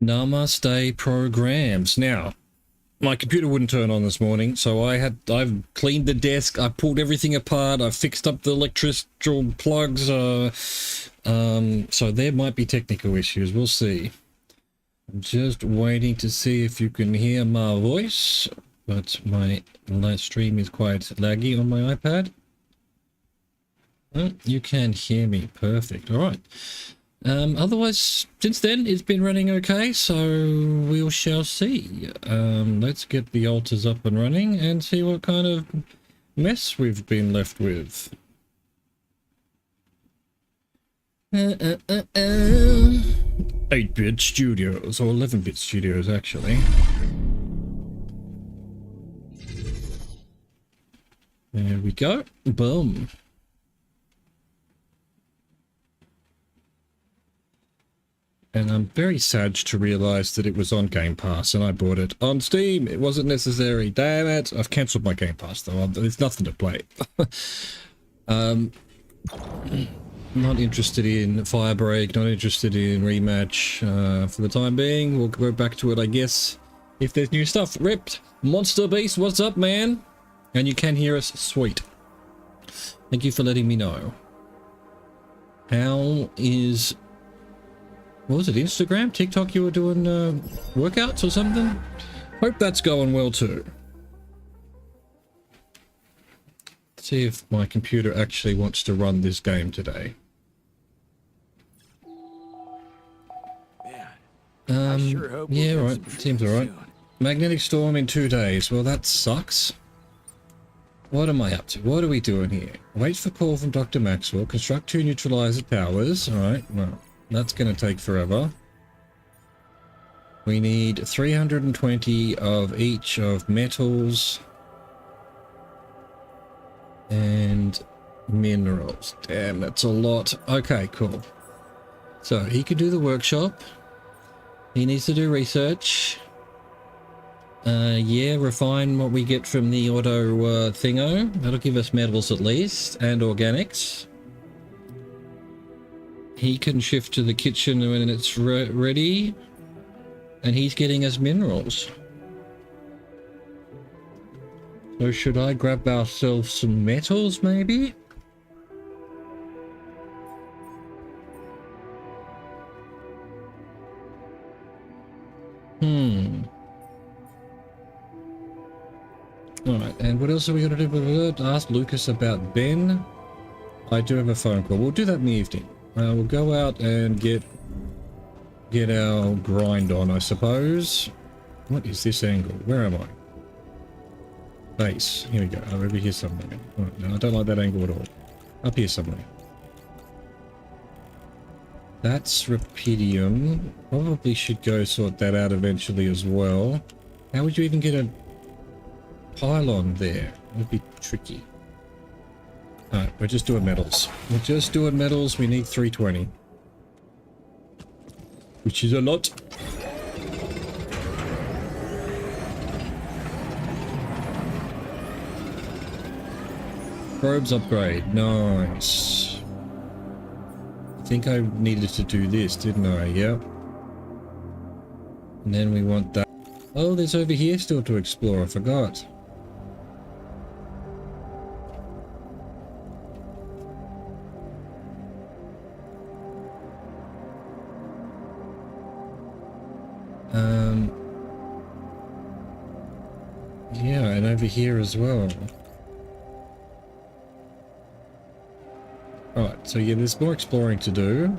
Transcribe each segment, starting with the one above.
Namaste programs. Now, my computer wouldn't turn on this morning, so I've cleaned the desk, I pulled everything apart, I fixed up the electrical plugs, so there might be technical issues, we'll see. I'm just waiting to see if you can hear my voice, but my live stream is quite laggy on my iPad. Oh, you can hear me, perfect, alright. Otherwise, since then, it's been running okay, so we shall see. Let's get the altars up and running and see what kind of mess we've been left with. 8-bit studios, or 11-bit studios, actually. There we go. Boom. And I'm very sad to realise that it was on Game Pass and I bought it on Steam. It wasn't necessary. Damn it. I've cancelled my Game Pass though. There's nothing to play. Not interested in Firebreak, not interested in Rematch for the time being. We'll go back to it, I guess, if there's new stuff. Ripped. Monster Beast, what's up, man? And you can hear us. Sweet. Thank you for letting me know. How is... What was it, Instagram? TikTok you were doing workouts or something? Hope that's going well too. Let's see if my computer actually wants to run this game today. Man, I sure hope yeah, right. Seems alright. Magnetic storm in 2 days. Well, that sucks. What am I up to? What are we doing here? Wait for call from Dr. Maxwell. Construct 2 neutralizer towers. Alright, well. That's going to take forever. We need 320 of each of metals and minerals. Damn, that's a lot. Okay, cool. So he could do the workshop. He needs to do research. Yeah, refine what we get from the auto thingo. That'll give us metals at least, and organics. He can shift to the kitchen when it's ready, and he's getting us minerals. So should I grab ourselves some metals, maybe? Alright, and what else are we going to do? Ask Lucas about Ben. I do have a phone call. We'll do that in the evening. We'll go out and get our grind on, I suppose. What is this angle? Where am I? Base. Here we go. I'm over here somewhere. Oh, no, I don't like that angle at all. Up here somewhere. That's rubidium. Probably should go sort that out eventually as well. How would you even get a pylon there? It would be tricky. Alright, we're just doing metals. We're just doing metals. We need 320. Which is a lot. Probes upgrade. Nice. I think I needed to do this, didn't I? Yep. And then we want that. Oh, there's over here still to explore. I forgot. Yeah, and over here as well. Alright, so yeah, there's more exploring to do.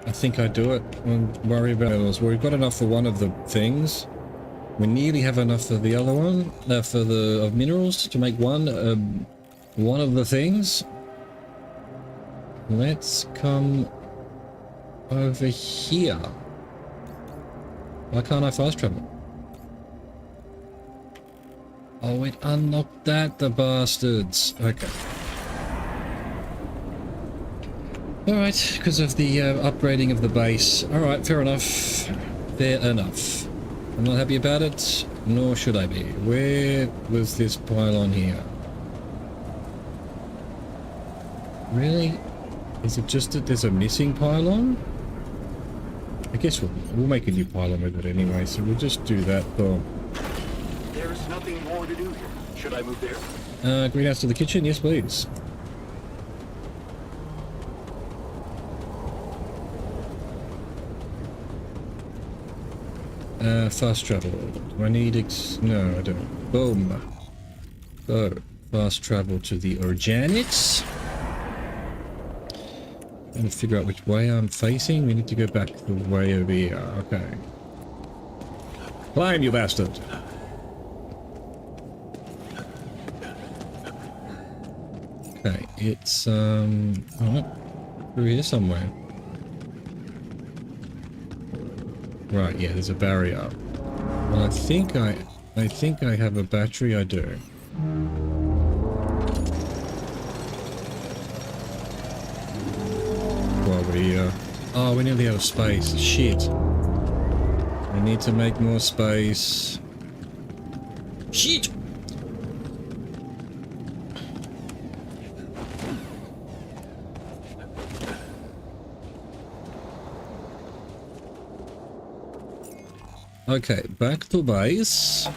I think I do it. Don't worry about metals. We've got enough for one of the things. We nearly have enough for the other one, for the minerals to make one of the things. Let's come over here. Why can't I fast travel? Oh, it unlocked that, the bastards. Okay. Alright, because of the upgrading of the base. Alright, fair enough. Fair enough. I'm not happy about it, nor should I be. Where was this pylon here? Really? Is it just that there's a missing pylon? I guess we'll make a new pylon with it anyway, so we'll just do that though. There's nothing more to do here. Should I move there? Greenhouse to the kitchen? Yes, please. Fast travel. Do I need no, I don't. Boom. So, fast travel to the organics. Trying to figure out which way I'm facing. We need to go back the way over here. Okay. Climb, you bastard! Okay, it's through here somewhere. Right, yeah, there's a barrier. Well, I think I have a battery. I do. While we're here. Oh, we nearly out of space. Shit. I need to make more space. Shit! Okay, back to base.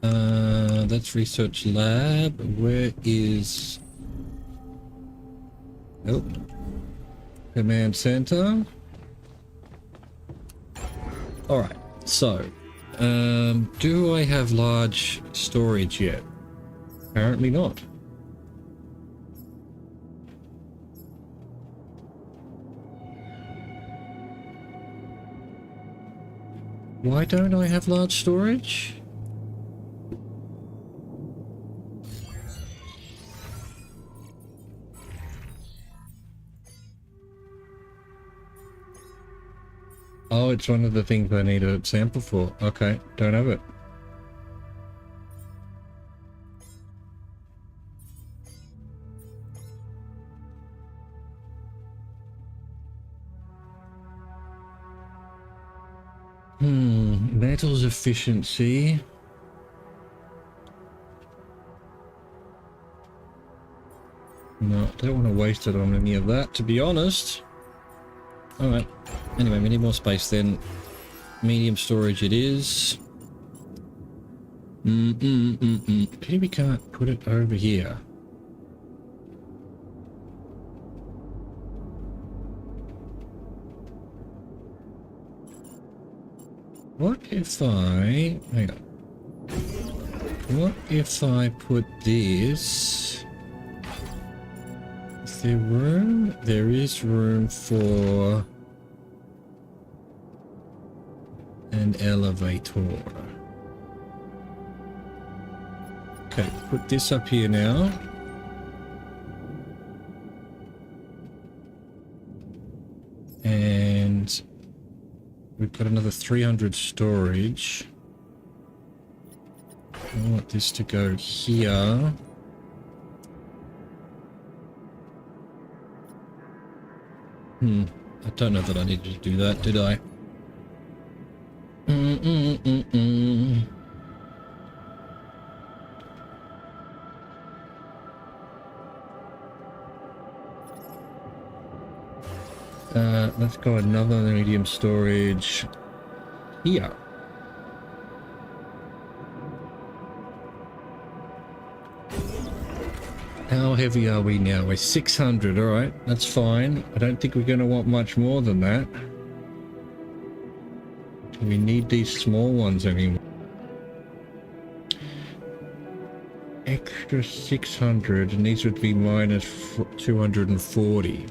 That's research lab. Where is... Oh. Command center. Alright, so... do I have large storage yet? Apparently not. Why don't I have large storage? Oh, it's one of the things I need a sample for. Okay, don't have it. Metals efficiency. No, don't want to waste it on any of that, to be honest. Alright. Anyway, we need more space then. Medium storage it is. Pity we can't put it over here. What if I... hang on. What if I put this... Is there room? There is room for... an elevator. Okay, put this up here now. And... we've got another 300 storage. I want this to go here. I don't know that I needed to do that, did I? Let's go another medium storage here. How heavy are we now? We're 600, alright, that's fine. I don't think we're going to want much more than that. We need these small ones anymore. Extra 600, and these would be minus 240.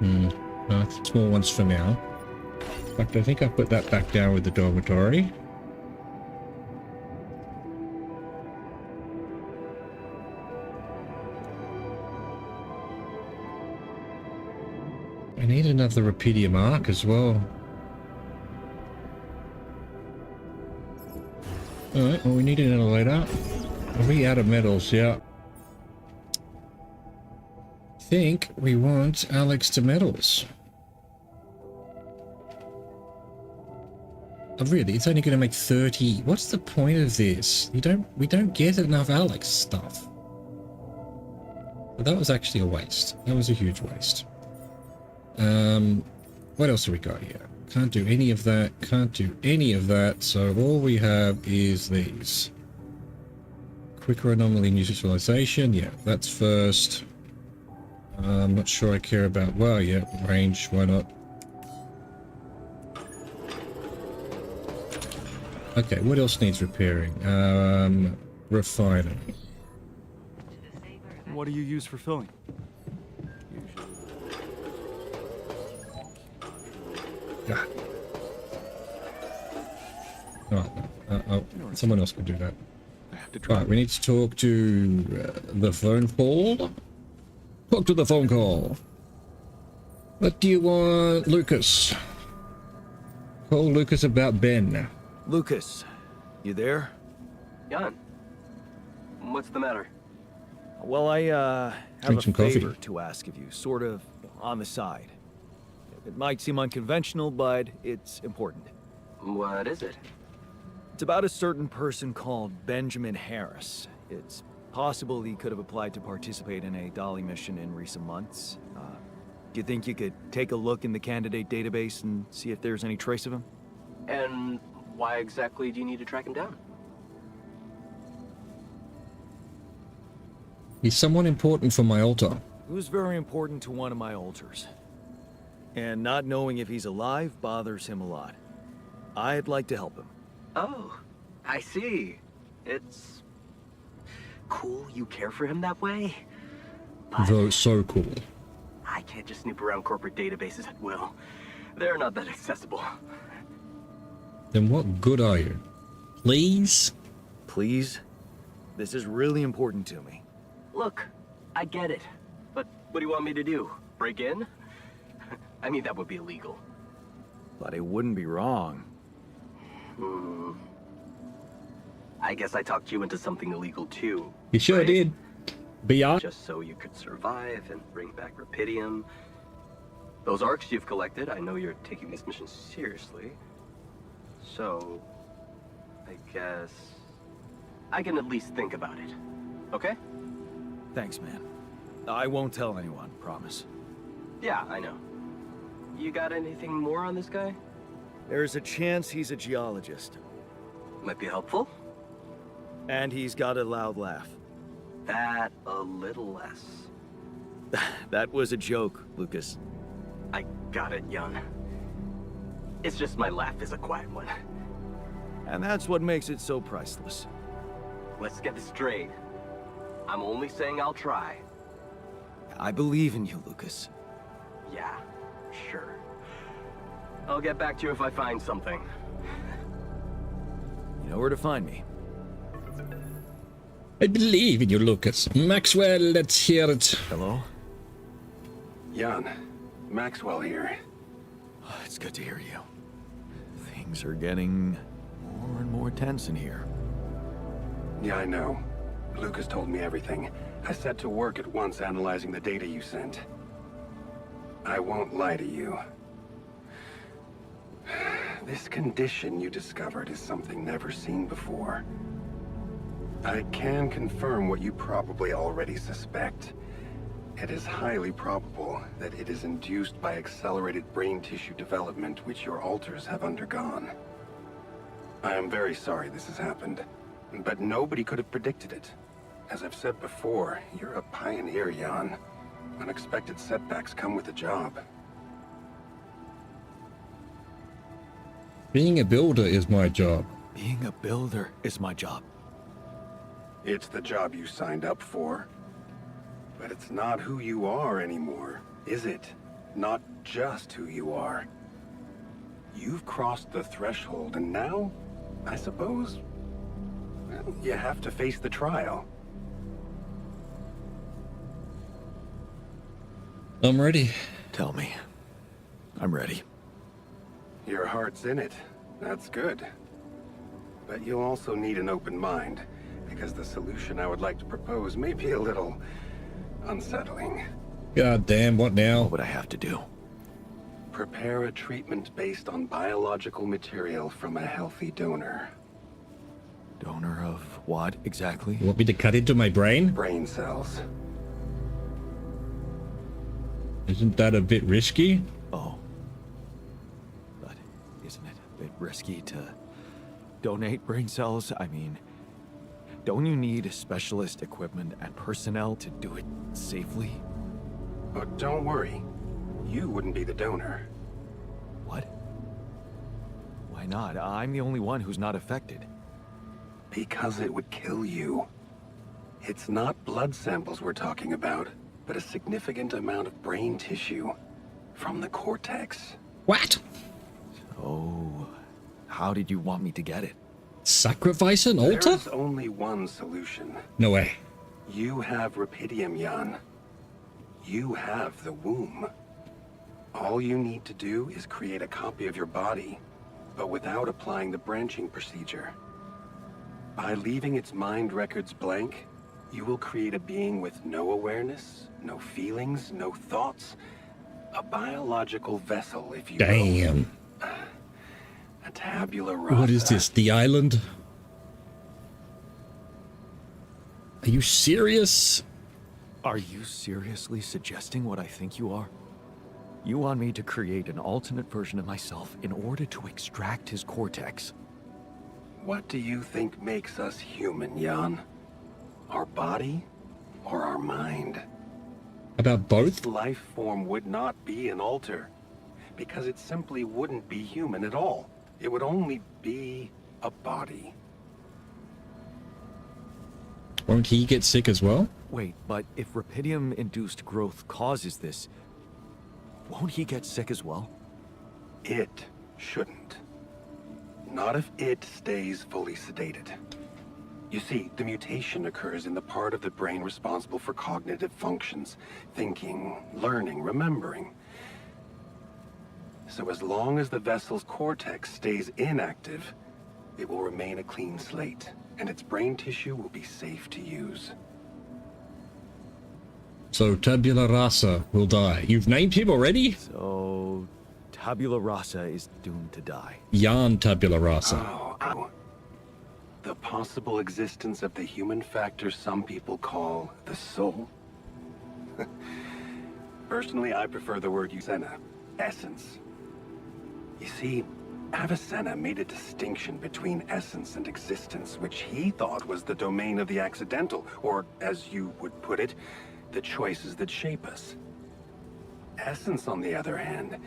No, small ones for now. In fact, I think I put that back down with the dormitory. I need another Rapidium arc as well. Alright, well we need an elevator. Are we out of metals? Yeah. I think we want Alex to metals. Oh, really? It's only going to make 30. What's the point of this? We don't get enough Alex stuff. But that was actually a waste. That was a huge waste. What else do we got here? Can't do any of that. Can't do any of that. So all we have is these. Quicker anomaly neutralization. Yeah, that's first. I'm not sure I care about... Well, yeah, range. Why not? Okay, what else needs repairing? Refining. What do you use for filling? Ah. Oh, someone else could do that. I have to try. Right, we need to talk to the phone call. Talk to the phone call. What do you want, Lucas? Call Lucas about Ben. Lucas, you there? Jan, what's the matter? Well, I have Drink a some coffee. favor to ask of you, sort of on the side. It might seem unconventional, but it's important. What is it? It's about a certain person called Benjamin Harris. It's possible he could have applied to participate in a Dolly mission in recent months. Do you think you could take a look in the candidate database and see if there's any trace of him? And why exactly do you need to track him down? He's someone important for my altar. He was very important to one of my altars. And not knowing if he's alive bothers him a lot. I'd like to help him. Oh, I see. It's cool you care for him that way. But Though so cool. I can't just snoop around corporate databases at will. They're not that accessible. Then what good are you? Please? Please? This is really important to me. Look, I get it. But what do you want me to do? Break in? I mean, that would be illegal. But it wouldn't be wrong. I guess I talked you into something illegal too. You sure right? did. Beyond. Just so you could survive and bring back Rapidium. Those arcs you've collected, I know you're taking this mission seriously. So, I guess I can at least think about it. Okay? Thanks, man. I won't tell anyone, promise. Yeah, I know. You got anything more on this guy? There's a chance he's a geologist. Might be helpful. And he's got a loud laugh. That a little less. That was a joke, Lucas. I got it, Jan. It's just my laugh is a quiet one. And that's what makes it so priceless. Let's get this straight. I'm only saying I'll try. I believe in you, Lucas. Yeah, sure. I'll get back to you if I find something. You know where to find me. I believe in you, Lucas. Maxwell, let's hear it. Hello? Jan, Maxwell here. Oh, it's good to hear you. Things are getting more and more tense in here. Yeah, I know. Lucas told me everything. I set to work at once analyzing the data you sent. I won't lie to you. This condition you discovered is something never seen before. I can confirm what you probably already suspect. It is highly probable that it is induced by accelerated brain tissue development which your alters have undergone. I am very sorry this has happened, but nobody could have predicted it. As I've said before, you're a pioneer, Jan. Unexpected setbacks come with the job. Being a builder is my job. Being a builder is my job. It's the job you signed up for. But it's not who you are anymore, is it? Not just who you are. You've crossed the threshold, and now, I suppose, well, you have to face the trial. I'm ready. Tell me. I'm ready. Your heart's in it. That's good. But you'll also need an open mind, because the solution I would like to propose may be a little unsettling. God damn, what now? What would I have to do? Prepare a treatment based on biological material from a healthy donor. Donor of what, exactly? You want me to cut into my brain? Brain cells. Isn't that a bit risky? Oh. But isn't it a bit risky to donate brain cells? I mean, don't you need specialist equipment and personnel to do it safely? But don't worry. You wouldn't be the donor. What? Why not? I'm the only one who's not affected. Because it would kill you. It's not blood samples we're talking about, but a significant amount of brain tissue from the cortex. What? Oh, how did you want me to get it? Sacrifice an altar? There's only one solution. No way. You have Rapidium, Jan. You have the womb. All you need to do is create a copy of your body, but without applying the branching procedure. By leaving its mind records blank, you will create a being with no awareness, no feelings, no thoughts. A biological vessel, if you will. Damn. A tabula rasa. What is this, the island? Are you serious? Are you seriously suggesting what I think you are? You want me to create an alternate version of myself in order to extract his cortex? What do you think makes us human, Jan? Our body or our mind? About both? This life form would not be an alter, because it simply wouldn't be human at all. It would only be a body. Won't he get sick as well? Wait, but if Rapidium-induced growth causes this, won't he get sick as well? It shouldn't. Not if it stays fully sedated. You see, the mutation occurs in the part of the brain responsible for cognitive functions, thinking, learning, remembering. So as long as the vessel's cortex stays inactive, it will remain a clean slate, and its brain tissue will be safe to use. So Tabula Rasa will die. You've named him already? So, Tabula Rasa is doomed to die. Jan Tabula Rasa. Oh. The possible existence of the human factor some people call the soul. Personally, I prefer the word Avicenna, essence. You see, Avicenna made a distinction between essence and existence, which he thought was the domain of the accidental, or, as you would put it, the choices that shape us. Essence, on the other hand,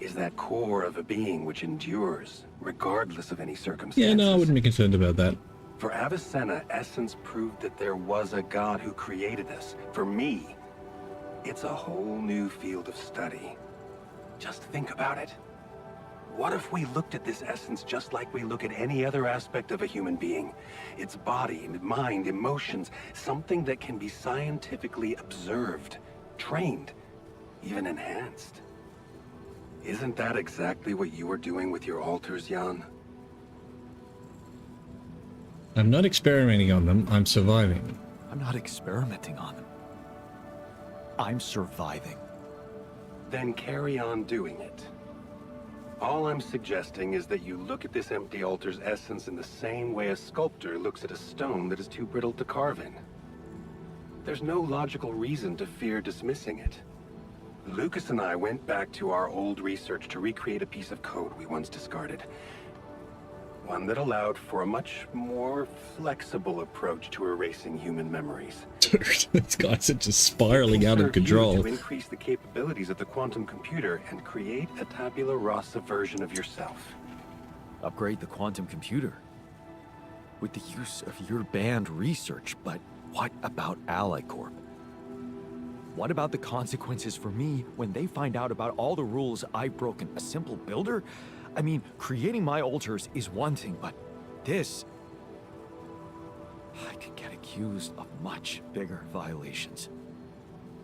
is that core of a being which endures, regardless of any circumstances. Yeah, no, I wouldn't be concerned about that. For Avicenna, essence proved that there was a God who created us. For me, it's a whole new field of study. Just think about it. What if we looked at this essence just like we look at any other aspect of a human being? Its body, mind, emotions, something that can be scientifically observed, trained, even enhanced. Isn't that exactly what you were doing with your alters, Jan? I'm not experimenting on them, I'm surviving. I'm not experimenting on them. I'm surviving. Then carry on doing it. All I'm suggesting is that you look at this empty altar's essence in the same way a sculptor looks at a stone that is too brittle to carve in. There's no logical reason to fear dismissing it. Lucas and I went back to our old research to recreate a piece of code we once discarded. One that allowed for a much more flexible approach to erasing human memories. Dude, these guys are just spiraling out of control. To increase the capabilities of the quantum computer and create a tabula rasa version of yourself. Upgrade the quantum computer. With the use of your banned research, but what about Ally Corp? What about the consequences for me when they find out about all the rules I've broken? A simple builder? I mean, creating my alters is one thing, but this... I could get accused of much bigger violations.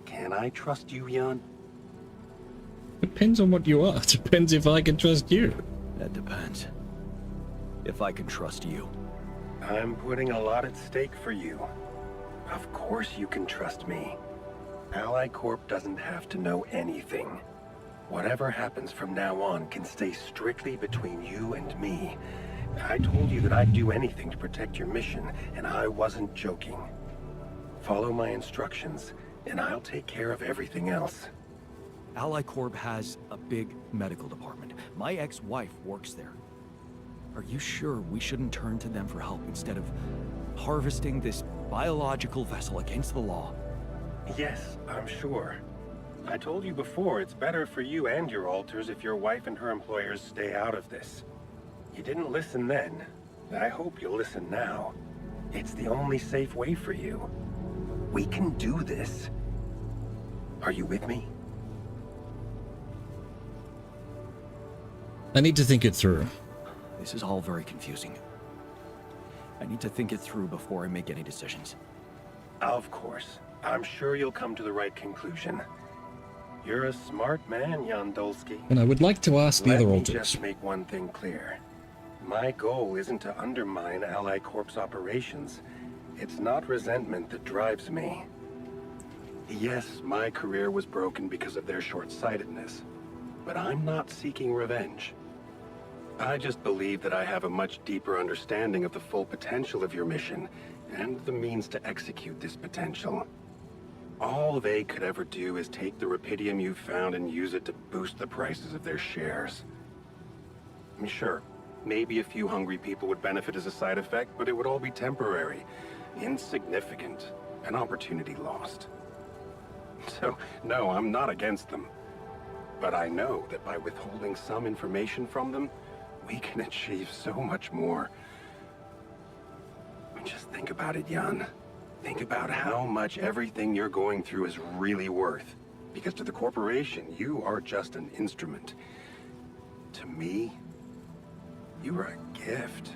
Can I trust you, Jan? Depends on what you are. Depends if I can trust you. That depends. If I can trust you. I'm putting a lot at stake for you. Of course you can trust me. Ally Corp doesn't have to know anything. Whatever happens from now on can stay strictly between you and me. I told you that I'd do anything to protect your mission, and I wasn't joking. Follow my instructions, and I'll take care of everything else. Ally Corp has a big medical department. My ex-wife works there. Are you sure we shouldn't turn to them for help instead of harvesting this biological vessel against the law? Yes, I'm sure. I told you before, it's better for you and your alters if your wife and her employers stay out of this. You didn't listen then. I hope you'll listen now. It's the only safe way for you. We can do this. Are you with me? I need to think it through. This is all very confusing. I need to think it through before I make any decisions. Of course. I'm sure you'll come to the right conclusion. You're a smart man, Yandolski. And I would like to ask the Let other me alters. just make one thing clear. My goal isn't to undermine Ally Corp's operations. It's not resentment that drives me. Yes, my career was broken because of their short-sightedness, but I'm not seeking revenge. I just believe that I have a much deeper understanding of the full potential of your mission, and the means to execute this potential. All they could ever do is take the rupidium you've found and use it to boost the prices of their shares. Sure, maybe a few hungry people would benefit as a side effect, but it would all be temporary, insignificant, an opportunity lost. So, no, I'm not against them. But I know that by withholding some information from them, we can achieve so much more. Just think about it, Jan. Think about how much everything you're going through is really worth. Because to the corporation, you are just an instrument. To me, you are a gift.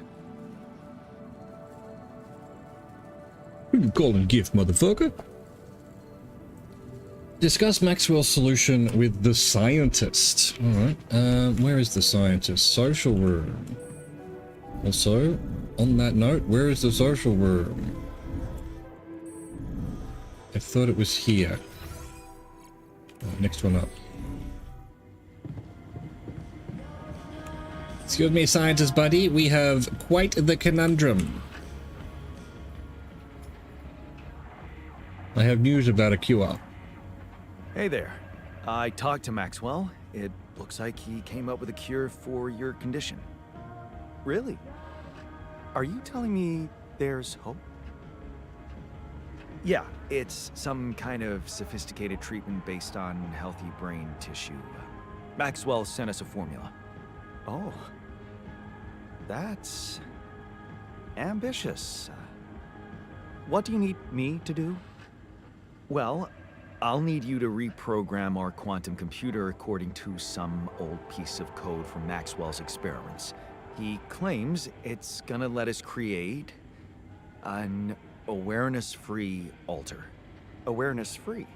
You can call him gift, motherfucker. Discuss Maxwell's solution with the scientist. Alright, where is the scientist? Social room. Also, on that note, where is the social room? I thought it was here. Oh, next one up. Excuse me, scientist buddy, we have quite the conundrum. I have news about a cure. Hey there. I talked to Maxwell. It looks like he came up with a cure for your condition. Really? Are you telling me there's hope? Yeah, it's some kind of sophisticated treatment based on healthy brain tissue. Maxwell sent us a formula. Oh. That's ambitious. What do you need me to do? Well, I'll need you to reprogram our quantum computer according to some old piece of code from Maxwell's experiments. He claims it's gonna let us create an awareness-free alter. Awareness-free?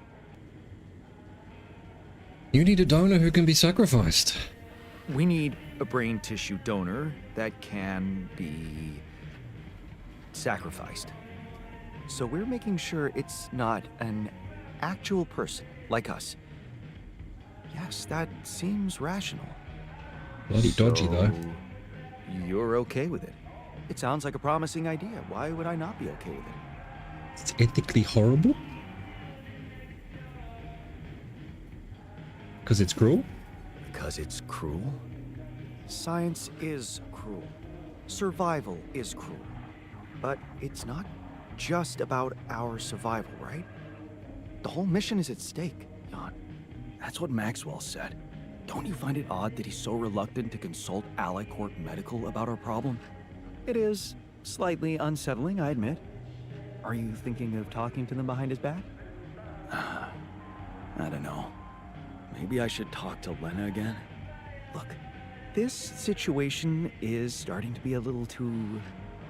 You need a donor who can be sacrificed. We need a brain tissue donor that can be sacrificed. So we're making sure it's not an actual person like us. Yes, that seems rational. Bloody dodgy, though. You're okay with it? It sounds like a promising idea. Why would I not be okay with it? It's ethically horrible? Because it's cruel? Because it's cruel? Science is cruel. Survival is cruel. But it's not just about our survival, right? The whole mission is at stake, Jan. That's what Maxwell said. Don't you find it odd that he's so reluctant to consult Ally Corp Medical about our problem? It is slightly unsettling, I admit. Are you thinking of talking to them behind his back? I don't know. Maybe I should talk to Lena again? Look, this situation is starting to be a little too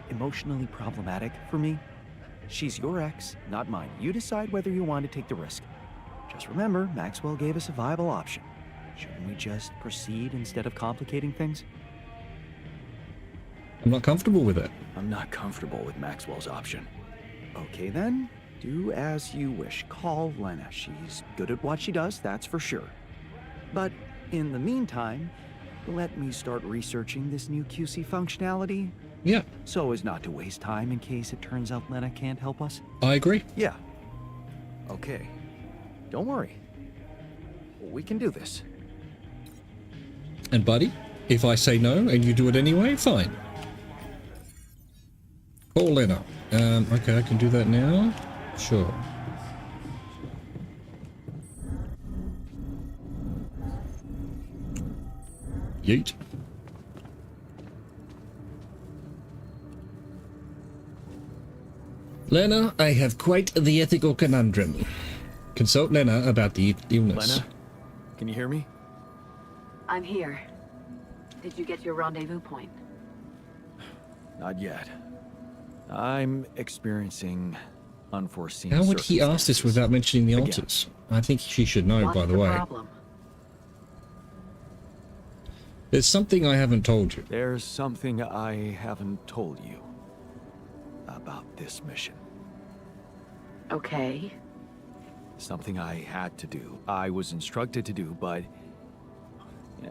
emotionally problematic for me. She's your ex, not mine. You decide whether you want to take the risk. Just remember, Maxwell gave us a viable option. Shouldn't we just proceed instead of complicating things? I'm not comfortable with it. I'm not comfortable with Maxwell's option. Okay then, do as you wish. Call Lena. She's good at what she does, that's for sure. But in the meantime, let me start researching this new QC functionality. Yeah, So as not to waste time in case it turns out Lena can't help us. I agree. Yeah. Okay. Don't worry. We can do this. And buddy, if I say no and you do it anyway, fine. Call Lena. Okay, I can do that now. Sure. Yeet. Lena, I have quite the ethical conundrum. Consult Lena about the illness. Lena, can you hear me? I'm here. Did you get your rendezvous point? Not yet. I'm experiencing unforeseen How would he ask this without mentioning the Again. altars? I think she should know, What's by the way. problem? There's something I haven't told you. There's something I haven't told you about this mission. Okay. Something I had to do. I was instructed to do, but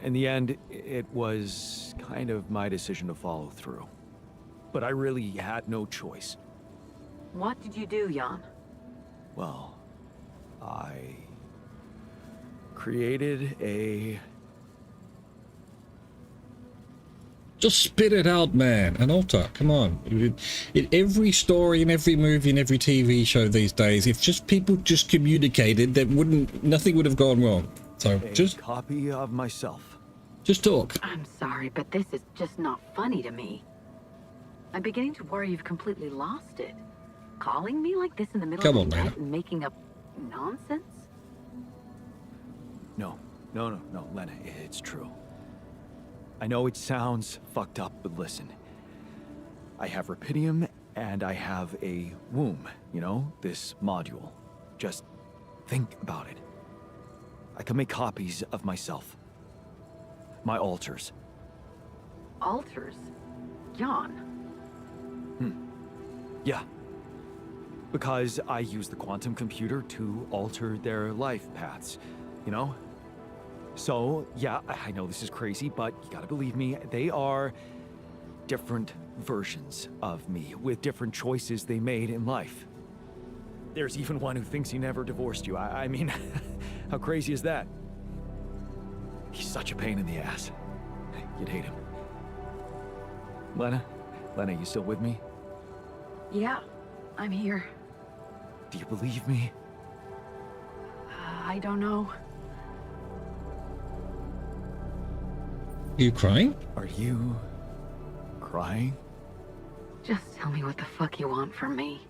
in the end, it was kind of my decision to follow through. But I really had no choice. What did you do, Jan? Well, I created a... Just spit it out, man. An altar. Come on. In every story, in every movie, in every TV show these days, if just people just communicated, that nothing would have gone wrong. So just copy of myself. talk. I'm sorry, but this is just not funny to me. I'm beginning to worry you've completely lost it. Calling me like this in the middle Come of on, the man. night and making up nonsense? No, Lena, it's true. I know it sounds fucked up, but listen. I have Rapidium and I have a womb, you know, this module. Just think about it. I can make copies of myself. My altars. Altars? Jan? Yeah. Because I use the quantum computer to alter their life paths, you know? So, yeah, I know this is crazy, but you gotta believe me, they are different versions of me, with different choices they made in life. There's even one who thinks he never divorced you. I mean, how crazy is that? He's such a pain in the ass. You'd hate him. Lena, you still with me? Yeah, I'm here. Do you believe me? I don't know. You crying? Are you crying? Just tell me what the fuck you want from me.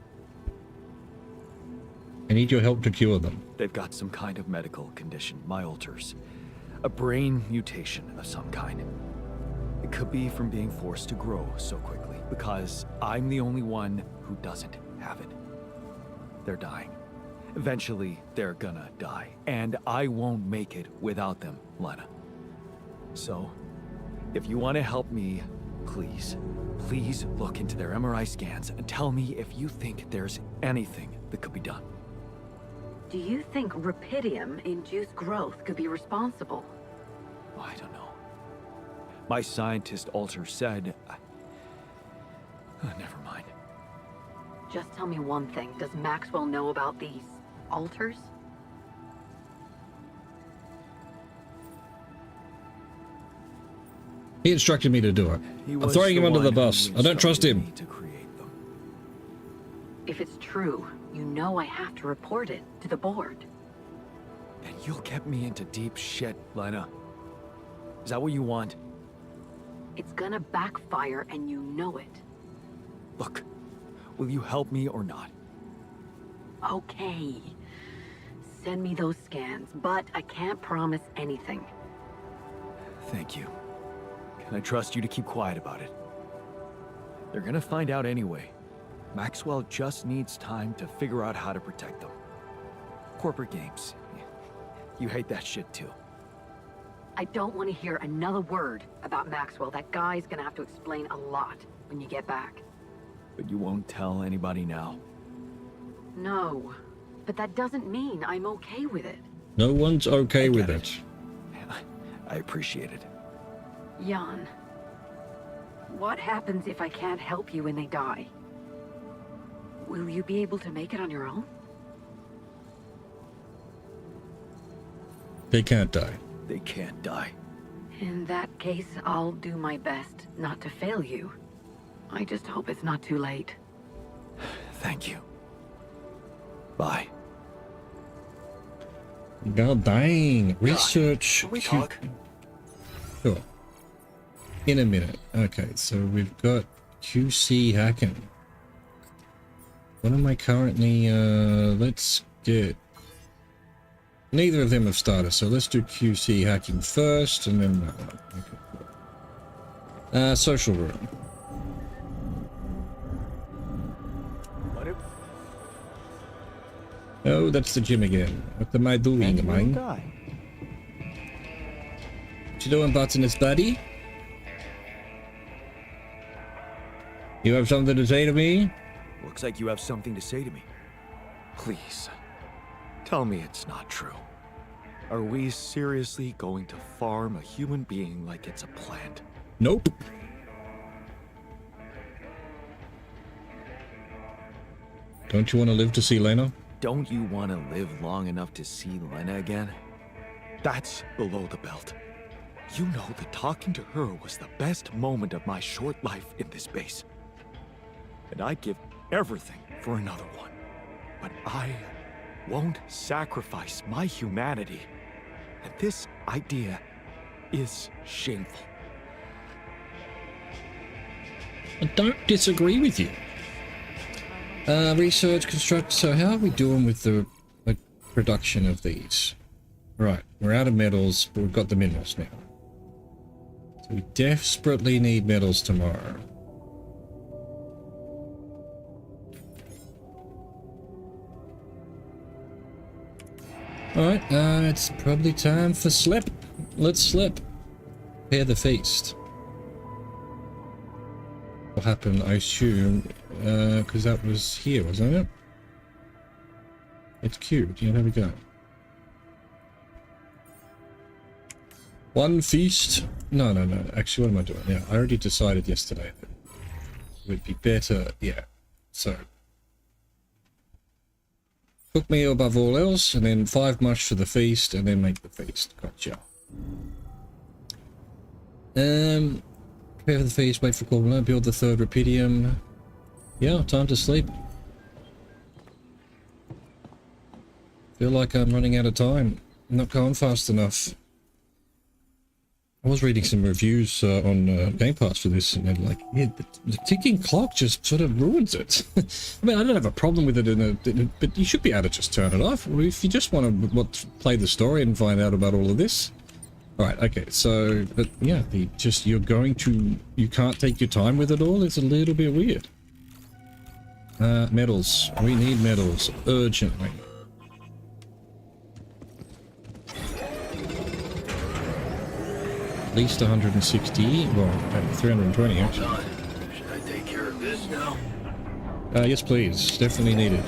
I need your help to cure them. They've got some kind of medical condition, my altars. A brain mutation of some kind. It could be from being forced to grow so quickly, because I'm the only one who doesn't have it. They're dying. Eventually, they're gonna die. And I won't make it without them, Lena. So, if you want to help me, please look into their MRI scans and tell me if you think there's anything that could be done. Do you think Rapidium-induced growth could be responsible? Oh, I don't know. My scientist alter said... never mind. Just tell me one thing. Does Maxwell know about these altars? He instructed me to do it. He I'm was throwing him under the one who bus. I don't trust instructed him. me to create them. If it's true, you know I have to report it to the board. And you'll get me into deep shit, Lena. Is that what you want? It's gonna backfire and you know it. Look, will you help me or not? Okay. Send me those scans, but I can't promise anything. Thank you. Can I trust you to keep quiet about it? They're gonna find out anyway. Maxwell just needs time to figure out how to protect them. Corporate games. You hate that shit too. I don't want to hear another word about Maxwell. That guy's gonna have to explain a lot when you get back. But you won't tell anybody now. No, but that doesn't mean I'm okay with it. No one's okay with get it. I appreciate it. Jan, what happens if I can't help you when they die? Will you be able to make it on your own? They can't die. They can't die. In that case, I'll do my best not to fail you. I just hope it's not too late. Thank you. Bye. God dang. Research. Can we talk? Sure. In a minute. Okay, so we've got QC hacking. What am I currently, let's get... Neither of them have started, so let's do QC hacking first, and then that one. Okay. Social room. Oh, that's the gym again. What am I doing, man? What you doing, Button's buddy? You have something to say to me? Looks like you have something to say to me. Please, tell me it's not true. Are we seriously going to farm a human being like it's a plant? Nope. Don't you want to live to see Lena? Don't you want to live long enough to see Lena again? That's below the belt. You know that talking to her was the best moment of my short life in this base. And I'd give everything for another one. But I won't sacrifice my humanity. And this idea is shameful. I don't disagree with you. Research, construct. So how are we doing with the production of these? Right, we're out of metals, but we've got the minerals now. So we desperately need metals tomorrow. Alright, it's probably time for slip. Let's slip. Prepare the feast. What happened, I assume, because that was here, wasn't it? It's queued. Yeah, there we go. One feast. No. Actually, what am I doing? Yeah, I already decided yesterday that it would be better. Yeah. So, cook meal above all else, and then 5 mush for the feast, and then make the feast. Gotcha. Prepare for the feast, wait for call, build the 3rd Rapidium. Yeah, time to sleep. Feel like I'm running out of time. I'm not going fast enough. I was reading some reviews on Game Pass for this, and they're like, yeah, the ticking clock just sort of ruins it. I mean, I don't have a problem with it, but you should be able to just turn it off. If you just want to play the story and find out about all of this. Alright, okay, so, but yeah, you can't take your time with it all. It's a little bit weird. Metals. We need metals urgently. At least 160, well, 320 actually. Should I take care of this now? Yes please, definitely needed.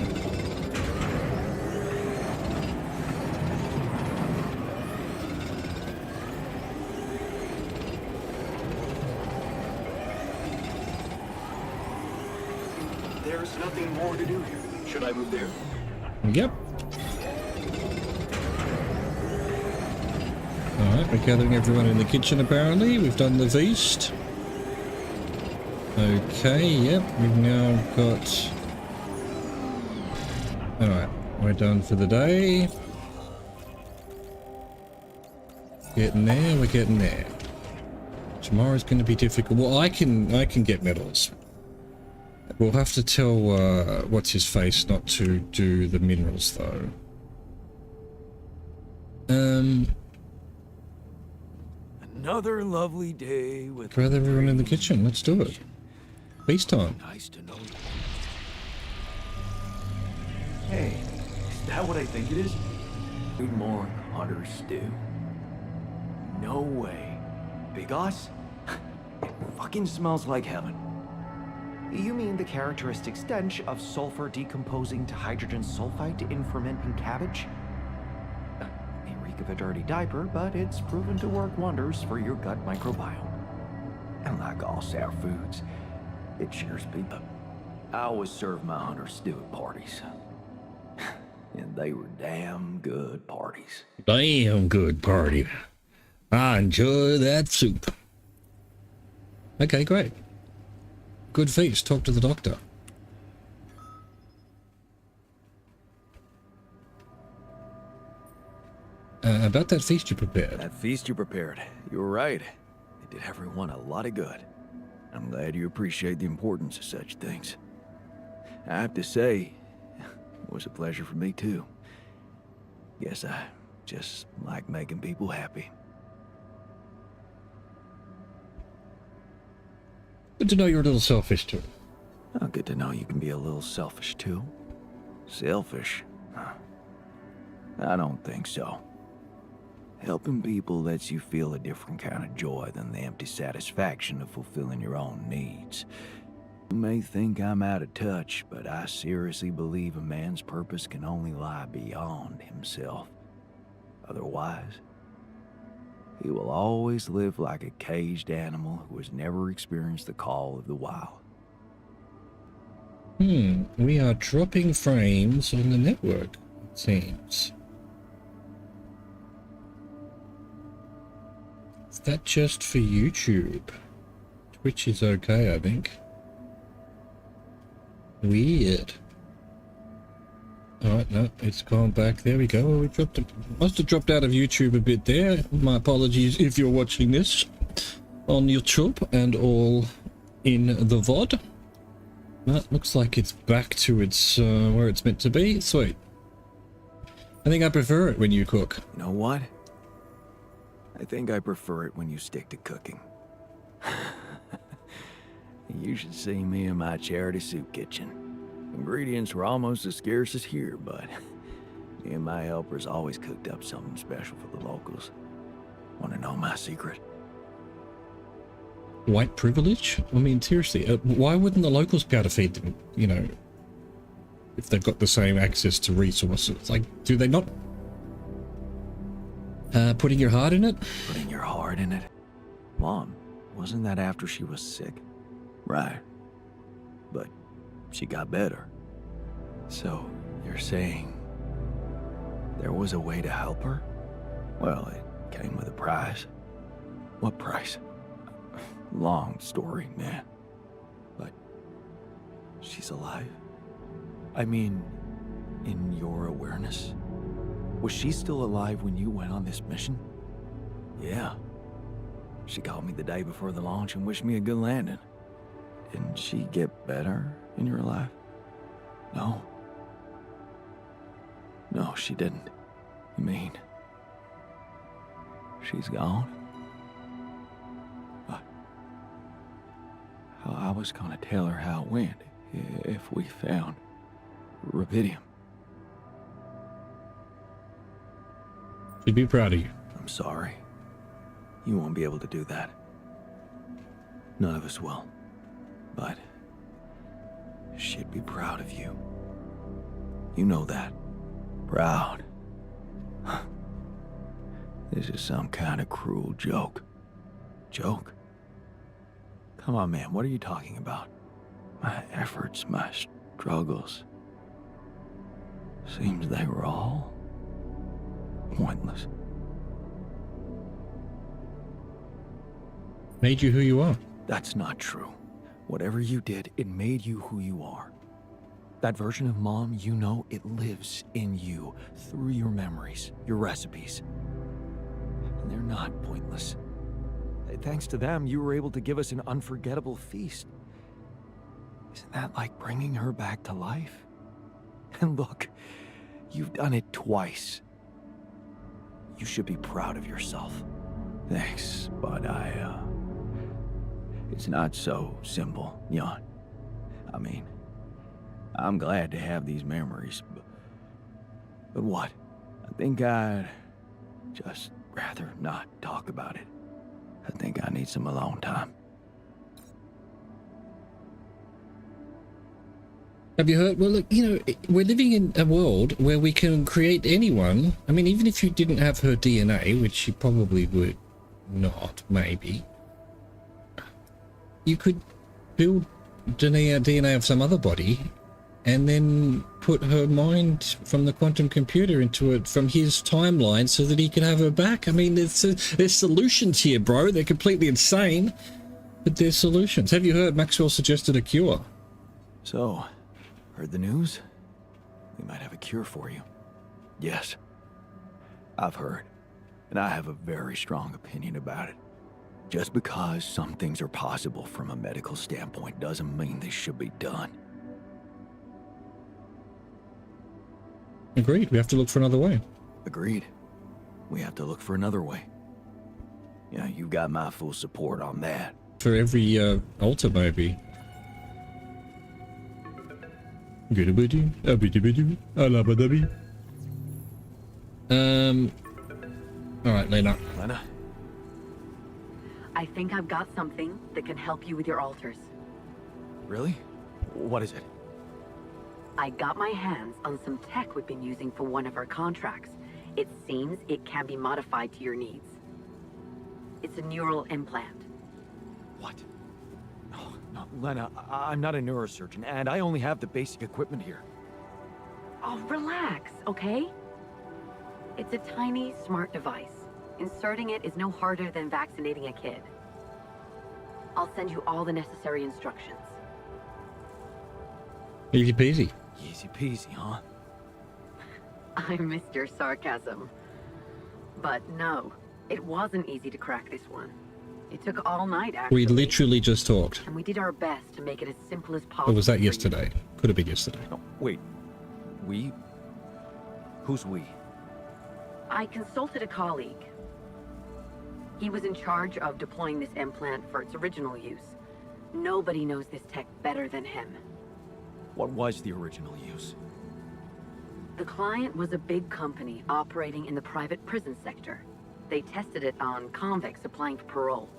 There's nothing more to do here. Should I move there? Yep. Alright, we're gathering everyone in the kitchen apparently. We've done the feast. Okay, yep, we've now got... Alright, we're done for the day. Getting there, we're getting there. Tomorrow's going to be difficult. Well, I can get medals. We'll have to tell what's his face not to do the minerals though. Another lovely day with Gather everyone in the kitchen. Let's do it. Feast time. Nice to know you. Hey, is that what I think it is? Good morning, Hunter Stew. No way. Big Oss? It fucking smells like heaven. You mean the characteristic stench of sulfur decomposing to hydrogen sulfide in fermenting cabbage? May reek of a dirty diaper, but it's proven to work wonders for your gut microbiome. And like all sour foods, it cheers people. I always serve my Hunter Stew at parties. and they were damn good parties. Damn good party. I enjoy that soup. Okay, great. Good feast. Talk to the doctor. About that feast you prepared. That feast you prepared, you were right. It did everyone a lot of good. I'm glad you appreciate the importance of such things. I have to say, it was a pleasure for me too. Guess I just like making people happy. Good to know you're a little selfish too. Oh, good to know you can be a little selfish too. Selfish? Huh. I don't think so. Helping people lets you feel a different kind of joy than the empty satisfaction of fulfilling your own needs. You may think I'm out of touch, but I seriously believe a man's purpose can only lie beyond himself. Otherwise, he will always live like a caged animal who has never experienced the call of the wild. We are dropping frames on the network, it seems. Is that just for YouTube? Twitch is okay, I think. Weird. Alright, no, it's gone back. There we go. We dropped it. Must have dropped out of YouTube a bit there. My apologies if you're watching this on YouTube and all in the VOD. That looks like it's back to its where it's meant to be. Sweet. I think I prefer it when you cook. You know what? I think I prefer it when you stick to cooking. You should see me in my charity soup kitchen. Ingredients were almost as scarce as here, but me and my helpers always cooked up something special for the locals. Want to know my secret? White privilege? I mean, seriously, why wouldn't the locals be able to feed them, you know, if they've got the same access to resources? Like, do they not? Putting your heart in it? Putting your heart in it? Mom, wasn't that after she was sick? Right. But she got better. So, you're saying there was a way to help her? Well, it came with a price. What price? Long story, man. But she's alive? I mean, in your awareness? Was she still alive when you went on this mission? Yeah. She called me the day before the launch and wished me a good landing. Didn't she get better in your life? No. No, she didn't. You mean she's gone? But I was gonna tell her how it went if we found rubidium. She'd be proud of you. I'm sorry. You won't be able to do that. None of us will. But she'd be proud of you. You know that. Proud. This is some kind of cruel joke. Joke? Come on, man, what are you talking about? My efforts, my struggles. Seems they were all pointless. Made you who you are. That's not true. Whatever you did, it made you who you are. That version of Mom, you know, it lives in you through your memories, your recipes. And they're not pointless. Thanks to them, you were able to give us an unforgettable feast. Isn't that like bringing her back to life? And look, you've done it twice. You should be proud of yourself. Thanks, but it's not so simple, Jan. I mean, I'm glad to have these memories, but what? I think I'd just rather not talk about it. I think I need some alone time. Have you heard? Well, look, you know, we're living in a world where we can create anyone. I mean, even if you didn't have her DNA, which you probably would not, maybe, you could build DNA of some other body and then put her mind from the quantum computer into it from his timeline so that he could have her back. I mean, there's solutions here, bro. They're completely insane, but there's solutions. Have you heard Maxwell suggested a cure? So, heard the news? We might have a cure for you. Yes. I've heard, and I have a very strong opinion about it. Just because some things are possible from a medical standpoint doesn't mean they should be done. Agreed. We have to look for another way. Agreed. We have to look for another way. Yeah, you got my full support on that. For every altar, maybe. All right, Lena. Lena? I think I've got something that can help you with your altars. Really? What is it? I got my hands on some tech we've been using for one of our contracts. It seems it can be modified to your needs. It's a neural implant. What? No, Lena, I'm not a neurosurgeon, and I only have the basic equipment here. Oh, relax, okay? It's a tiny, smart device. Inserting it is no harder than vaccinating a kid. I'll send you all the necessary instructions. Easy peasy. Easy peasy, huh? I missed your sarcasm. But no, it wasn't easy to crack this one. It took all night, actually. We literally just talked. And we did our best to make it as simple as possible. Or was that for you. yesterday? Could have been yesterday. No, wait. We? Who's we? I consulted a colleague. He was in charge of deploying this implant for its original use. Nobody knows this tech better than him. What was the original use? The client was a big company operating in the private prison sector. They tested it on convicts applying for parole.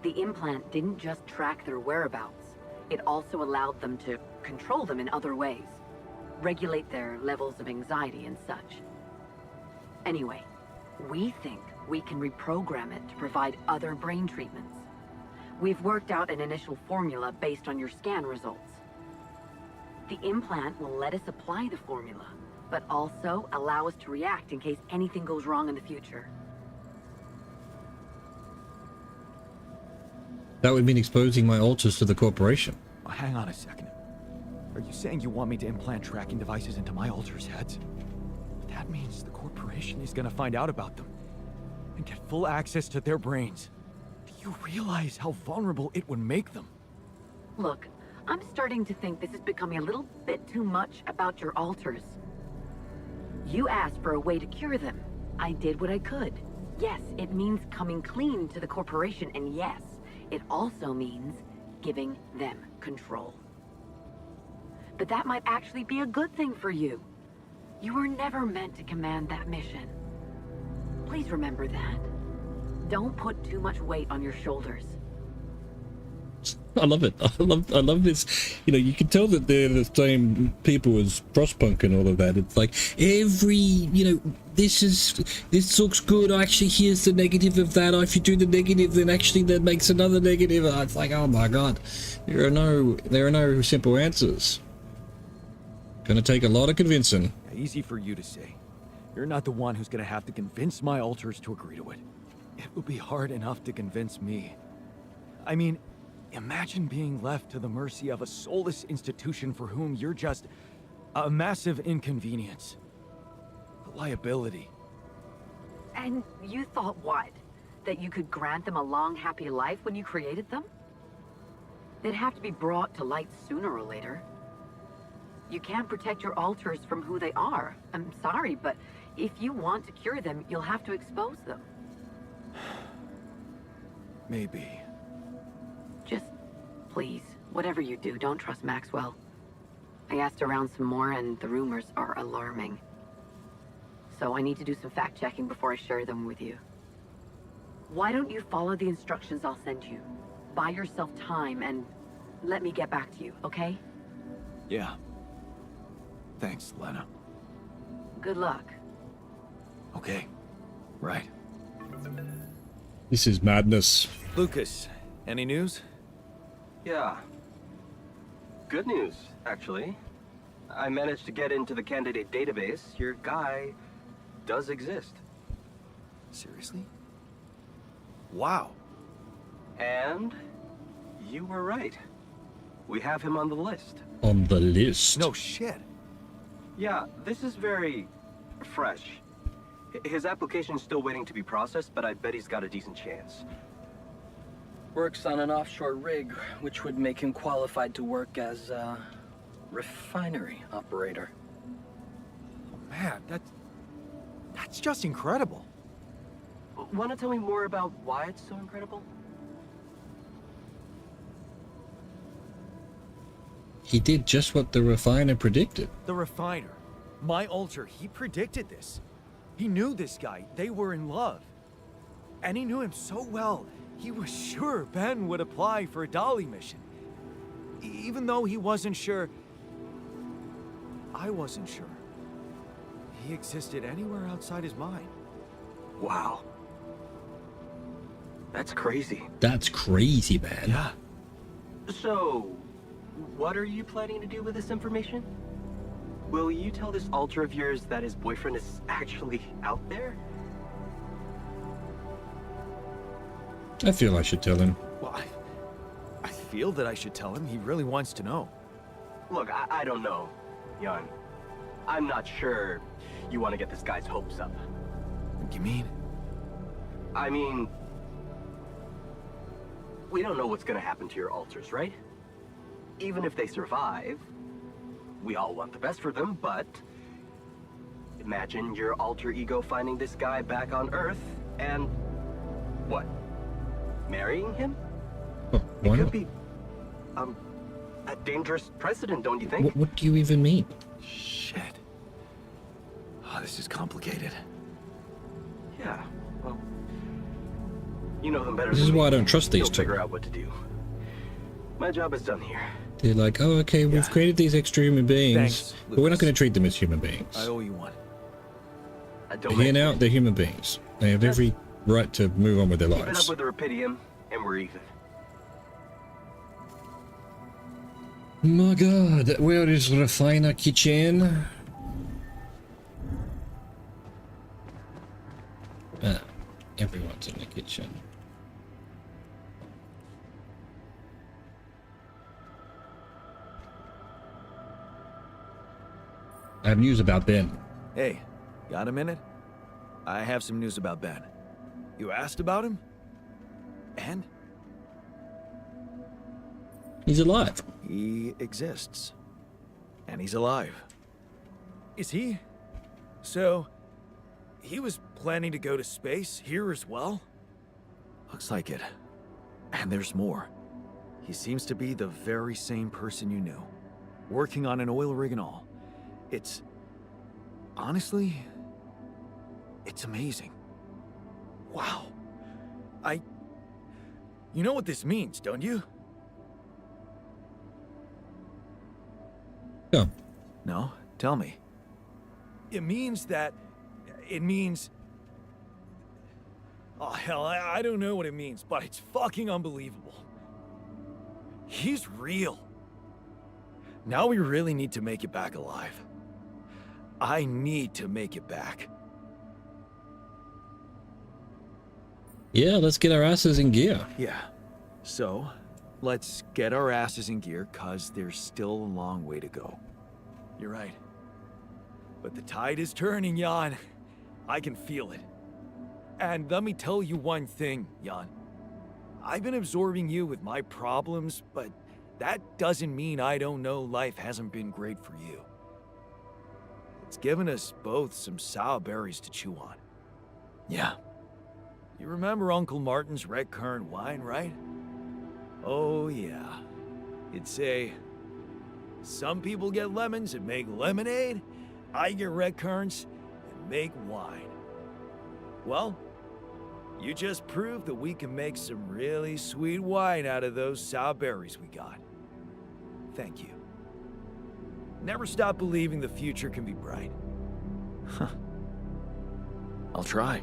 The implant didn't just track their whereabouts. It also allowed them to control them in other ways. Regulate their levels of anxiety and such. Anyway, we think we can reprogram it to provide other brain treatments. We've worked out an initial formula based on your scan results. The implant will let us apply the formula, but also allow us to react in case anything goes wrong in the future. That would mean exposing my altars to the corporation. Oh, hang on a second. Are you saying you want me to implant tracking devices into my alters' heads? That means the corporation is gonna find out about them and get full access to their brains. Do you realize how vulnerable it would make them? Look, I'm starting to think this is becoming a little bit too much about your altars. You asked for a way to cure them. I did what I could. Yes, it means coming clean to the corporation, and yes, it also means giving them control. But that might actually be a good thing for you. You were never meant to command that mission. Please remember that. Don't put too much weight on your shoulders. I love it. I love this. You know, you can tell that they're the same people as Frostpunk and all of that. It's like this looks good. Actually, here's the negative of that. If you do the negative, then actually that makes another negative. It's like, oh my god, there are no simple answers. Gonna take a lot of convincing. Easy for you to say. You're not the one who's gonna have to convince my alters to agree to it. It will be hard enough to convince me. I mean, imagine being left to the mercy of a soulless institution for whom you're just a massive inconvenience. A liability. And you thought what? That you could grant them a long, happy life when you created them? They'd have to be brought to light sooner or later. You can't protect your alters from who they are. I'm sorry, but if you want to cure them, you'll have to expose them. Maybe. Just, please, whatever you do, don't trust Maxwell. I asked around some more, and the rumors are alarming. So I need to do some fact-checking before I share them with you. Why don't you follow the instructions I'll send you? Buy yourself time, and let me get back to you, okay? Yeah. Thanks, Lena. Good luck. Okay. Right. This is madness. Lucas, any news? Yeah. Good news, actually. I managed to get into the candidate database. Your guy does exist. Seriously? Wow. And you were right. We have him on the list. On the list. No shit. Yeah, this is very fresh. His application's still waiting to be processed, but I bet he's got a decent chance. Works on an offshore rig, which would make him qualified to work as a refinery operator. Man, that's just incredible. Want to tell me more about why it's so incredible? He did just what the refiner predicted. The refiner. My alter, he predicted this. He knew this guy. They were in love. And he knew him so well, he was sure Ben would apply for a dolly mission. Even though he wasn't sure, I wasn't sure. He existed anywhere outside his mind. Wow. That's crazy. That's crazy, man. Yeah. So, what are you planning to do with this information? Will you tell this alter of yours that his boyfriend is actually out there? I feel I should tell him. Well, I feel that I should tell him. He really wants to know. Look, I don't know, Jan. I'm not sure you want to get this guy's hopes up. What do you mean? I mean, we don't know what's gonna happen to your alters, right? Even if they survive, we all want the best for them, but imagine your alter ego finding this guy back on Earth and what? Marrying him? Oh, It why could not? be a dangerous precedent, don't you think? What do you even mean? Shit. Oh, this is complicated. Yeah, well, you know them better This than is me. why I don't trust these You'll two. figure out what to do. My job is done here. They're like, oh, okay, we've Yeah. created these extra human beings, Thanks, but we're not Lucas. going to treat them as human beings. I owe you one. I They're don't here now, they're human beings. They have every right to move on with their keep it up lives. with the Rapidium, and we're even. My god, where is Refiner Kitchen? Ah, everyone's in the kitchen. I have news about Ben. Hey, got a minute? I have some news about Ben. You asked about him? And? He's alive. He exists. And he's alive. Is he? So, he was planning to go to space here as well? Looks like it. And there's more. He seems to be the very same person you knew. Working on an oil rig and all. It's... honestly... it's amazing. Wow. You know what this means, don't you? Yeah. No? Tell me. It means... oh, hell, I don't know what it means, but it's fucking unbelievable. He's real. Now we really need to make it back alive. I need to make it back. Yeah, let's get our asses in gear. Yeah. So, let's get our asses in gear, cause there's still a long way to go. You're right. But the tide is turning, Jan. I can feel it. And let me tell you one thing, Jan. I've been absorbing you with my problems, but that doesn't mean I don't know life hasn't been great for you. It's given us both some sour berries to chew on. Yeah. You remember Uncle Martin's red currant wine, right? Oh, yeah. It'd say, some people get lemons and make lemonade. I get red currants and make wine. Well, you just proved that we can make some really sweet wine out of those sour berries we got. Thank you. Never stop believing the future can be bright. Huh. I'll try.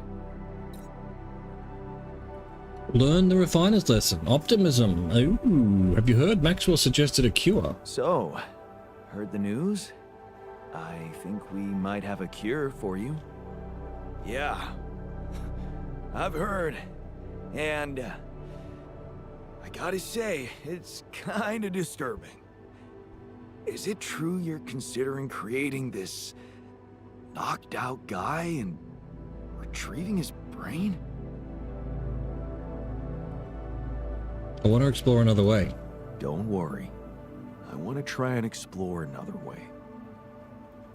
Learn the refiner's lesson. Optimism. Ooh, have you heard? Maxwell suggested a cure. So, heard the news? I think we might have a cure for you. Yeah, I've heard. And I gotta say, it's kinda disturbing. Is it true you're considering creating this knocked out guy and retrieving his brain? I want to explore another way. Don't worry. I want to try and explore another way.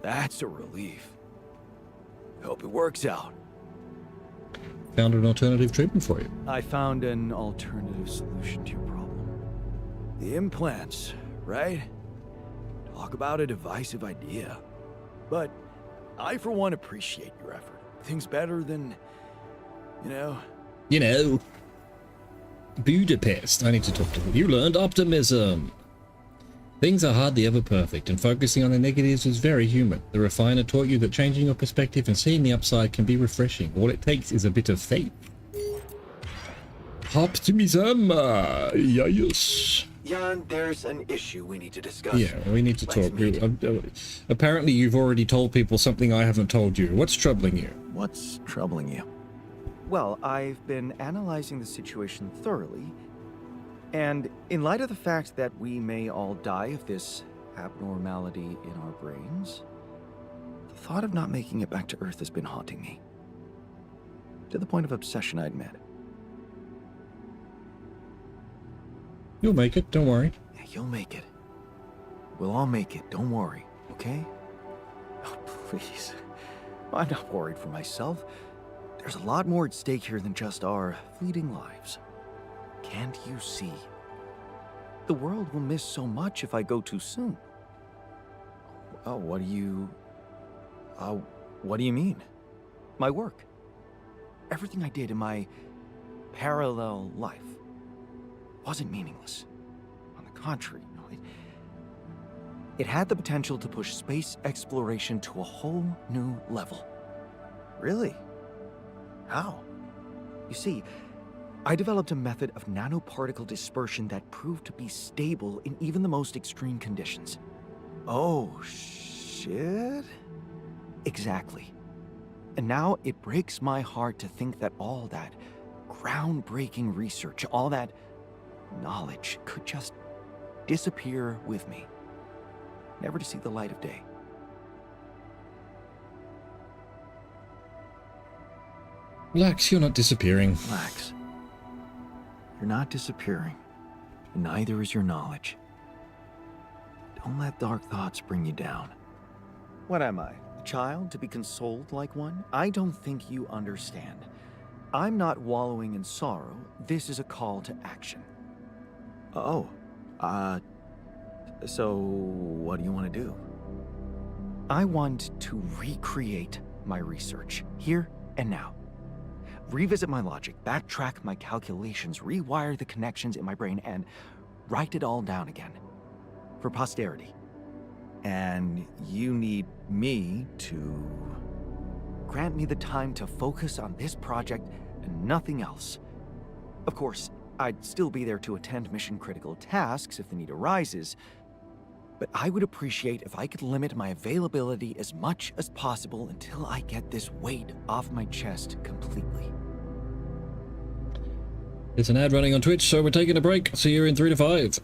That's a relief. Hope it works out. Found an alternative treatment for you. I found an alternative solution to your problem. The implants, right? Talk about a divisive idea. But I, for one, appreciate your effort. Things better than, You know, Budapest. I need to talk to you. You learned optimism. Things are hardly ever perfect, and focusing on the negatives is very human. The refiner taught you that changing your perspective and seeing the upside can be refreshing. All it takes is a bit of faith. Optimism. Yes. Jan, there's an issue we need to discuss. Yeah, we need to talk. Apparently, you've already told people something I haven't told you. What's troubling you? What's troubling you? Well, I've been analyzing the situation thoroughly, and in light of the fact that we may all die of this abnormality in our brains, the thought of not making it back to Earth has been haunting me. To the point of obsession, I admit. You'll make it, don't worry. Yeah, you'll make it. We'll all make it, don't worry, okay? Oh, please. I'm not worried for myself. There's a lot more at stake here than just our fleeting lives. Can't you see? The world will miss so much if I go too soon. Oh, what do you mean? My work. Everything I did in my parallel life wasn't meaningless. On the contrary, it had the potential to push space exploration to a whole new level. Really? How? You see, I developed a method of nanoparticle dispersion that proved to be stable in even the most extreme conditions. Oh, shit? Exactly. And now it breaks my heart to think that all that groundbreaking research, all that knowledge could just disappear with me, never to see the light of day. Relax, you're not disappearing. Relax. You're not disappearing, and neither is your knowledge. Don't let dark thoughts bring you down. What am I, a child to be consoled like one? I don't think you understand. I'm not wallowing in sorrow. This is a call to action. Oh, so what do you want to do? I want to recreate my research, here and now. Revisit my logic, backtrack my calculations, rewire the connections in my brain, and write it all down again. For posterity. And you need me to grant me the time to focus on this project and nothing else. Of course, I'd still be there to attend mission-critical tasks if the need arises, but I would appreciate if I could limit my availability as much as possible until I get this weight off my chest completely. It's an ad running on Twitch, so we're taking a break. See you in 3 to 5.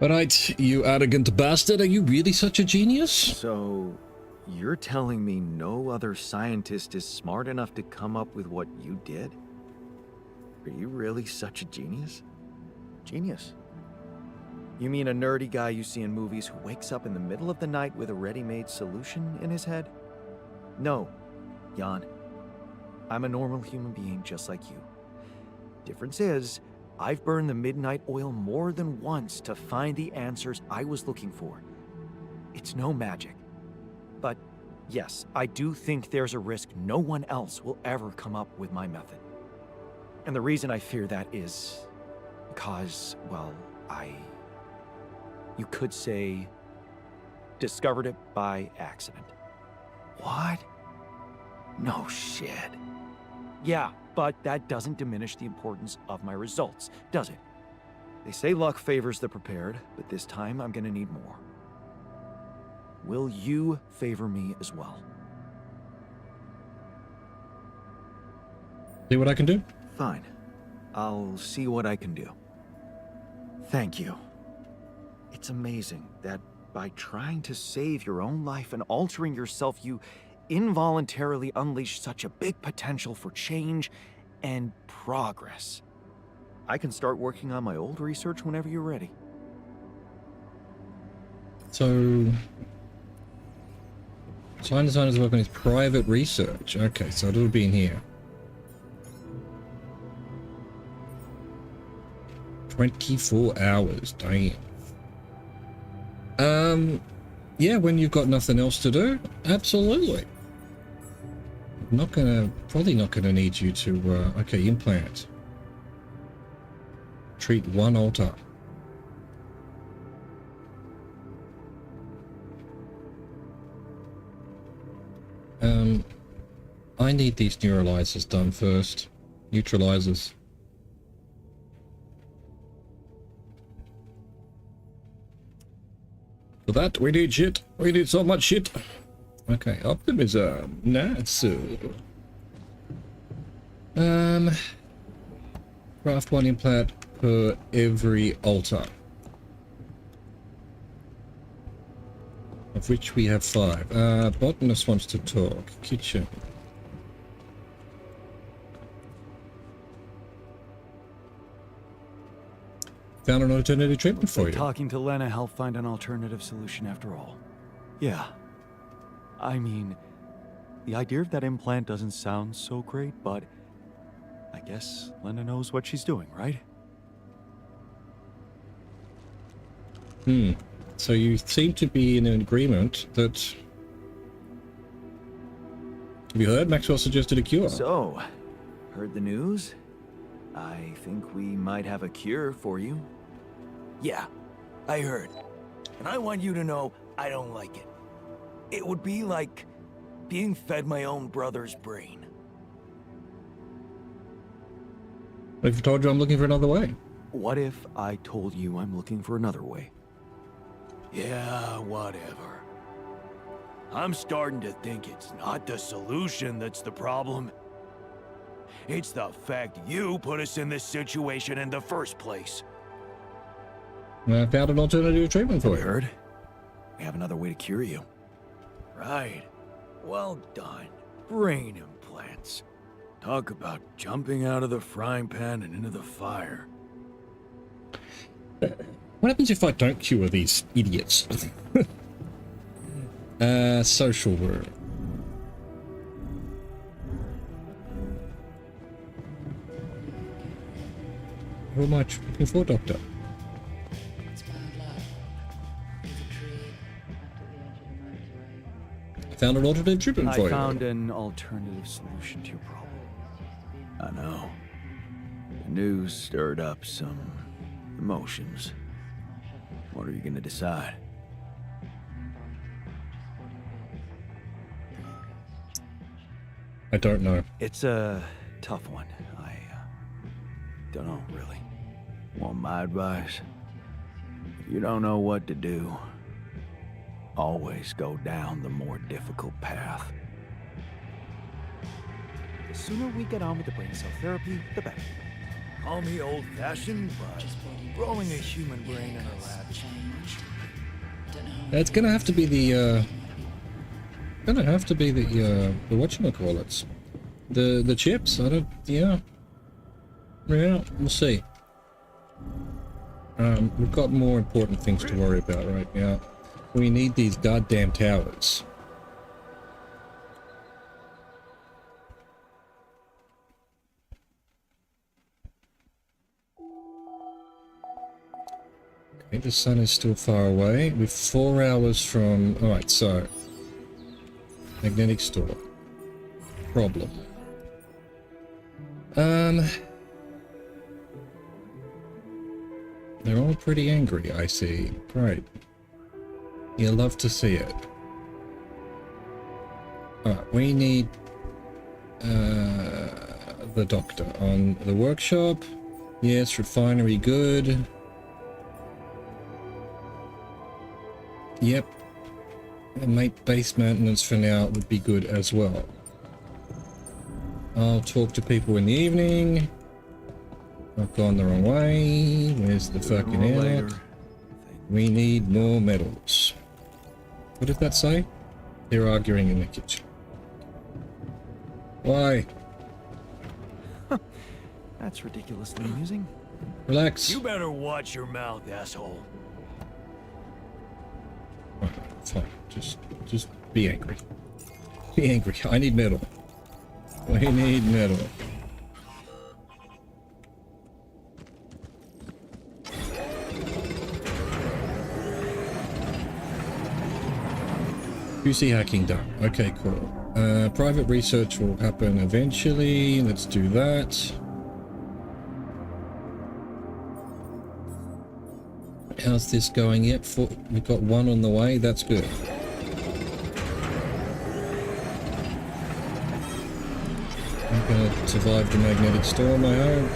Alright, you arrogant bastard, are you really such a genius? So, you're telling me no other scientist is smart enough to come up with what you did? Are you really such a genius? Genius? You mean a nerdy guy you see in movies who wakes up in the middle of the night with a ready-made solution in his head? No, Jan. I'm a normal human being just like you. Difference is, I've burned the midnight oil more than once to find the answers I was looking for. It's no magic. But yes, I do think there's a risk no one else will ever come up with my method. And the reason I fear that is because, well, you could say, discovered it by accident. What? No shit. Yeah, but that doesn't diminish the importance of my results, does it? They say luck favors the prepared, but this time I'm gonna need more. Will you favor me as well? See what I can do? Fine. I'll see what I can do. Thank you. It's amazing that by trying to save your own life and altering yourself, you involuntarily unleash such a big potential for change and progress. I can start working on my old research whenever you're ready. So, sign designers work on his private research. Okay, so it'll be in here. 24 hours, damn. Yeah, when you've got nothing else to do, absolutely. Probably not gonna need you to, okay, implant. Treat one altar. I need these neuralizers done first. Neutralizers. For that, we need shit. We need so much shit. Okay, optimism. Nice. Craft one implant per every altar. Of which we have 5. Botanist wants to talk. Kitchen. Found an alternative treatment for you. Talking to Lena helped find an alternative solution after all. Yeah. I mean, the idea of that implant doesn't sound so great, but I guess Lena knows what she's doing, right? So you seem to be in an agreement that... Have you heard? Maxwell suggested a cure. So, heard the news? I think we might have a cure for you. Yeah, I heard. And I want you to know I don't like it. It would be like being fed my own brother's brain. What if I told you I'm looking for another way? What if I told you I'm looking for another way? Yeah, whatever. I'm starting to think it's not the solution that's the problem. It's the fact you put us in this situation in the first place. I found an alternative treatment for You you. heard? We have another way to cure you. Right. Well done. Brain implants. Talk about jumping out of the frying pan and into the fire. What happens if I don't cure these idiots? Social work. Who am I looking for, Doctor? I found an alternative treatment for you. I found an alternative solution to your problem. I know. The news stirred up some emotions. What are you gonna decide? I don't know. It's a tough one. I don't know, really. Want my advice? If you don't know what to do, always go down the more difficult path. The sooner we get on with the brain cell therapy, the better. Call me old-fashioned, but growing a human brain in a lab is much. It's gonna have to be the whatchamacallits. The chips. I don't. Yeah, we'll see. We've got more important things to worry about right now. We need these goddamn towers. Okay, the sun is still far away. We're 4 hours from... Alright, so... Magnetic store. Problem. They're all pretty angry, I see. Great. You love to see it. Alright, we need... the doctor on the workshop. Yes, refinery good. Yep. And base maintenance for now would be good as well. I'll talk to people in the evening. I've gone the wrong way. Where's the fucking airlock? We need more metals. What did that say? They're arguing in the kitchen. Why? That's ridiculously amusing. Relax. You better watch your mouth, asshole. Fine. Just be angry. Be angry. I need metal. We need metal. QC hacking done. Okay, cool. Private research will happen eventually. Let's do that. How's this going? Yep, we've got one on the way. That's good. I'm gonna survive the magnetic storm, I hope.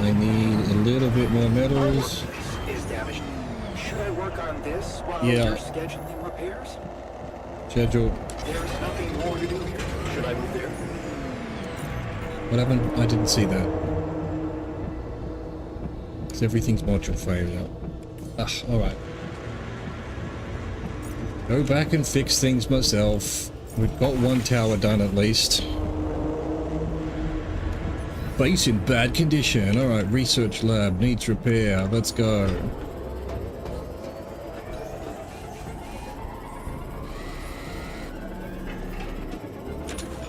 I need a little bit more metals. Is damaged. Should I work on this while you're scheduling repairs? Schedule. There's nothing more to do here. Should I move there? What happened? I didn't see that. Because everything's module failure. Ah, alright. Go back and fix things myself. We've got one tower done at least. Base in bad condition. Alright, research lab needs repair. Let's go.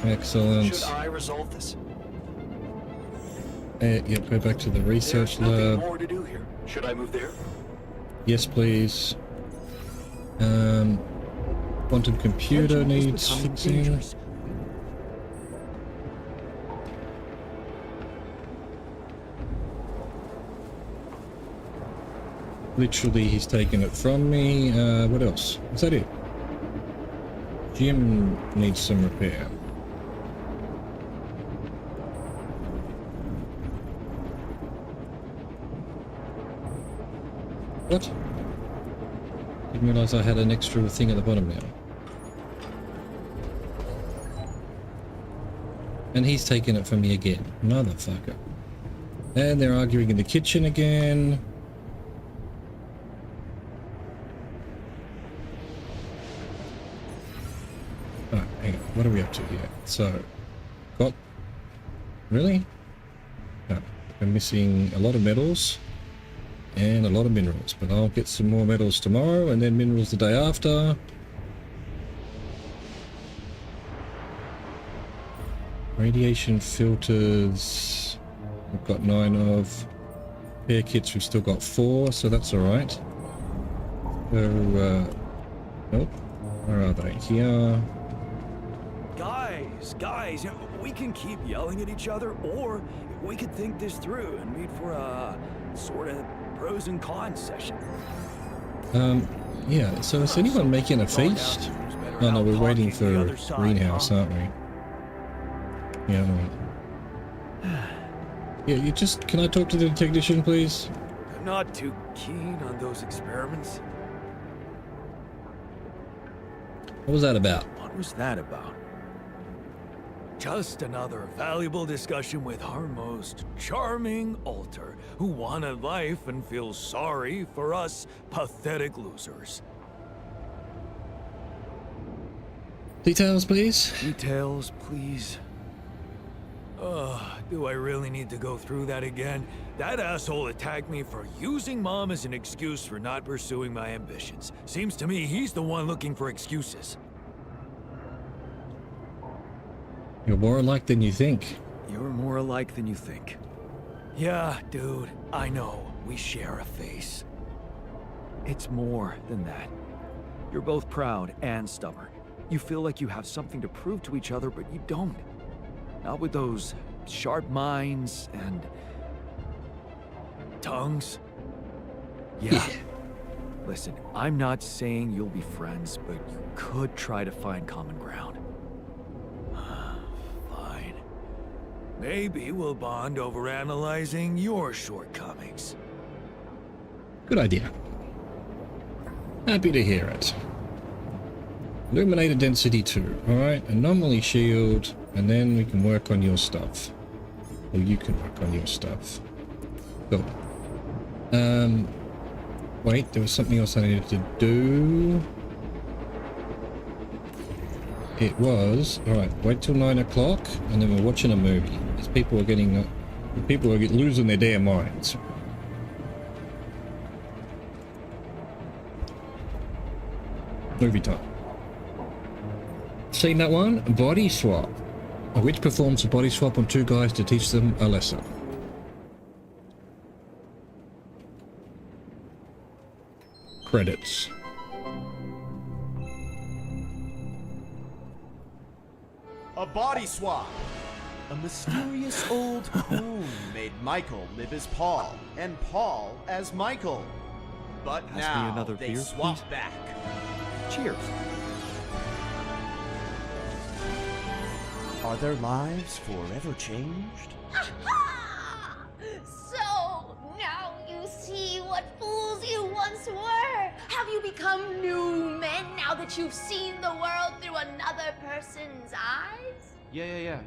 Excellent. Should I resolve this? Yep, go back to the research There's nothing lab. more to do here. Should I move there? Yes, please. Quantum computer Attention is needs becoming fixing. dangerous. Literally, he's taken it from me. What else? Is that it? Gym needs some repair. What? Didn't realize I had an extra thing at the bottom now. And he's taking it from me again. Motherfucker. And they're arguing in the kitchen again. Oh, hang on. What are we up to here? So, got... Really? No. We're missing a lot of metals. And a lot of minerals, but I'll get some more metals tomorrow and then minerals the day after. Radiation filters, we've got 9 of. Repair kits, we've still got 4, so that's alright. So, nope. Where are they? Here. Guys, we can keep yelling at each other, or we could think this through and meet for a sort of pros and cons session. Yeah, so is anyone making a feast? Oh no, we're waiting for greenhouse, aren't we? Yeah, alright. Yeah, you just... Can I talk to the technician, please? I'm not too keen on those experiments. What was that about? What was that about? Just another valuable discussion with our most charming alter who wanted life and feels sorry for us pathetic losers. Details, please. Details, please. Do I really need to go through that again? That asshole attacked me for using Mom as an excuse for not pursuing my ambitions. Seems to me he's the one looking for excuses. You're more alike than you think. You're more alike than you think. Yeah, dude, I know. We share a face. It's more than that. You're both proud and stubborn. You feel like you have something to prove to each other, but you don't. Not with those sharp minds and Tongues? yeah. Listen, I'm not saying you'll be friends, but you could try to find common ground. Fine. Maybe we'll bond over analyzing your shortcomings. Good idea. Happy to hear it. Illuminator density 2. Alright, anomaly shield, and then we can work on your stuff. Or you can work on your stuff. Cool. Wait, there was something else I needed to do. It was, alright, wait till 9 o'clock, and then we're watching a movie. As people are losing their damn minds. Movie time. Seen that one? Body swap. A witch performs a body swap on two guys to teach them a lesson. Credits. A body swap. A mysterious old crone made Michael live as Paul, and Paul as Michael. But Pass me now another they beer, swap please. back. Cheers. Are their lives forever changed? So, now you see what fools you once were. Have you become new men now that you've seen the world through another person's eyes? Yeah,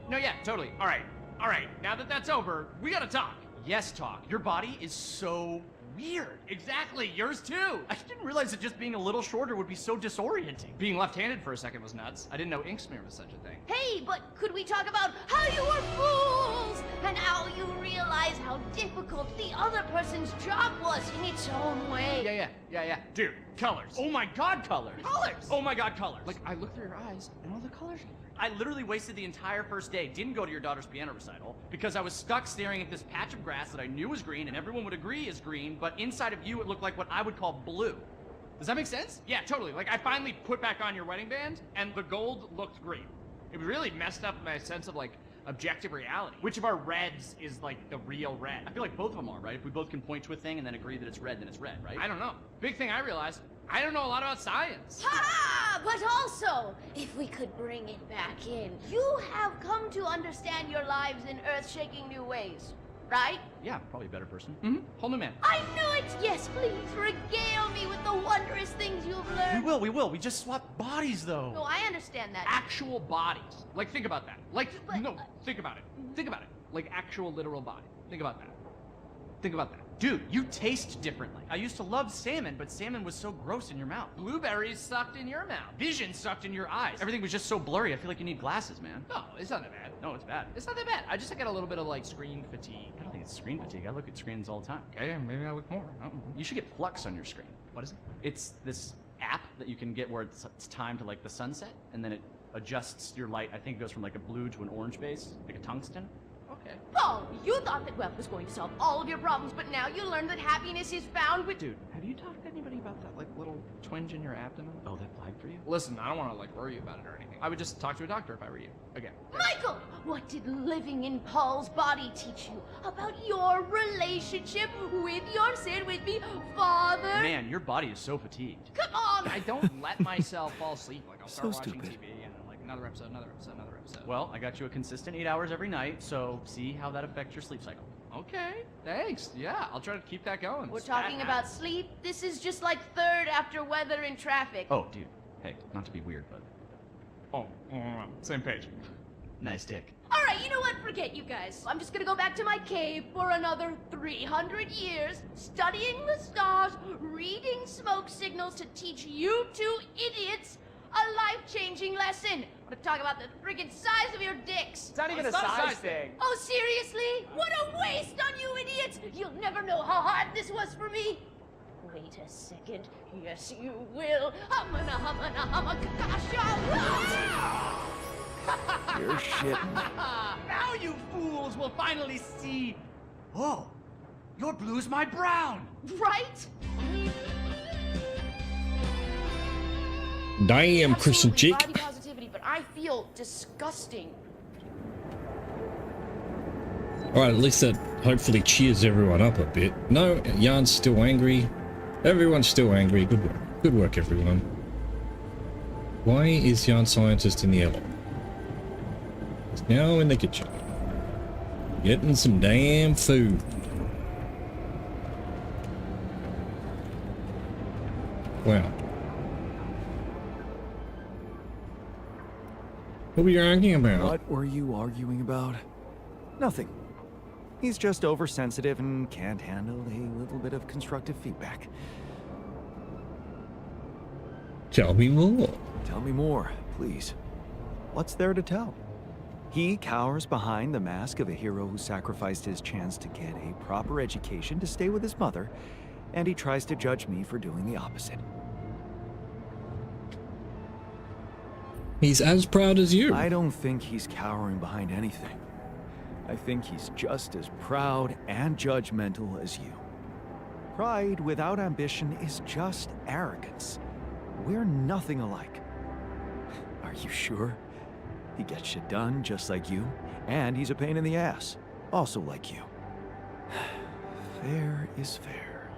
No, yeah, totally. All right, now that that's over, we gotta talk. Yes, talk. Your body is so weird. Exactly, yours too. I didn't realize that just being a little shorter would be so disorienting. Being left-handed for a second was nuts. I didn't know ink smear was such a thing. Hey, but could we talk about how you were fools and how you realized how difficult the other person's job was in its own way? Yeah. Dude, colors. Oh my god, colors. Colors! Oh my god, colors. Like, I look through your eyes and all the colors are different. I literally wasted the entire first day, didn't go to your daughter's piano recital, because I was stuck staring at this patch of grass that I knew was green and everyone would agree is green, but inside of you it looked like what I would call blue. Does that make sense? Yeah, totally. Like, I finally put back on your wedding band, and the gold looked green. It really messed up my sense of, like, objective reality. Which of our reds is, like, the real red? I feel like both of them are, right? If we both can point to a thing and then agree that it's red, then it's red, right? I don't know. Big thing I realized, I don't know a lot about science. Ha! But also, if we could bring it back in, you have come to understand your lives in earth-shaking new ways, right? Yeah, probably a better person. Mm-hmm. Whole new man. I knew it! Yes, please, regale me with the wondrous things you've learned. We will. We just swap bodies, though. No, I understand that. Actual bodies. Like, think about that. Like, But- no, think about it. Think about it. Like, actual literal body. Think about that. Think about that. Dude, you taste differently. I used to love salmon, but salmon was so gross in your mouth. Blueberries sucked in your mouth. Vision sucked in your eyes. Everything was just so blurry. I feel like you need glasses, man. No, it's not that bad. No, it's bad. It's not that bad. I just got a little bit of, like, screen fatigue. I don't think it's screen fatigue. I look at screens all the time. Okay, maybe I look more. You should get Flux on your screen. What is it? It's this app that you can get where it's timed to, like, the sunset, and then it adjusts your light. I think it goes from, like, a blue to an orange base, like a tungsten. Okay. Oh, you thought that web was going to solve all of your problems, but now you learned that happiness is found with— Dude, have you talked to anybody about that, like, little twinge in your abdomen? Oh, that flagged for you? Listen, I don't want to, like, worry about it or anything. I would just talk to a doctor if I were you. Again. Michael! What did living in Paul's body teach you about your relationship with your, say it with me, father? Man, your body is so fatigued. Come on! I don't let myself fall asleep. Like, I'll start So watching stupid. TV and then, like, another episode. Well, I got you a consistent 8 hours every night, so see how that affects your sleep cycle. Okay, thanks. Yeah, I'll try to keep that going. We're talking about sleep. This is just like third after weather and traffic. Oh, dude. Hey, not to be weird, but Oh, same page. Nice dick. All right, you know what? Forget you guys. I'm just gonna go back to my cave for another 300 years, studying the stars, reading smoke signals to teach you two idiots a life-changing lesson. I'm gonna talk about the friggin' size of your dicks. It's not even It's a not a size size thing. Oh, seriously? What a waste on you idiots! You'll never know how hard this was for me. Wait a second. Yes, you will. Humana, humana, humakasha. You're shitting. Now you fools will finally see. Whoa, your blue's my brown. Right? Damn, Chris and Absolutely Jake. body positivity, but I feel disgusting. Alright, at least that hopefully cheers everyone up a bit. No, Yarn's still angry. Everyone's still angry. Good work. Good work, everyone. Why is Yarn Scientist in the yellow? He's now in the kitchen. Getting some damn food. Wow. What were you arguing about? What were you arguing about? Nothing. He's just oversensitive and can't handle a little bit of constructive feedback. Tell me more. Tell me more, please. What's there to tell? He cowers behind the mask of a hero who sacrificed his chance to get a proper education to stay with his mother, and he tries to judge me for doing the opposite. He's as proud as you. I don't think he's cowering behind anything. I think he's just as proud and judgmental as you. Pride without ambition is just arrogance. We're nothing alike. Are you sure? He gets shit done just like you, and he's a pain in the ass, also like you. Fair is fair.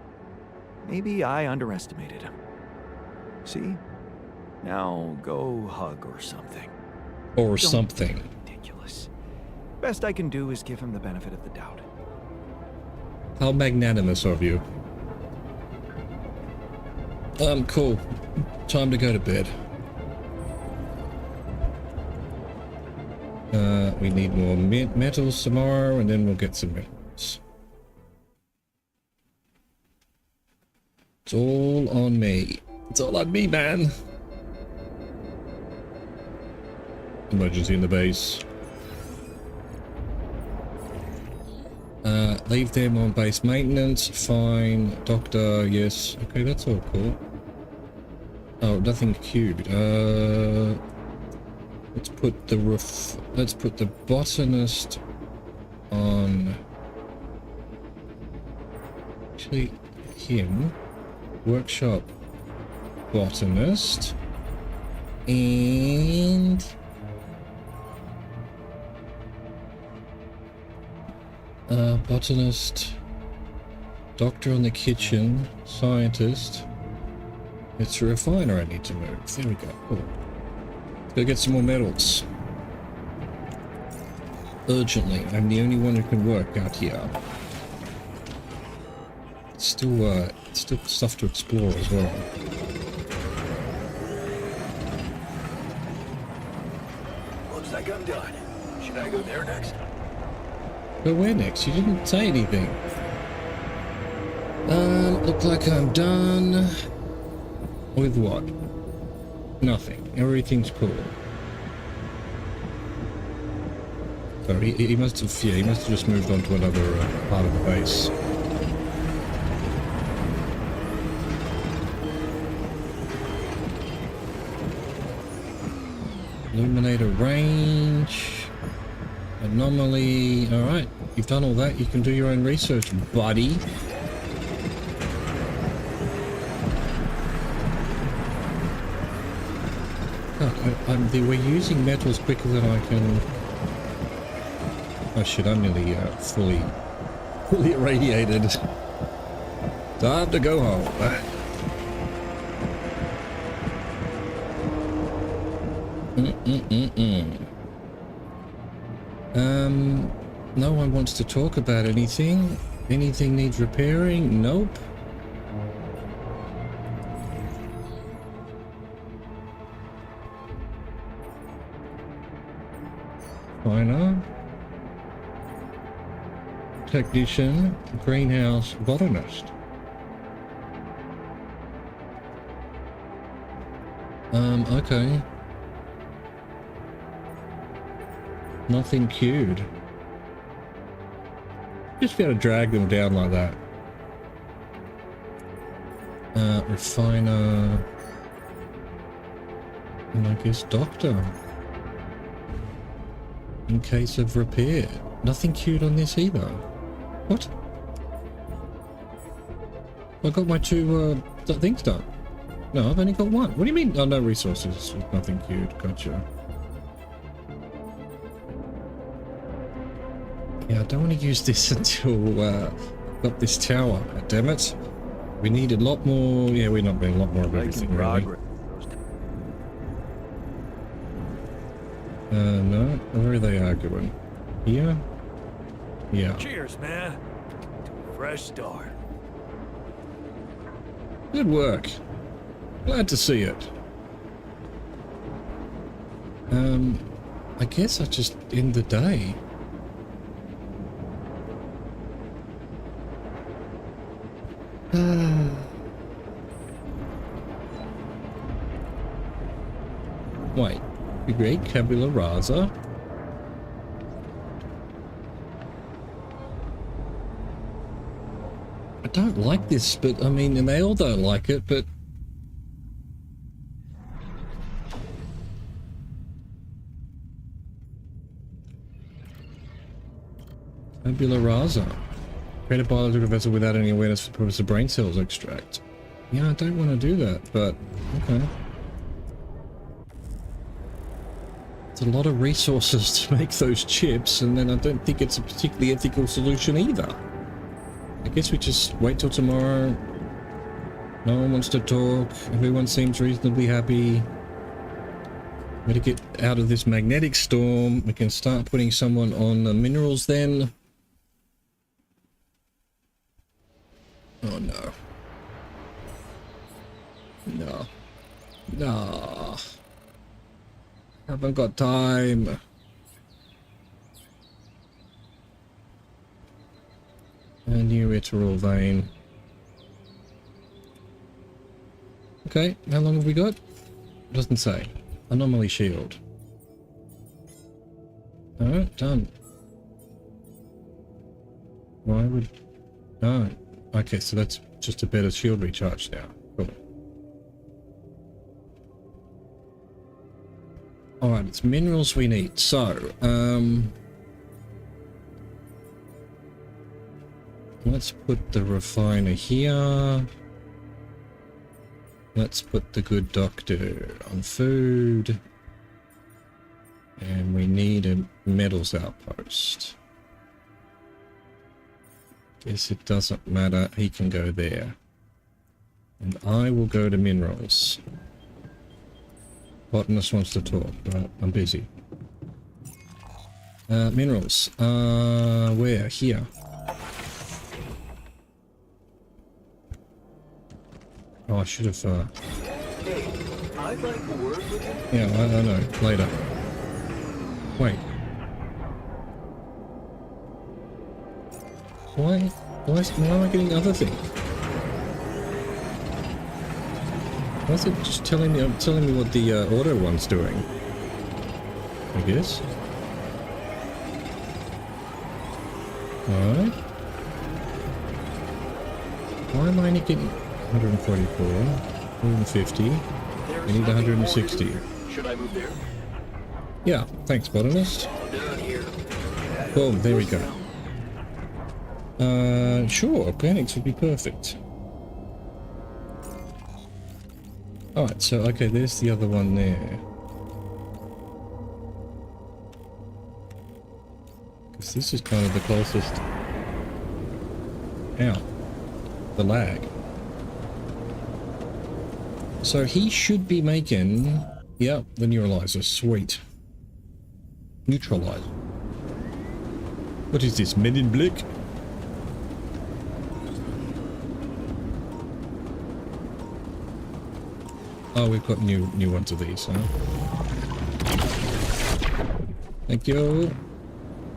Maybe I underestimated him. See? Now go hug or something. Or Don't something. be ridiculous. Best I can do is give him the benefit of the doubt. How magnanimous of you. Cool. Time to go to bed. We need more metals tomorrow, and then we'll get some metals. It's all on me. It's all on me, man. Emergency in the base. Leave them on base maintenance. Fine. Doctor, yes. Okay, that's all cool. Oh, nothing queued. Let's put the botanist on. Actually, him. Workshop botanist. And botanist, doctor on the kitchen, scientist. It's a refiner I need to move. There we go. Cool. Let's go get some more metals. Urgently. I'm the only one who can work out here. Still stuff to explore as well. Looks like I'm done. Should I go there next? Go where next? You didn't say anything. Look like I'm done. With what? Nothing. Everything's cool. So he must have, yeah, he must have just moved on to another part of the base. Illuminator range. Anomaly. Alright, you've done all that. You can do your own research, buddy. Oh, we're using metals quicker than I can. Oh shit, I'm nearly fully irradiated. Time to go home. No one wants to talk about anything. Anything needs repairing? Nope. refiner, technician, greenhouse, botanist. Okay. Nothing queued. Just be able to drag them down like that. Refiner. And I guess doctor. In case of repair. Nothing queued on this either. What? I got my two things done. No, I've only got one. What do you mean? Oh, no resources. Nothing queued. Gotcha. Yeah, I don't want to use this until I've got this tower. Damn it. We need a lot more. Yeah, we're not doing a lot more of everything, really. No. Where are they arguing? Here? Yeah. Cheers, man. To a fresh start. Good work. Glad to see it. I guess I just end the day. Wait, the great Tabula Rasa? I don't like this, but I mean, and they all don't like it, but Tabula Rasa. Create a biological vessel without any awareness for the purpose of brain cells extract. Yeah, I don't want to do that, but okay. It's a lot of resources to make those chips, and then I don't think it's a particularly ethical solution either. I guess we just wait till tomorrow. No one wants to talk. Everyone seems reasonably happy. We're to get out of this magnetic storm. We can start putting someone on the minerals then. Oh no. No. No. Haven't got time. A new iteral vein. Okay, how long have we got? Doesn't say. Anomaly shield. Alright, done. Why would... No. Okay, so that's just a better shield recharge now. Cool. Alright, it's minerals we need. So, let's put the refiner here. Let's put the good doctor on food. And we need a metals outpost. Guess it doesn't matter. He can go there. And I will go to minerals. Botanist wants to talk, but I'm busy. Minerals. Where? Here. Oh, I should have, I'd like to work with you. Yeah, I know. Later. Wait. Why am I getting other things? Why is it just telling me what the auto one's doing? I guess. Alright. Why am I only getting 144, 150? I need 160. Should I move there? Yeah, thanks, botanist. Down here. Boom, there we go. Sure, organics would be perfect. Alright, so, okay, there's the other one there. Because this is kind of the closest. Ow. The lag. So he should be making... Yep, the neuralizer. Sweet. Neutralizer. What is this, Men in Black? Oh, we've got new ones of these, huh? Thank you.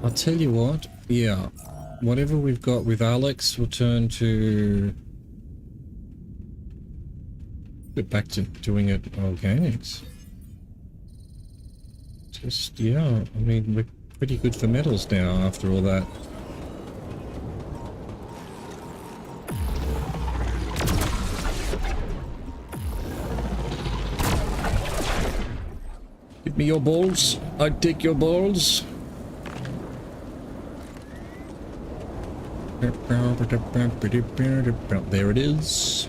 I'll tell you what. Yeah. Whatever we've got with Alex, we'll turn to... Get back to doing it organics. Just, yeah. I mean, we're pretty good for metals now after all that. Give me your balls. I'd take your balls. There it is.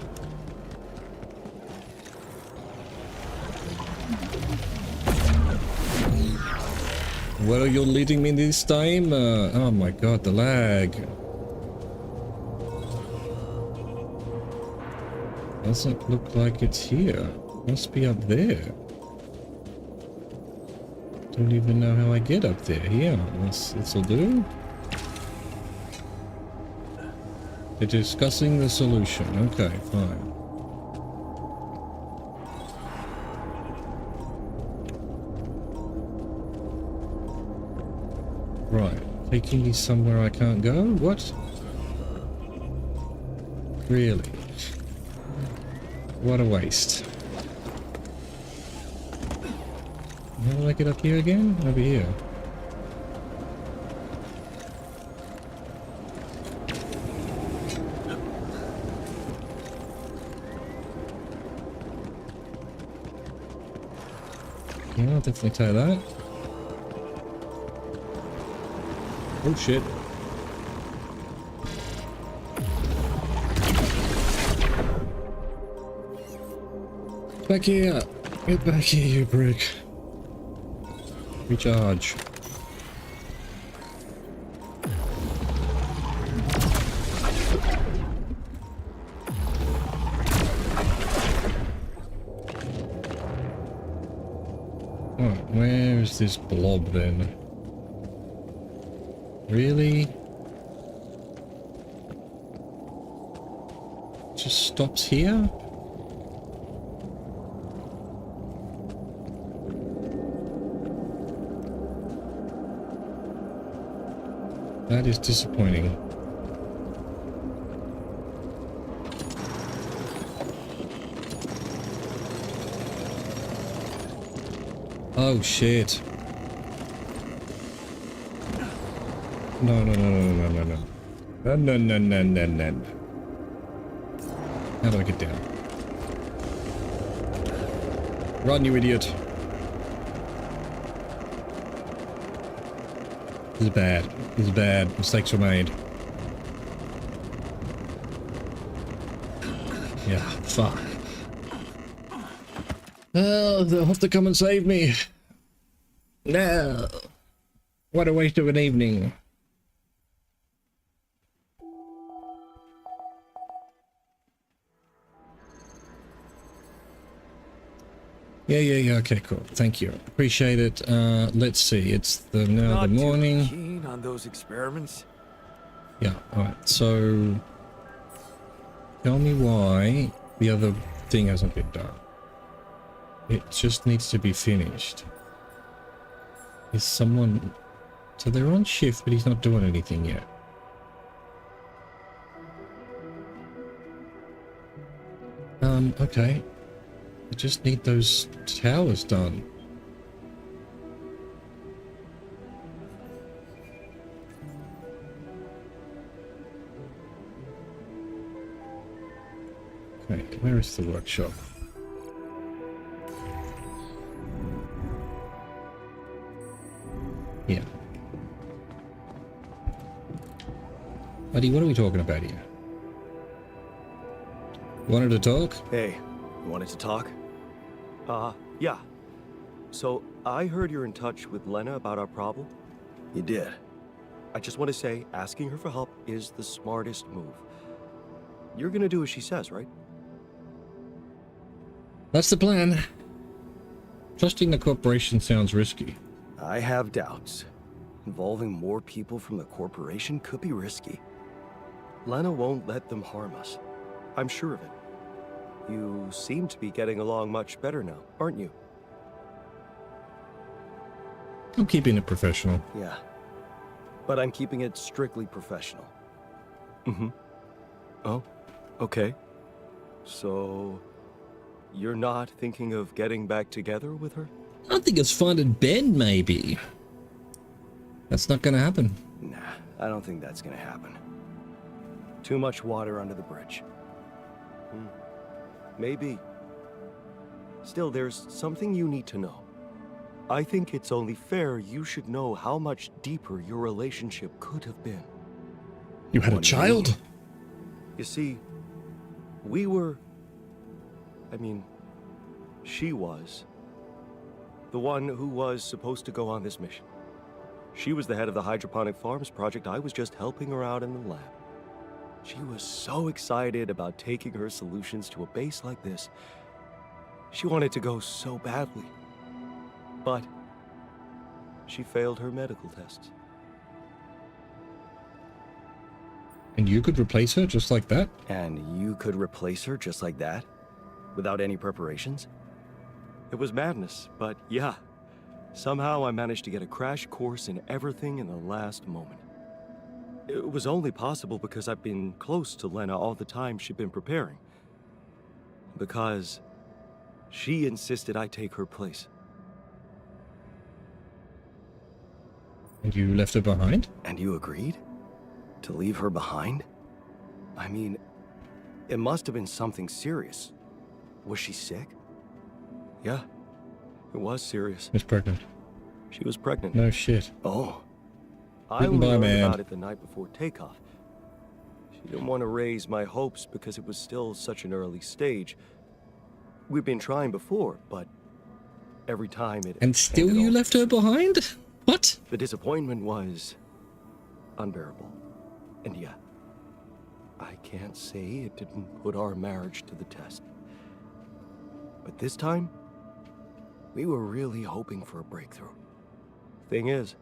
Where are you leading me this time? Oh my god, the lag. Doesn't look like it's here. Must be up there. Don't even know how I get up there. Yeah, this'll do. They're discussing the solution. Okay, fine. Right, taking me somewhere I can't go? What? Really? What a waste. How do I get up here again? Over here. Yeah, I'll definitely try that. Oh shit. Back here! Get back here, you prick. Recharge. Oh, where is this blob then? Really? Just stops here? That is disappointing. Oh shit. No, no, no, no, no, no, no. No, no, no, no, no, no. How do I get down? Run, you idiot. This is bad. This is bad. Mistakes were made. Yeah, fuck. Oh, they'll have to come and save me. No. What a waste of an evening. Yeah, okay, cool. Thank you. Appreciate it. Let's see. It's now the morning. Too keen on those experiments. Yeah, alright. So tell me why the other thing hasn't been done. It just needs to be finished. Is someone... So they're on shift, but he's not doing anything yet. Okay. I just need those towers done. Okay, where is the workshop? Yeah. Buddy, what are we talking about here? Wanted to talk? Hey, you wanted to talk? Yeah. So, I heard you're in touch with Lena about our problem. You did. I just want to say, asking her for help is the smartest move. You're gonna do as she says, right? That's the plan. Trusting the corporation sounds risky. I have doubts. Involving more people from the corporation could be risky. Lena won't let them harm us. I'm sure of it. You seem to be getting along much better now, aren't you? I'm keeping it professional. Yeah. But I'm keeping it strictly professional. Mm-hmm. Oh, okay. So, you're not thinking of getting back together with her? I think it's finding Ben, maybe. That's not gonna happen. Nah, I don't think that's gonna happen. Too much water under the bridge. Maybe. Still, there's something you need to know. I think it's only fair you should know how much deeper your relationship could have been. You had a What do you child? mean? You see, she was the one who was supposed to go on this mission. She was the head of the hydroponic farms project. I was just helping her out in the lab. She was so excited about taking her solutions to a base like this. She wanted to go so badly. But she failed her medical tests. And you could replace her just like that? And you could replace her just like that? Without any preparations? It was madness, but yeah. Somehow I managed to get a crash course in everything in the last moment. It was only possible because I've been close to Lena all the time she'd been preparing. Because she insisted I take her place. And you left her behind? And you agreed? To leave her behind? I mean, it must have been something serious. Was she sick? Yeah, it was serious. She's pregnant. She was pregnant. No shit. Oh. I Bitten only by a learned man. about it the night before takeoff. She didn't want to raise my hopes because it was still such an early stage. We've been trying before, but every time it... And still ended you all- left her behind? What? The disappointment was unbearable. And yeah, I can't say it didn't put our marriage to the test. But this time, we were really hoping for a breakthrough. Thing is,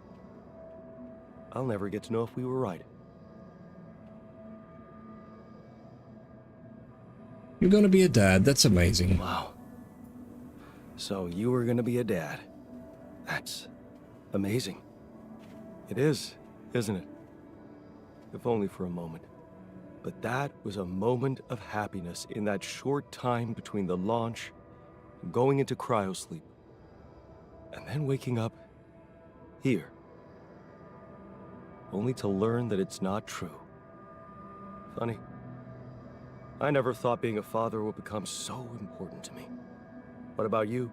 I'll never get to know if we were right. You're gonna be a dad. That's amazing. Wow. So you were gonna be a dad. That's amazing. It is, isn't it? If only for a moment. But that was a moment of happiness in that short time between the launch and going into cryosleep. And then waking up here. Only to learn that it's not true. Funny. I never thought being a father would become so important to me. What about you?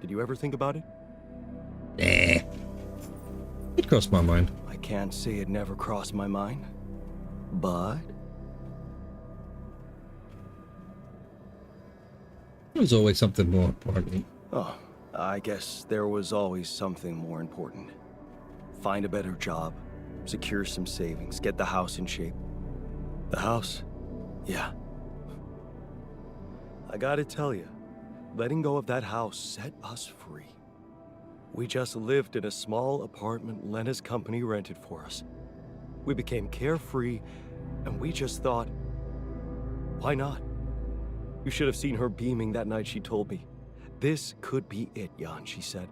Did you ever think about it? Eh. It crossed my mind. I can't say it never crossed my mind, but... There's always something more important. Oh, I guess there was always something more important. Find a better job, secure some savings, get the house in shape. The house? Yeah. I gotta tell you, letting go of that house set us free. We just lived in a small apartment Lena's company rented for us. We became carefree, and we just thought, why not? You should have seen her beaming that night she told me. This could be it, Jan, she said.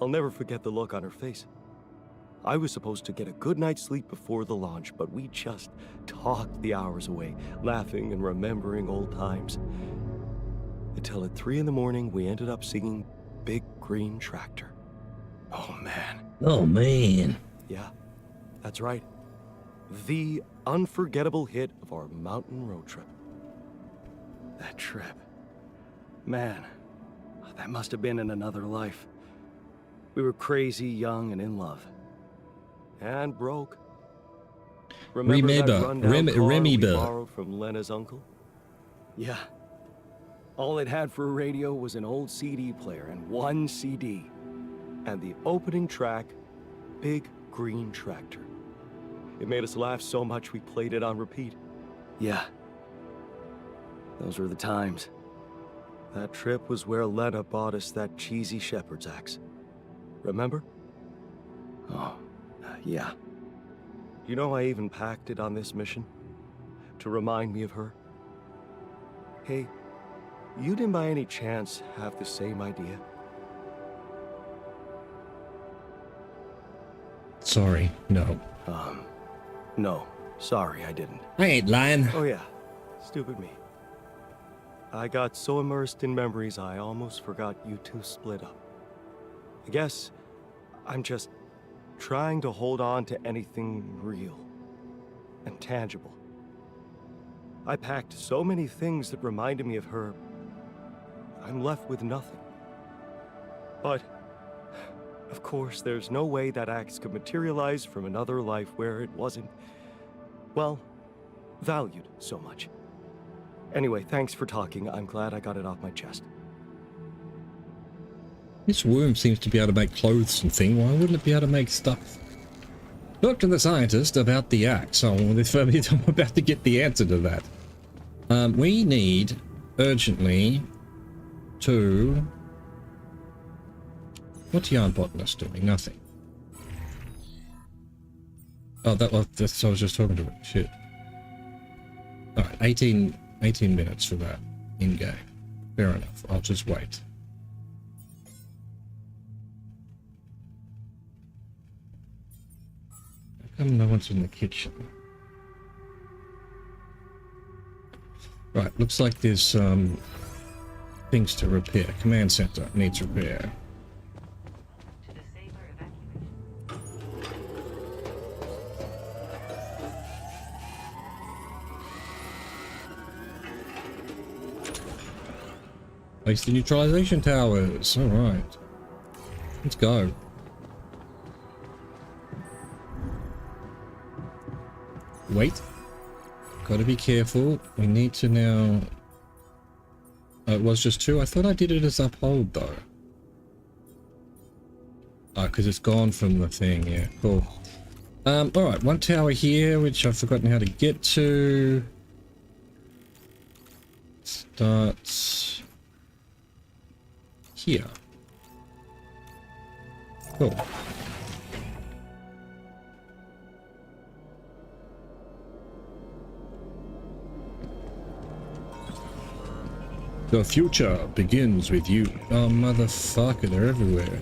I'll never forget the look on her face. I was supposed to get a good night's sleep before the launch, but we just talked the hours away, laughing and remembering old times. Until at 3 in the morning, we ended up singing Big Green Tractor. Oh, man. Oh, man. Yeah, that's right. The unforgettable hit of our mountain road trip. That trip. Man, that must have been in another life. We were crazy, young, and in love. And broke. Remember that Remember. rundown car we Remember. borrowed from Lena's uncle? Yeah. All it had for a radio was an old CD player and one CD. And the opening track, Big Green Tractor. It made us laugh so much we played it on repeat. Yeah. Those were the times. That trip was where Lena bought us that cheesy shepherd's axe. Remember? Oh, yeah. You know I even packed it on this mission? To remind me of her? Hey, you didn't by any chance have the same idea? Sorry, no. No. Sorry, I didn't. I ain't lying. Oh yeah, stupid me. I got so immersed in memories I almost forgot you two split up. I guess I'm just trying to hold on to anything real and tangible. I packed so many things that reminded me of her, I'm left with nothing. But, of course, there's no way that axe could materialize from another life where it wasn't, well, valued so much. Anyway, thanks for talking. I'm glad I got it off my chest. This worm seems to be able to make clothes and thing. Why wouldn't it be able to make stuff? Talk to the scientist about the axe. Oh, I'm about to get the answer to that. We need urgently to... What's Yarn Botanist doing? Nothing. Oh, that's I was just talking to it. Shit. Alright, 18 minutes for that in-game. Fair enough. I'll just wait. How come no one's in the kitchen? Right, looks like there's things to repair. Command center needs repair. Place the neutralization towers. Alright. Let's go. Wait. Gotta be careful. We need to now... Oh, it was just 2? I thought I did it as uphold, though. Oh, because it's gone from the thing. Yeah, cool. Alright, 1 tower here, which I've forgotten how to get to. Starts... here. Cool. The future begins with you. Oh, motherfucker, they're everywhere.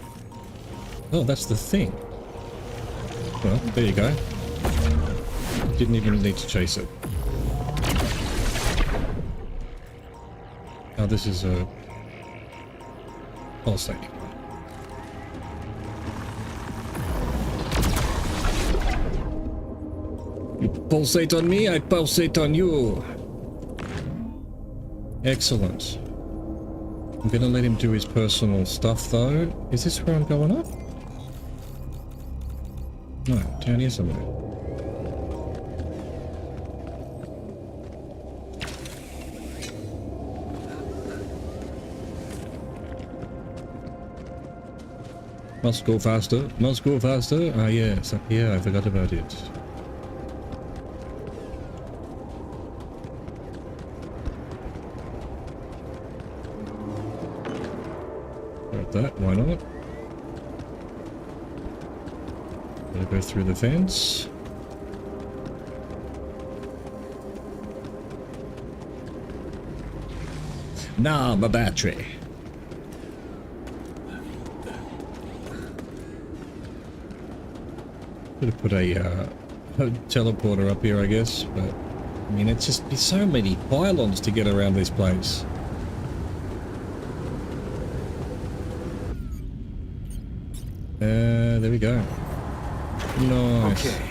Oh, that's the thing. Well, there you go. Didn't even need to chase it. Oh, this is a... pulsating one. You pulsate on me, I pulsate on you. Excellent. I'm gonna let him do his personal stuff though. Is this where I'm going up? No, down here somewhere. Must go faster, must go faster. Ah yes, up here, I forgot about it. That, why not? Gotta go through the fence. Nah, my battery. Could have put a teleporter up here, I guess, but I mean, it's just be so many pylons to get around this place. There we go. Nice. Okay,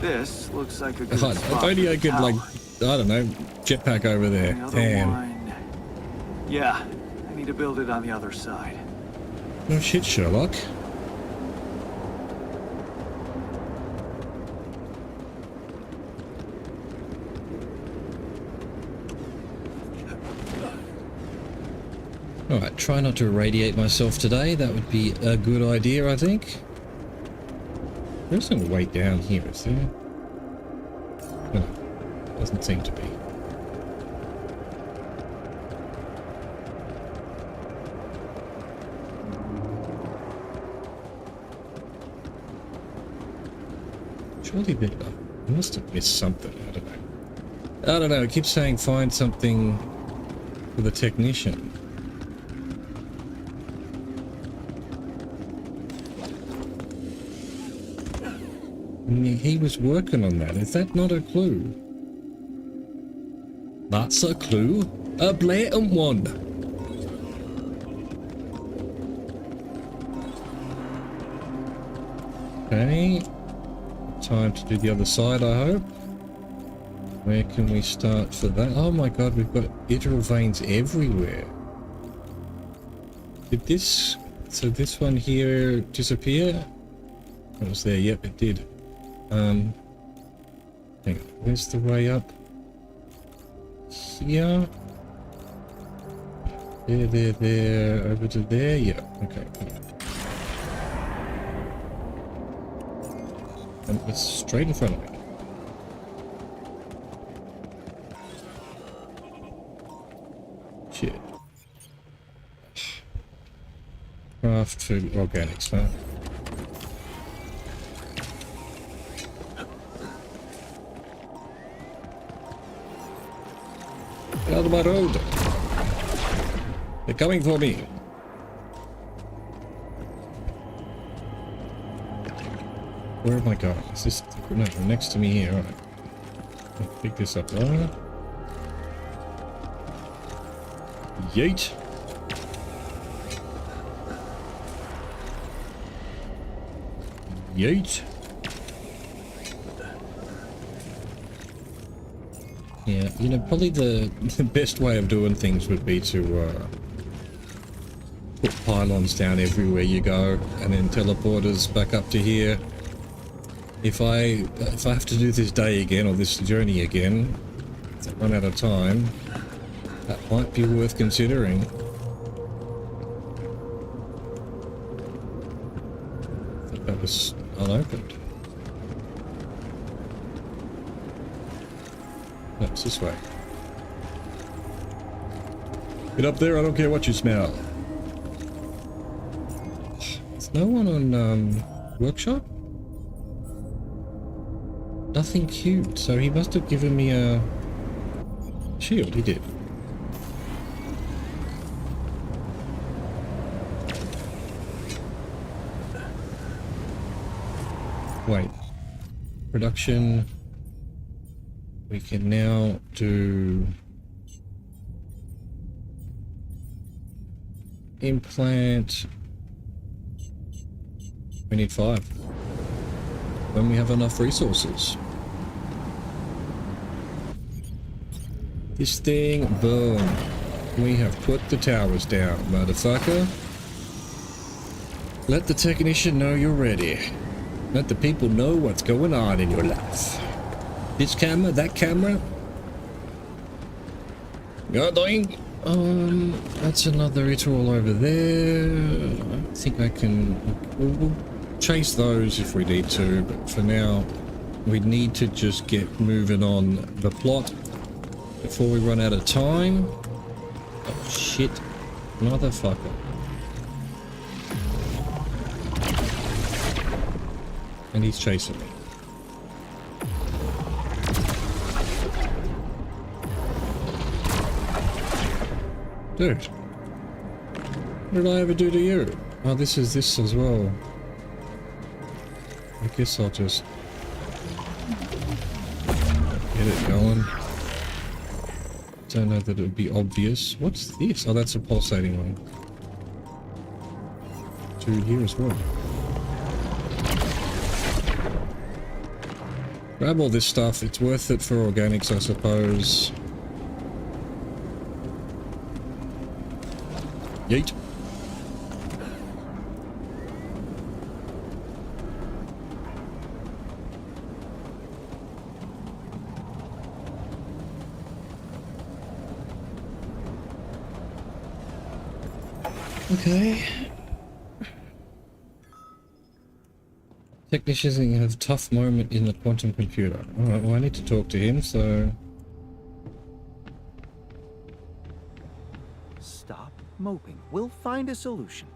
this looks like a good God, spot. if only I could, for like, now. I don't know, jetpack over there. Another Damn. one. Yeah, I need to build it on the other side. No shit, Sherlock. Alright, try not to irradiate myself today. That would be a good idea, I think. There's no way down here, is there? No, doesn't seem to be. Surely I must have missed something. I don't know. I don't know. It keeps saying find something for the technician. He was working on that. Is that not a clue? That's a clue. A blatant one. Okay. Time to do the other side, I hope. Where can we start for that? Oh my god, we've got iteral veins everywhere. Did this... So this one here disappear? It was there, yep, it did. Hang on, where's the way up? Here? There, over to there? Yeah, okay. And it's straight in front of me. Shit. Craft food organics, huh? Get out of my road! They're coming for me! Where am I going? Is this... No, they're next to me here, alright. I'll pick this up, right? Yeet! Yeet! Yeah, you know, probably the best way of doing things would be to put pylons down everywhere you go, and then teleporters back up to here. If I have to do this day again, or this journey again, if I run out of time, that might be worth considering. I thought that was unopened. No, it's this way. Get up there, I don't care what you smell. There's no one on workshop? Nothing cute, so he must have given me a shield, he did. Wait. Production. We can now do implant. We need 5. When we have enough resources. This thing, boom. We have put the towers down, motherfucker. Let the technician know you're ready. Let the people know what's going on in your life. This camera, that camera. You're doing. That's another iteral over there. I think I can. We'll chase those if we need to, but for now, we need to just get moving on the plot before we run out of time. Oh shit, motherfucker! And he's chasing me. Dude, what did I ever do to you? Oh, this is this as well. I guess I'll just get it going. Don't know that it would be obvious. What's this? Oh, that's a pulsating one. 2 here as well. Grab all this stuff. It's worth it for organics, I suppose. Yeet. Okay. Technicians have a tough moment in the quantum computer. Alright, well I need to talk to him, so... Stop moping. We'll find a solution.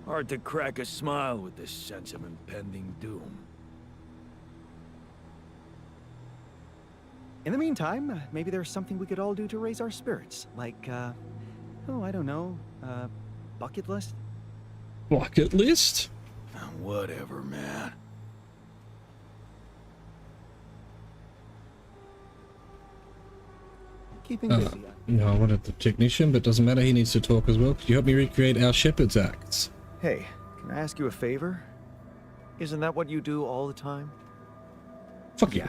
Hard to crack a smile with this sense of impending doom. In the meantime, maybe there's something we could all do to raise our spirits. Like, oh, I don't know, bucket list? Bucket list? Whatever, man. Keeping busy. No, I wanted the technician, but doesn't matter. He needs to talk as well. Could you help me recreate our shepherd's acts? Hey, can I ask you a favor? Isn't that what you do all the time? Fuck you.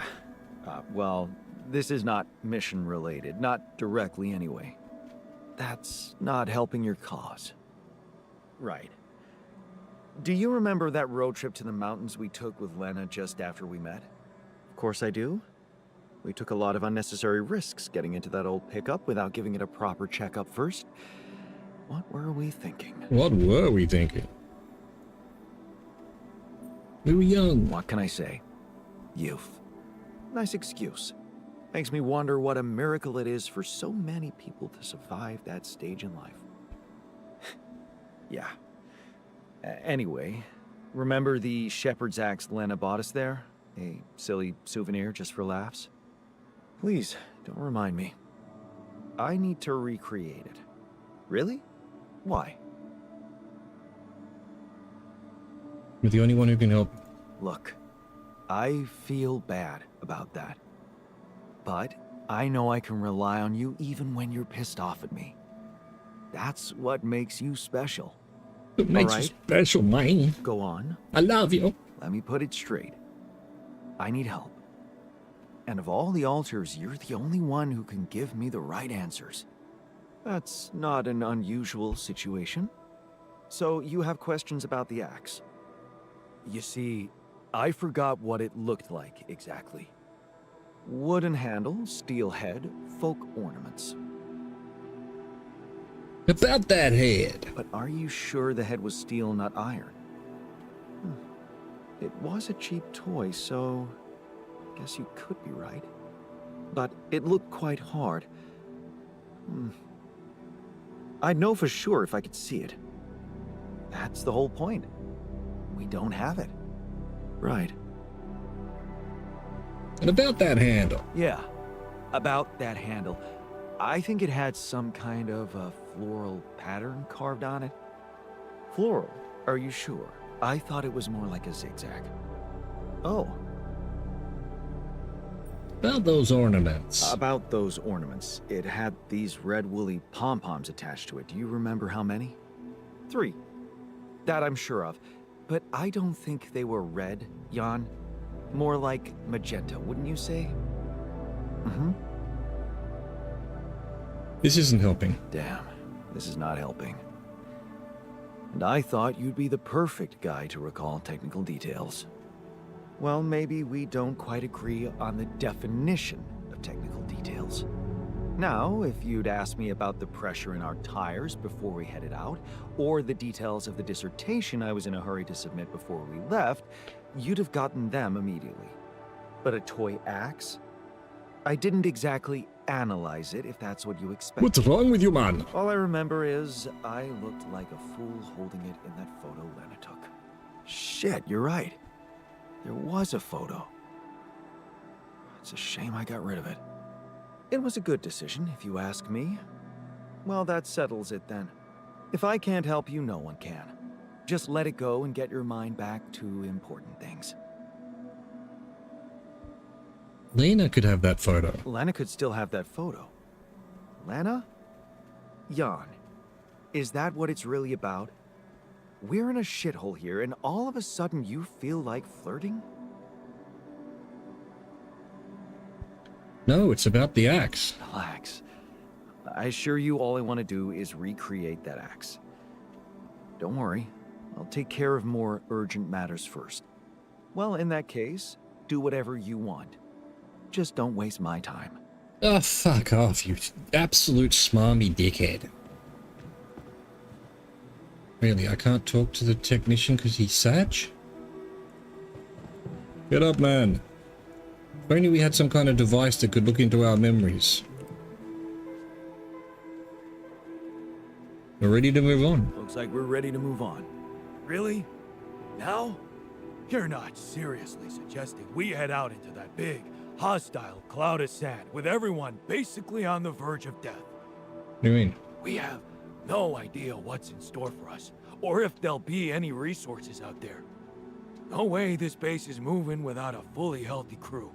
Well, this is not mission related, not directly anyway. That's not helping your cause. Right. Do you remember that road trip to the mountains we took with Lena just after we met? Of course I do. We took a lot of unnecessary risks getting into that old pickup without giving it a proper checkup first. What were we thinking? What were we thinking? We were young. What can I say? Youth. Nice excuse. Makes me wonder what a miracle it is for so many people to survive that stage in life. Yeah. Anyway, remember the shepherd's axe Lena bought us there? A silly souvenir just for laughs? Please, don't remind me. I need to recreate it. Really? Why? You're the only one who can help. Look, I feel bad about that. But I know I can rely on you even when you're pissed off at me. That's what makes you special. It makes you special, man. Go on. I love you. Let me put it straight. I need help. And of all the alters, you're the only one who can give me the right answers. That's not an unusual situation. So you have questions about the axe. You see, I forgot what it looked like exactly. Wooden handle, steel head, folk ornaments. About that head. But are you sure the head was steel, not iron? It was a cheap toy, so I guess you could be right. But it looked quite hard. I'd know for sure if I could see it. That's the whole point. We don't have it. Right. And about that handle. Yeah, about that handle. I think it had some kind of a floral pattern carved on it. Floral? Are you sure? I thought it was more like a zigzag. Oh. About those ornaments. About those ornaments. It had these red woolly pom-poms attached to it. Do you remember how many? 3. That I'm sure of. But I don't think they were red, Jan. More like magenta, wouldn't you say? This isn't helping. Damn, this is not helping. And I thought you'd be the perfect guy to recall technical details. Well, maybe we don't quite agree on the definition of technical details. Now, if you'd asked me about the pressure in our tires before we headed out, or the details of the dissertation I was in a hurry to submit before we left, you'd have gotten them immediately. But a toy axe? I didn't exactly analyze it, if that's what you expect. What's wrong with you, man? All I remember is I looked like a fool holding it in that photo Lena took. Shit, you're right. There was a photo. It's a shame I got rid of it. It was a good decision, if you ask me. Well, that settles it then. If I can't help you, no one can. Just let it go and get your mind back to important things. Lena could have that photo. Lena could still have that photo. Lena? Jan, is that what it's really about? We're in a shithole here, and all of a sudden you feel like flirting? No, it's about the axe. Relax. I assure you all I want to do is recreate that axe. Don't worry, I'll take care of more urgent matters first. Well, in that case, do whatever you want. Just don't waste my time. Oh, fuck off, you absolute smarmy dickhead. Really, I can't talk to the technician because he's Satch? Get up, man. If only we had some kind of device that could look into our memories. We're ready to move on. Looks like we're ready to move on. Really? Now? You're not seriously suggesting we head out into that big, hostile cloud of sand with everyone basically on the verge of death? What do you mean? We have no idea what's in store for us, or if there'll be any resources out there. No way this base is moving without a fully healthy crew.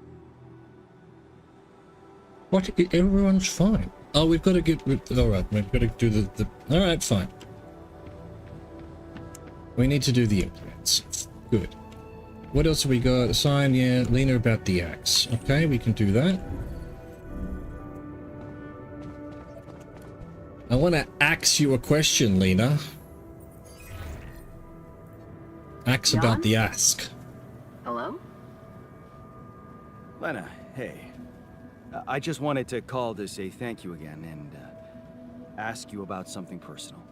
What? Everyone's fine. Oh, we've got to get rid. All right, we've got to do the. All right, fine. We need to do the implants. Good. What else have we got? Assign, yeah, Lena about the axe. Okay, we can do that. I want to ask you a question, Lena. Axe John? about the ask. Hello? Lena, hey. I just wanted to call to say thank you again and ask you about something personal.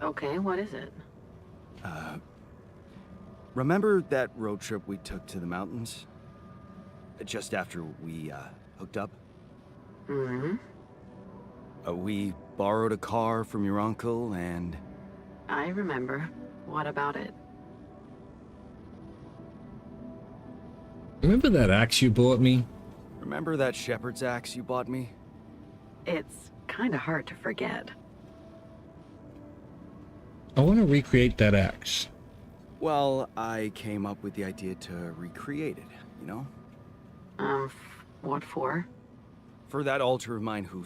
Okay, what is it? Remember that road trip we took to the mountains? Just after we hooked up? Mm-hmm. We borrowed a car from your uncle and... I remember. What about it? Remember that axe you bought me? Remember that shepherd's axe you bought me? It's kind of hard to forget. I want to recreate that axe. Well, I came up with the idea to recreate it, you know? What for? For that alter of mine who,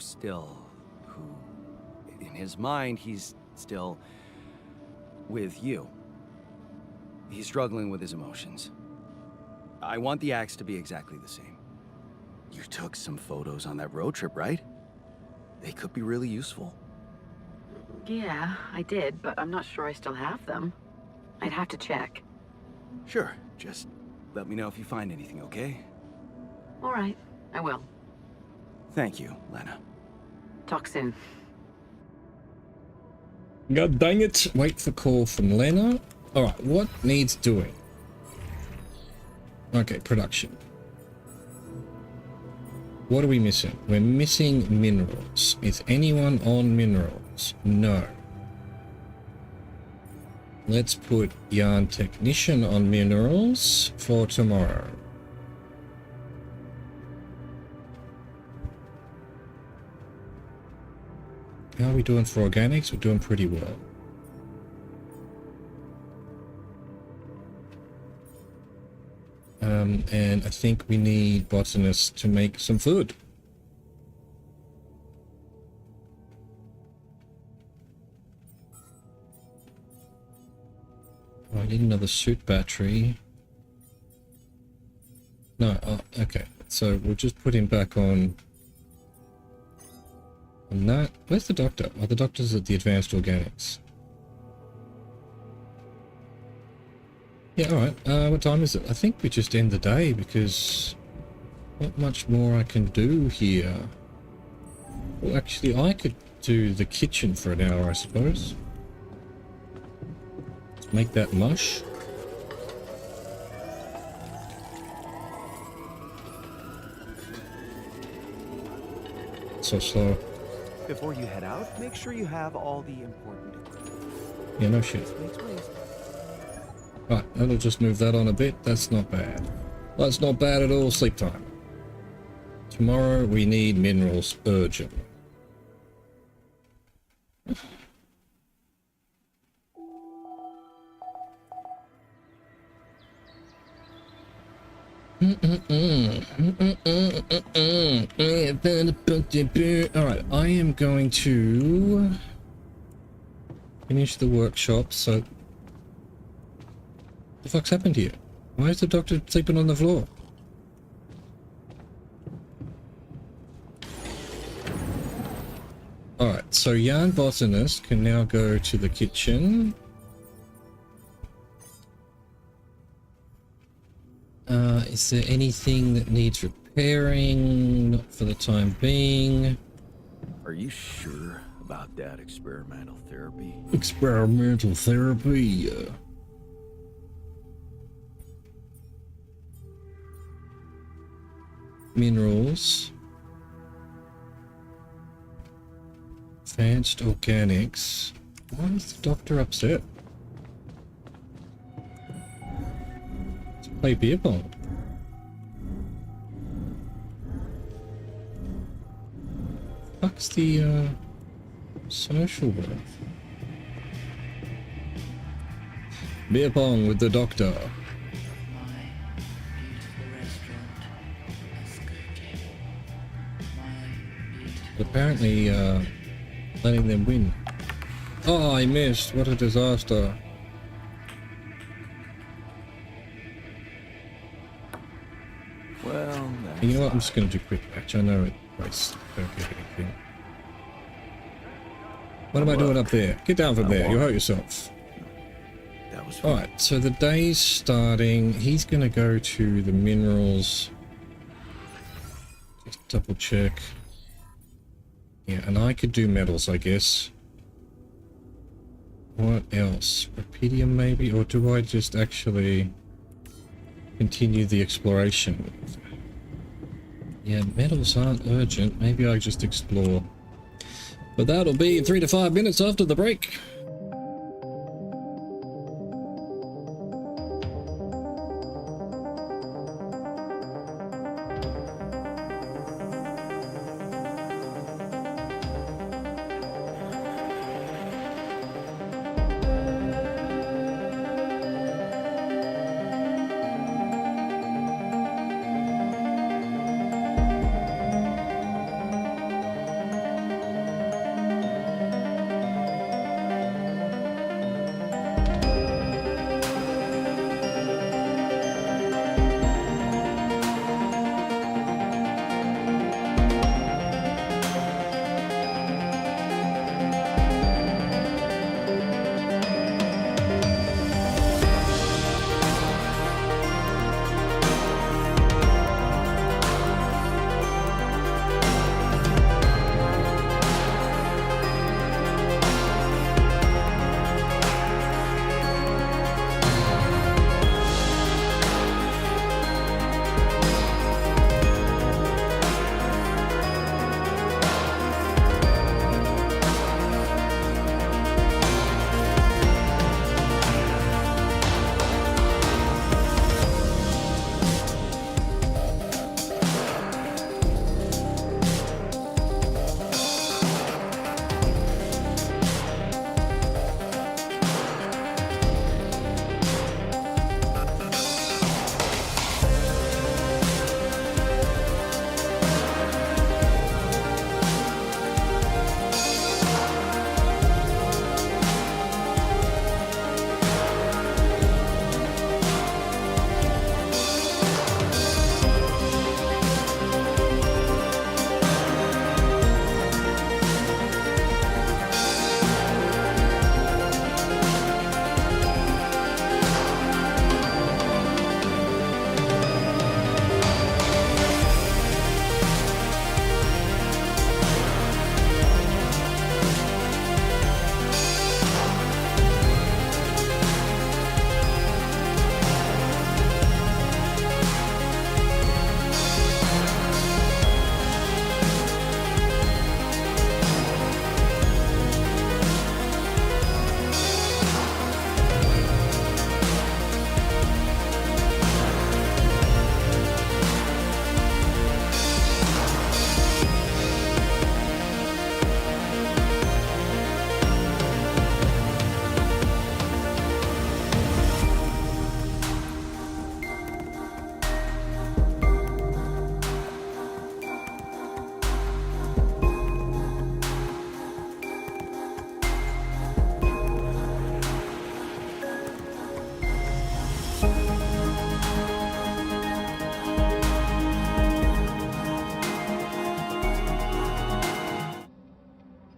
in his mind, he's still with you. He's struggling with his emotions. I want the axe to be exactly the same. You took some photos on that road trip, right? They could be really useful. Yeah, I did, but I'm not sure I still have them. I'd have to check. Sure, just let me know if you find anything, okay? All right, I will. Thank you, Lena. Talk soon. God dang it. Wait for call from Lena. Alright, what needs doing? Okay, production. What are we missing? We're missing minerals. Is anyone on minerals? No. Let's put yarn technician on minerals for tomorrow. How are we doing for organics? We're doing pretty well. And I think we need botanists to make some food. Oh, I need another suit battery. No, oh, okay. So we'll just put him back on that. Where's the doctor? Oh, the doctor's at the advanced organics. Yeah, alright. What time is it? I think we just end the day because not much more I can do here. Well, actually, I could do the kitchen for an hour, I suppose. Let's make that mush. So slow. Before you head out, make sure you have all the important equipment. Yeah, no shit. Right, that'll just move that on a bit. That's not bad. That's not bad at all. Sleep time. Tomorrow we need minerals urgent. Alright, I am going to finish the workshop, so... The fuck's happened here? Why is the doctor sleeping on the floor? Alright, so Yarn Botanist can now go to the kitchen. Is there anything that needs repairing? Not for the time being. Are you sure about that experimental therapy? Experimental therapy? Minerals. Advanced organics. Why is the doctor upset? Let's play beer pong. Fuck's the social work? Beer pong with the doctor. Apparently, letting them win. Oh, I missed. What a disaster. Well, You know what? I'm just going to do quick match. I know it. Don't get anything. What am I doing up there? Get down from there. You'll hurt yourself. that was Alright, so the day's starting. He's going to go to the minerals. Just double check. Yeah, and I could do metals, I guess. What else? Rupidium maybe? Or do I just actually continue the exploration? Yeah, metals aren't urgent. Maybe I just explore. But that'll be 3 to 5 minutes after the break.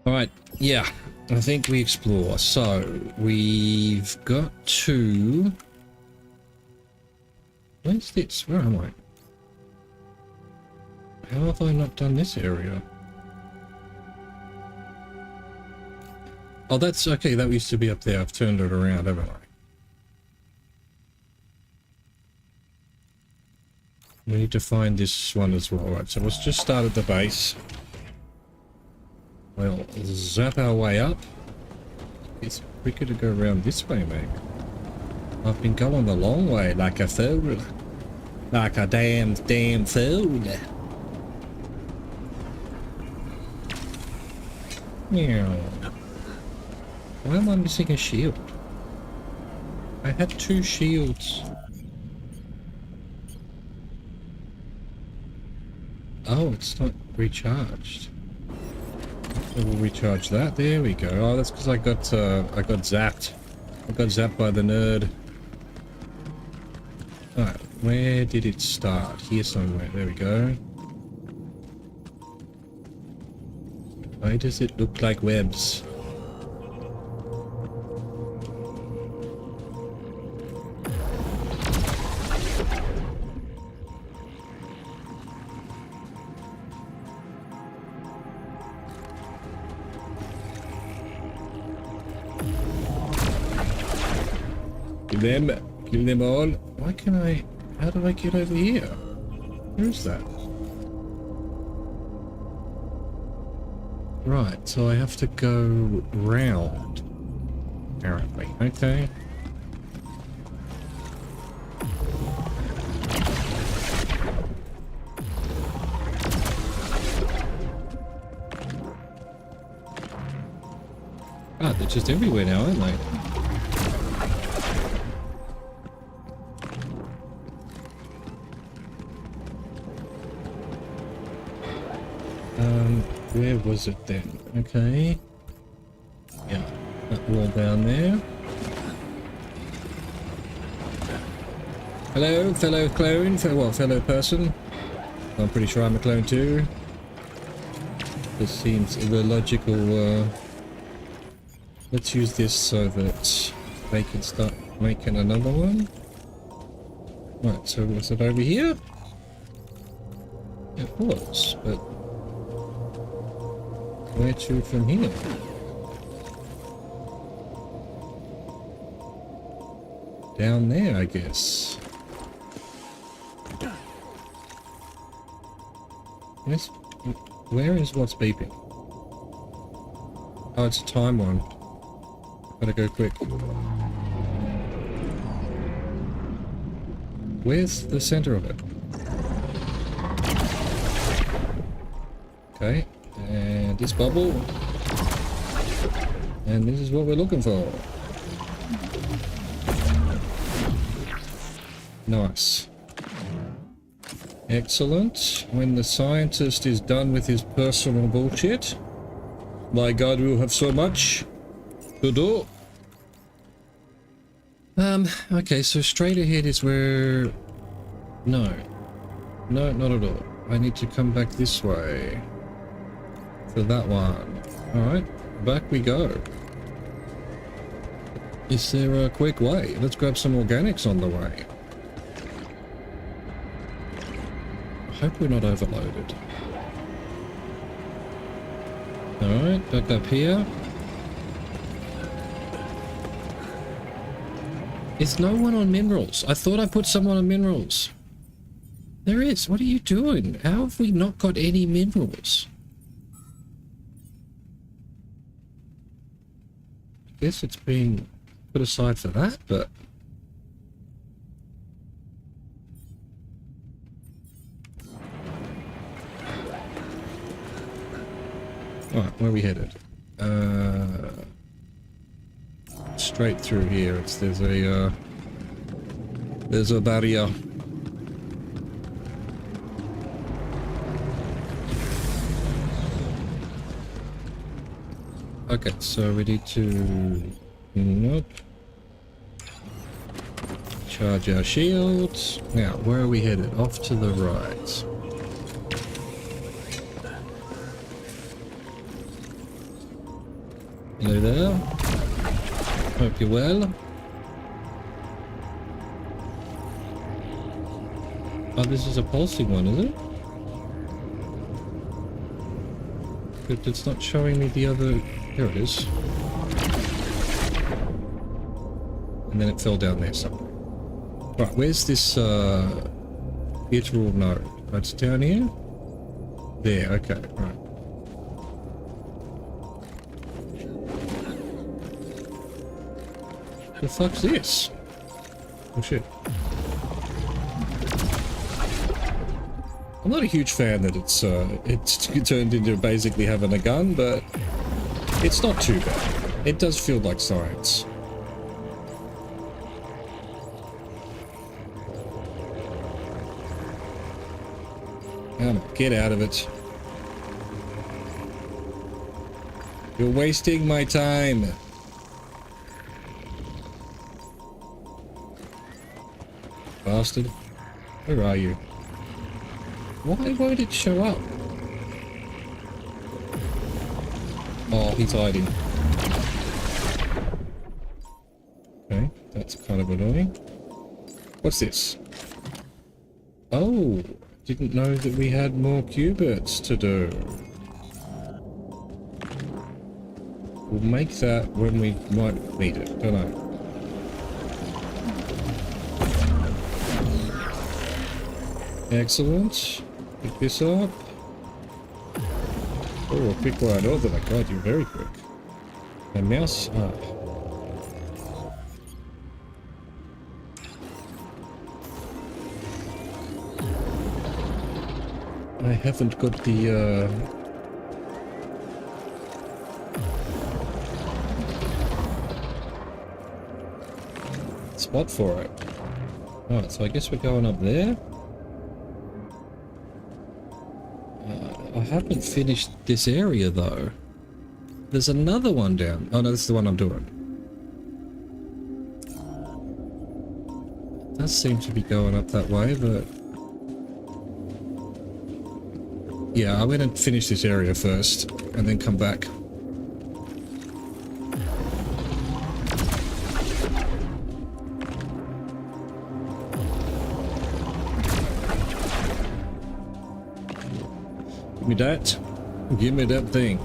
Alright, yeah, I think we explore. So, we've got to... Where's this? Where am I? How have I not done this area? Oh, that's okay. That used to be up there. I've turned it around, haven't I? We need to find this one as well. Right, so let's just start at the base. We'll zap our way up. It's quicker to go around this way, mate. I've been going the long way like a fool. Like a damn fool. Meow. Why am I missing a shield? I had 2 shields. Oh, it's not recharged. We'll recharge that. There we go. Oh, that's because I got zapped. I got zapped by the nerd. Alright, where did it start? Here somewhere. There we go. Why does it look like webs? Kill them all. Why can I... How do I get over here? Where is that? Right, so I have to go round. Apparently. Okay. Ah, they're just everywhere now, aren't they? Where was it then? Okay. Yeah, that wall down there. Hello, fellow clone. Fellow person. I'm pretty sure I'm a clone too. This seems illogical. Let's use this so that they can start making another one. Right, so was it over here? It was, but where to from here? Down there, I guess. Yes. Where is what's beeping? Oh, it's a time one. Gotta go quick. Where's the center of it? Okay. And this bubble. And this is what we're looking for. Nice. Excellent. When the scientist is done with his personal bullshit, my god, we'll have so much to do. Okay, so straight ahead is where... No, not at all. I need to come back this way. For that one. Alright, back we go. Is there a quick way? Let's grab some organics on the way. I hope we're not overloaded. Alright, back up here. Is no one on minerals? I thought I put someone on minerals. There is. What are you doing? How have we not got any minerals? I guess it's been put aside for that, but... Alright, where are we headed? Straight through here. There's a barrier. Okay, so we need to... Nope. Charge our shields. Now, where are we headed? Off to the right. Hello there. Hope you're well. Oh, this is a pulsing one, is it? But it's not showing me the other... Here it is. And then it fell down there somewhere. Right, where's this literal node? Oh, it's down here? There, okay, right. The fuck's this? Oh shit. I'm not a huge fan that it's turned into basically having a gun, but it's not too bad. It does feel like science. Come on, get out of it. You're wasting my time. Bastard. Where are you? Why won't it show up? Oh, he's hiding. Okay, that's kind of annoying. What's this? Oh, didn't know that we had more qubits to do. We'll make that when we might need it, don't I? Excellent. Pick this up. Oh, a quick one. Oh, my God, you're very quick. A mouse. Ah. I haven't got the, spot for it. Alright, so I guess we're going up there. I haven't finished this area though. There's another one down. Oh no, this is the one I'm doing. It does seem to be going up that way, but... yeah, I'm gonna finish this area first, and then come back. Give me that. Give me that thing.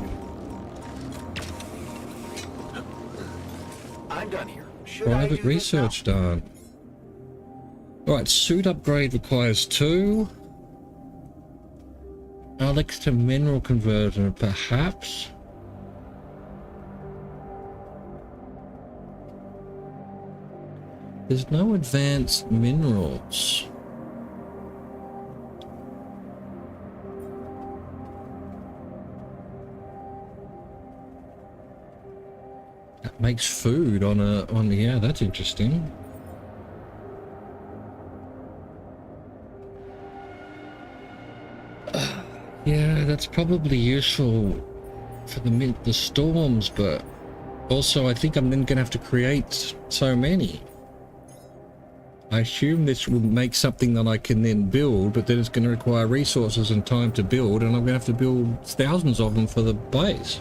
I'm done here. Private research done. Alright, suit upgrade requires 2. Alex to mineral converter, perhaps? There's no advanced minerals. That makes food on yeah, that's interesting. Yeah, that's probably useful for the storms, but also I think I'm then gonna have to create so many. I assume this will make something that I can then build, but then it's going to require resources and time to build, and I'm going to have to build thousands of them for the base.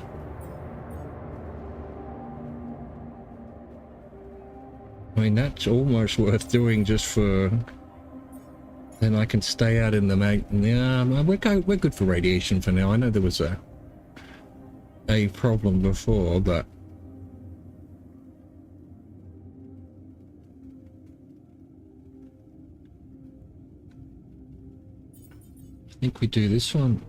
I mean, that's almost worth doing just for... then I can stay out in the yeah, we're good for radiation for now. I know there was a problem before, but... I think we do this one.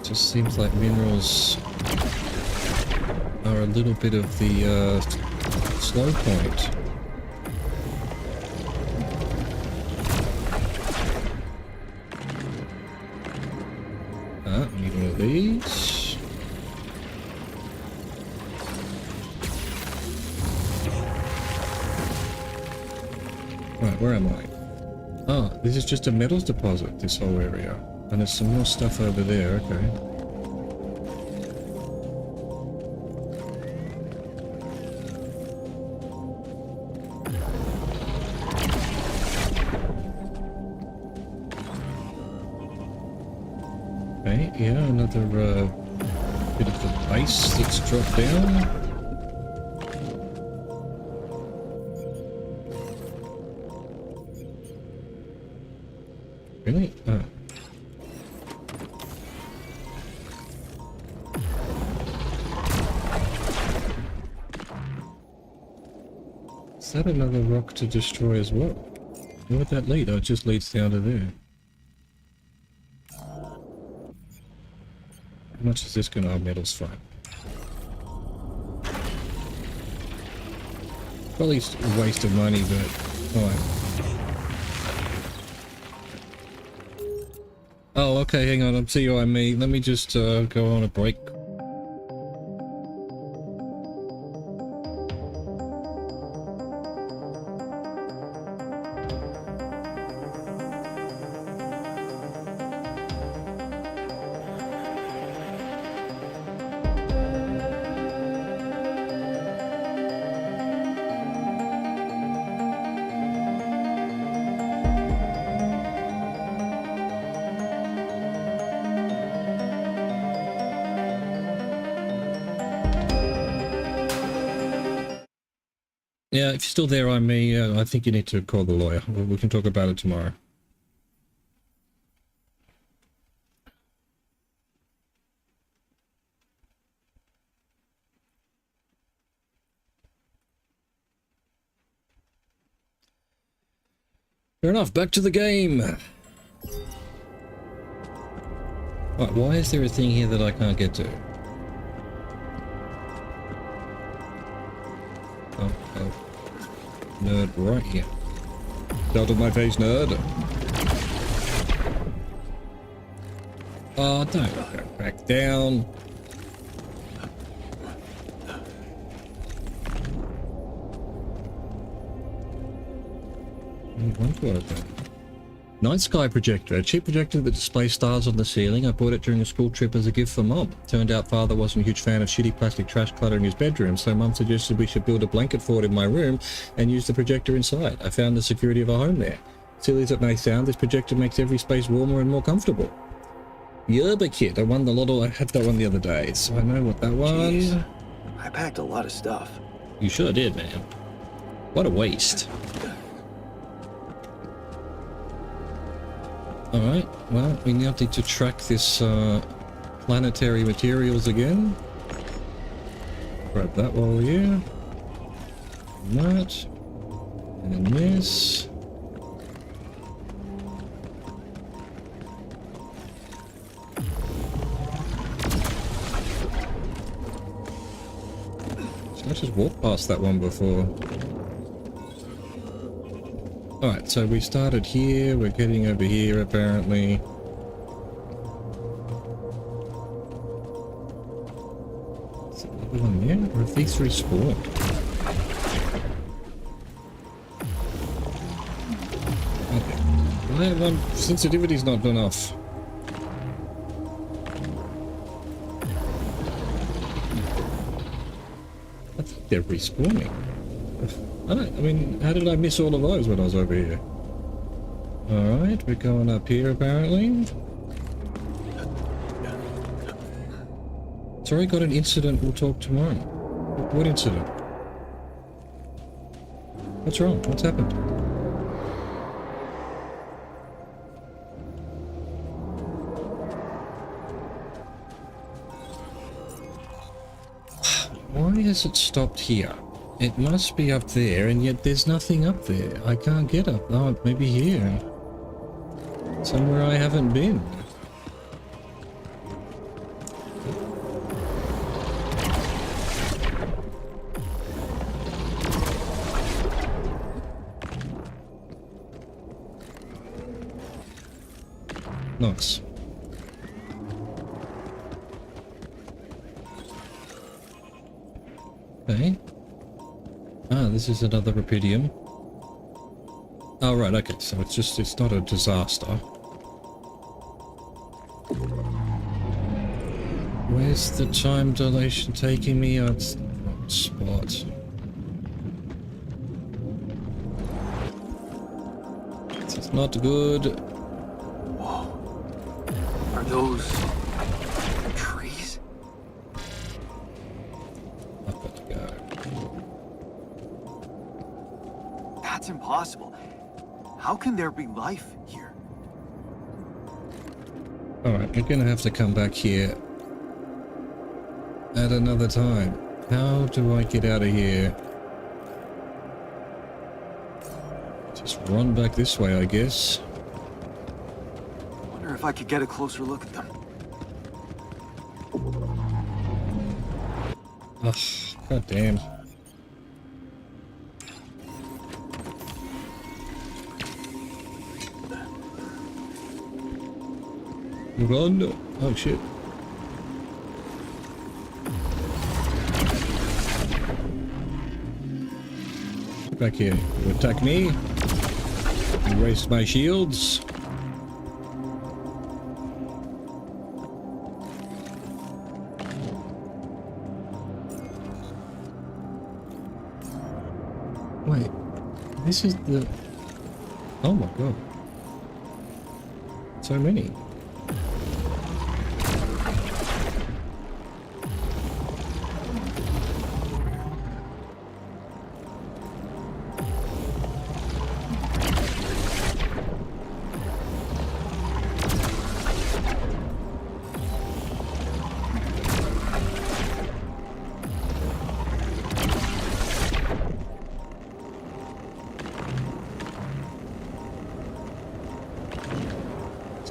Just seems like minerals are a little bit of the slow point. Need one of these. Right, where am I? Oh, this is just a metals deposit, this whole area. And there's some more stuff over there, okay. Okay, yeah, another bit of the base that's dropped down. Really? Oh. Is that another rock to destroy as well? Where would that lead? Oh, it just leads down to there. How much is this going to have metals for? Probably a waste of money, but alright. Oh, okay, hang on, I'm COI. Let me just go on a break. Yeah, if you're still there, I think you need to call the lawyer. We can talk about it tomorrow. Fair enough, back to the game. Right, why is there a thing here that I can't get to? Oh. Nerd right here. Out of my face, nerd. Oh, don't go back down. Night sky projector, a cheap projector that displays stars on the ceiling. I bought it during a school trip as a gift for Mom. Turned out Father wasn't a huge fan of shitty plastic trash cluttering his bedroom, so Mum suggested we should build a blanket fort in my room and use the projector inside. I found the security of our home there. Silly as it may sound, this projector makes every space warmer and more comfortable. Yerba kit, I won the lotto. I had that one the other day, so I know what that one. Jeez, I packed a lot of stuff. You sure did, man. What a waste. Alright, well, we now need to track this planetary materials again. Grab that while we're here. And that. And this. So I just walked past that one before. Alright, so we started here, we're getting over here apparently. Is there another one there? Or have these respawned? Okay. Well, sensitivity's not enough. I think they're respawning. I mean, how did I miss all of those when I was over here? Alright, we're going up here apparently. Sorry, got an incident, we'll talk tomorrow. What incident? What's wrong? What's happened? Why has it stopped here? It must be up there, and yet there's nothing up there. I can't get up. Oh, maybe here. Somewhere I haven't been. Nice. Okay. Ah, this is another Rapidium. Oh, right, okay, so it's not a disaster. Where's the time dilation taking me? Oh, it's not spot. This is not good. Whoa. Are those trees? I've got to go. That's impossible. How can there be life here? Alright, we're gonna have to come back here at another time. How do I get out of here? Just run back this way, I guess. I wonder if I could get a closer look at them. Ugh, god damn. Run! Oh shit. Get back here. You attack me. You waste my shields. Wait. This is the... Oh my god. So many.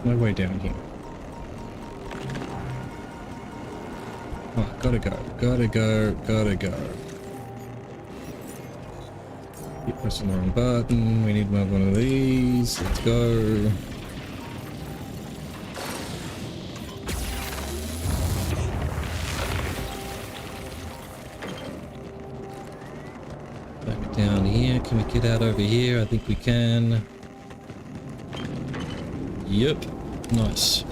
no way down here. Oh, gotta go, gotta go, gotta go. Keep pressing the wrong button. We need to have one of these. Let's go. Back down here. Can we get out over here? I think we can. Yep. Nice.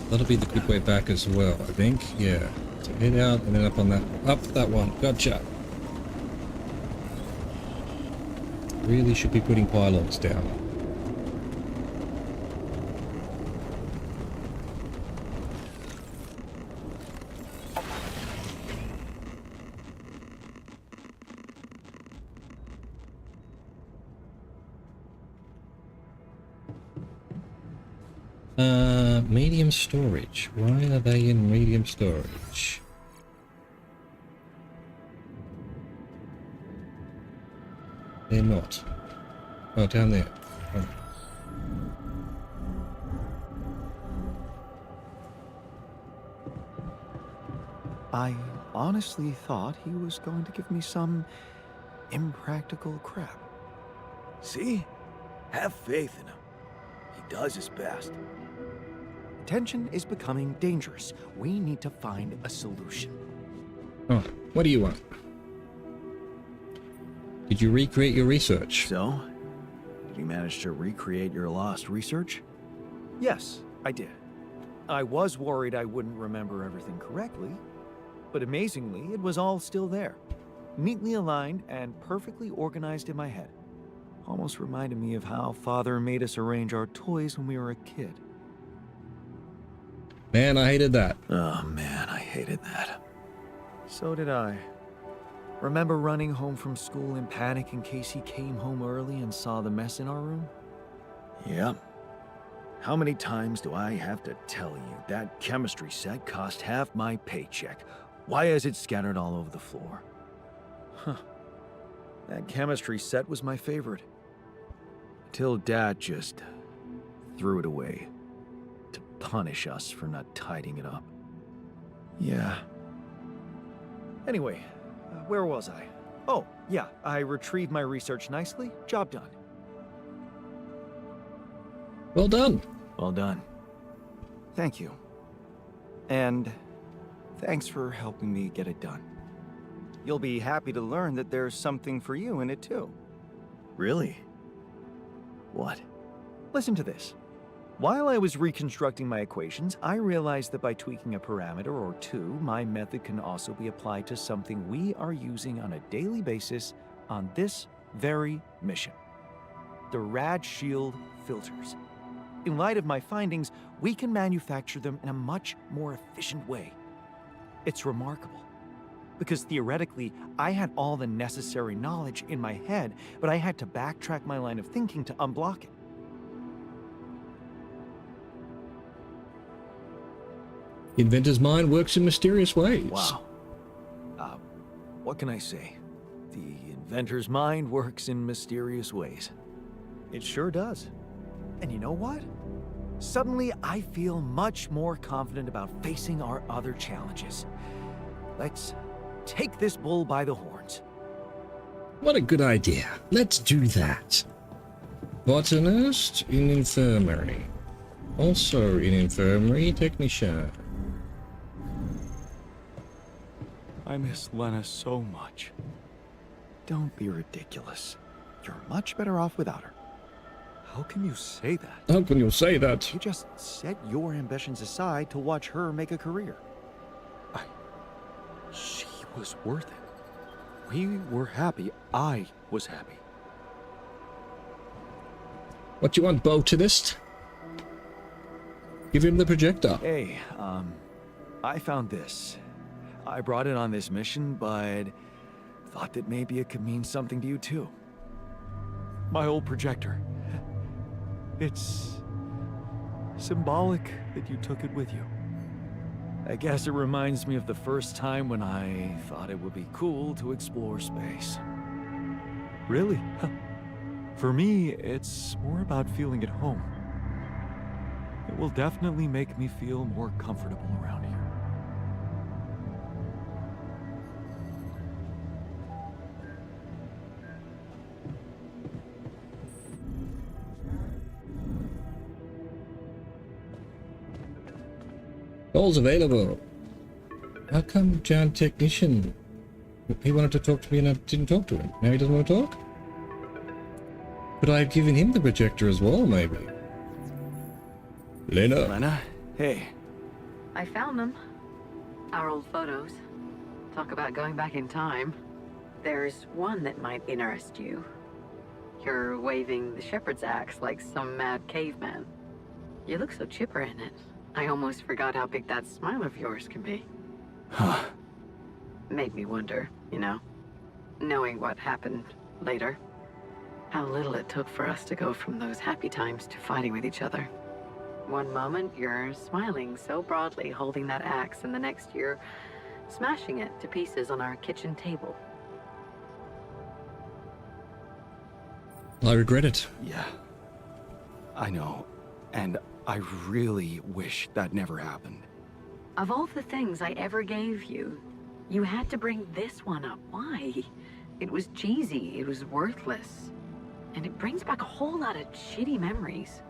That'll be the quick way back as well, I think. Yeah. So head out and then up on that. Up that one. Gotcha. Really should be putting pylons down. Medium storage. Why are they in medium storage? They're not. Oh, down there. Oh. I honestly thought he was going to give me some impractical crap. See? Have faith in him. He does his best. Tension is becoming dangerous. We need to find a solution. Oh, what do you want? Did you recreate your research? So, did you manage to recreate your lost research? Yes, I did. I was worried I wouldn't remember everything correctly, but amazingly, it was all still there. Neatly aligned and perfectly organized in my head. Almost reminded me of how Father made us arrange our toys when we were a kid. Man, I hated that. Oh man, I hated that. So did I. Remember running home from school in panic in case he came home early and saw the mess in our room? Yep. How many times do I have to tell you that chemistry set cost half my paycheck? Why is it scattered all over the floor? Huh. That chemistry set was my favorite. Until Dad just threw it away to punish us for not tidying it up. Yeah. Anyway, where was I? Oh, yeah, I retrieved my research nicely. Job done. Well done. Well done. Thank you. And thanks for helping me get it done. You'll be happy to learn that there's something for you in it too. Really? What? Listen to this. While I was reconstructing my equations, I realized that by tweaking a parameter or two, my method can also be applied to something we are using on a daily basis on this very mission. The Rad Shield filters. In light of my findings, we can manufacture them in a much more efficient way. It's remarkable. Because theoretically, I had all the necessary knowledge in my head, but I had to backtrack my line of thinking to unblock it. The inventor's mind works in mysterious ways. Wow. What can I say? The inventor's mind works in mysterious ways. It sure does. And you know what? Suddenly, I feel much more confident about facing our other challenges. Let's take this bull by the horns. What a good idea. Let's do that. Botanist in infirmary. Also in infirmary technician. I miss Lena so much. Don't be ridiculous. You're much better off without her. How can you say that? How can you say that? You just set your ambitions aside to watch her make a career. She was worth it. We were happy. I was happy. What you want, botanist? Give him the projector. Hey, I found this. I brought it on this mission, but thought that maybe it could mean something to you too. My old projector. It's symbolic that you took it with you. I guess it reminds me of the first time when I thought it would be cool to explore space. Really? For me, it's more about feeling at home. will definitely make me feel more comfortable around here. Calls available. How come John Technician? He wanted to talk to me and I didn't talk to him. Now he doesn't want to talk? Could I have given him the projector as well, maybe? Lena. Lena? Hey. I found them. Our old photos. Talk about going back in time. There's one that might interest you. You're waving the shepherd's axe like some mad caveman. You look so chipper in it. I almost forgot how big that smile of yours can be. Huh. Made me wonder, you know, knowing what happened later. How little it took for us to go from those happy times to fighting with each other. One moment you're smiling so broadly holding that axe, and the next you're smashing it to pieces on our kitchen table. I regret it. Yeah. I know. And I really wish that never happened. Of all the things I ever gave you, you had to bring this one up. Why? It was cheesy, it was worthless. And it brings back a whole lot of shitty memories.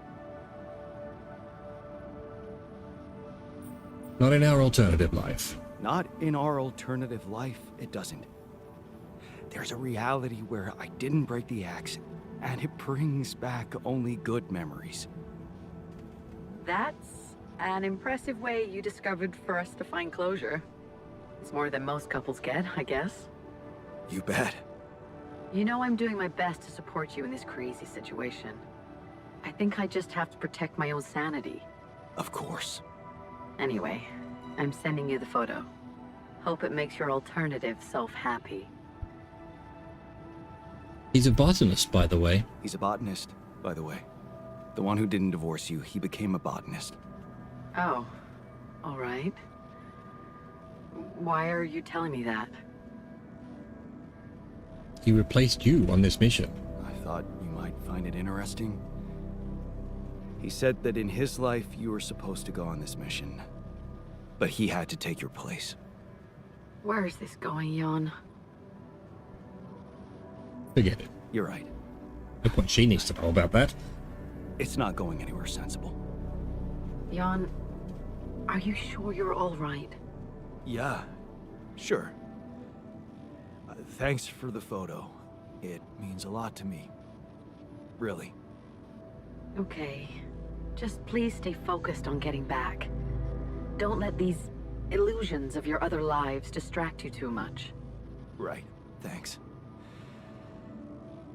Not in our alternative life. Not in our alternative life, it doesn't. There's a reality where I didn't break the axe, and it brings back only good memories. That's an impressive way you discovered for us to find closure. It's more than most couples get, I guess. You bet. You know I'm doing my best to support you in this crazy situation. I think I just have to protect my own sanity. Of course. Anyway, I'm sending you the photo. Hope it makes your alternative self happy. He's a botanist, by the way. He's a botanist, by the way. The one who didn't divorce you, he became a botanist. Oh, all right. Why are you telling me that? He replaced you on this mission. I thought you might find it interesting. He said that in his life you were supposed to go on this mission, but he had to take your place. Where is this going, Jan? Forget it. You're right. No point she needs to know about that. It's not going anywhere sensible. Jan, are you sure you're all right? Yeah, sure. Thanks for the photo. It means a lot to me. Really. Okay. Just please stay focused on getting back. Don't let these illusions of your other lives distract you too much. Right. Thanks.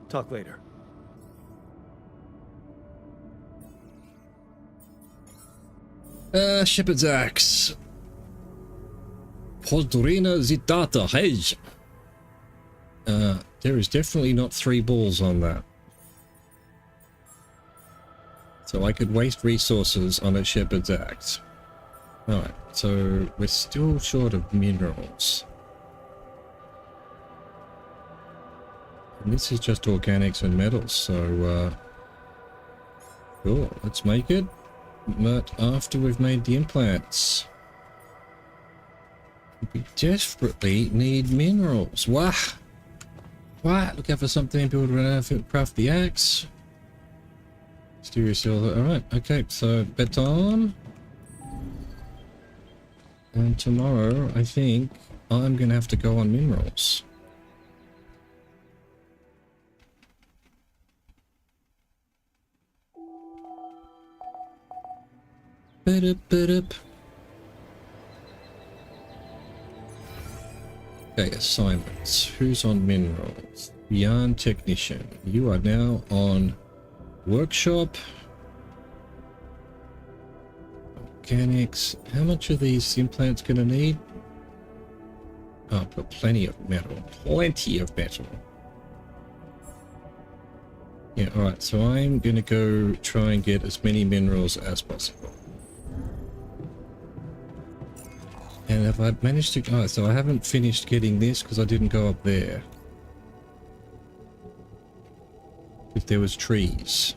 Talk later. Shepherd's axe. Pozdrina zitata, hej. There is definitely not 3 balls on that. So I could waste resources on a shepherd's axe. Alright, so we're still short of minerals. And this is just organics and metals, so cool, let's make it. But after we've made the implants. We desperately need minerals. Wah! Wah! Look out for something, build an craft the axe. Steer yourself. Alright, okay, so bedtime. And tomorrow, I think, I'm gonna have to go on minerals. Ba-da-ba-da-b. Okay, assignments. Who's on minerals? Yarn technician. You are now on workshop. Organics. How much are these implants gonna need? Oh, but plenty of metal. Plenty of metal. Yeah, alright, so I'm gonna go try and get as many minerals as possible. And have I managed to... Oh, so I haven't finished getting this because I didn't go up there. If there was trees.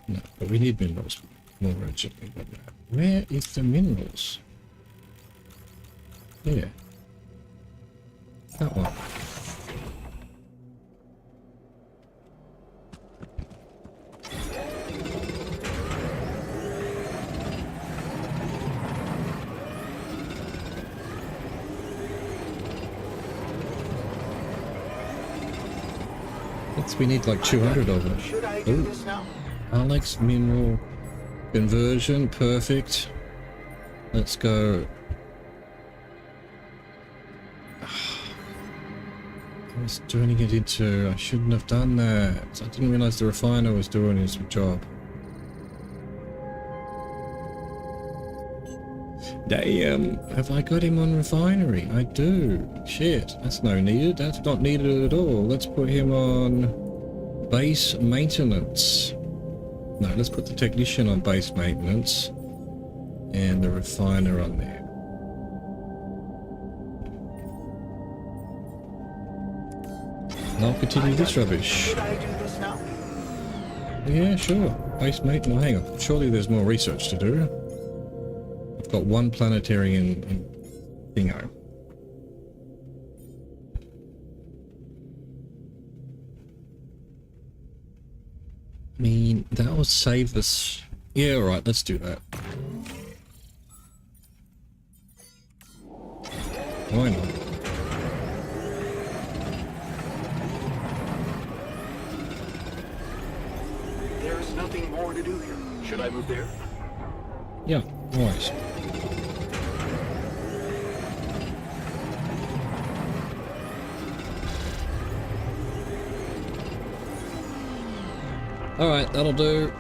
No, but we need minerals more urgently than that. Where is the minerals? Yeah. That one. We need like 200 of them. Should I do this now? Alex mineral conversion, perfect. Let's go. I was turning it into. I shouldn't have done that. I didn't realize the refiner was doing his job. Damn, have I got him on refinery? I do. Shit, that's no needed. That's not needed at all. Let's put him on base maintenance. No, let's put the technician on base maintenance and the refiner on there. And I'll continue this rubbish. Should I do this now? Yeah, sure. Base maintenance. Hang on. Surely there's more research to do. I've got one planetary in Thingo. I mean, that will save us. Yeah, alright, let's do that. Why not? There's nothing more to do here. Should I move there? Yeah, no worries. Alright, that'll do.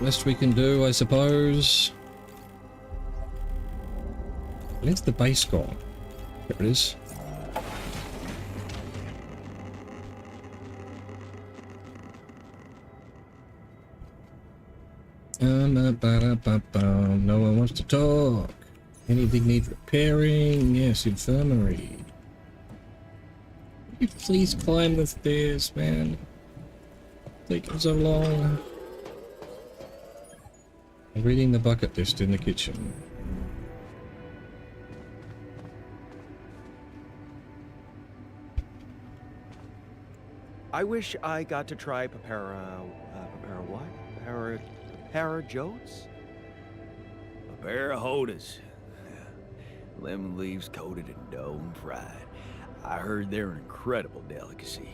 Best we can do, I suppose. Where's the base gone? There it is. No one wants to talk. Anything need repairing? Yes, infirmary. Will you please climb the stairs, man? Taking so long. I'm reading the bucket list in the kitchen. I wish I got to try Papara Jodes? Parahodas. Lemon leaves coated in dough and fried. I heard they're an incredible delicacy.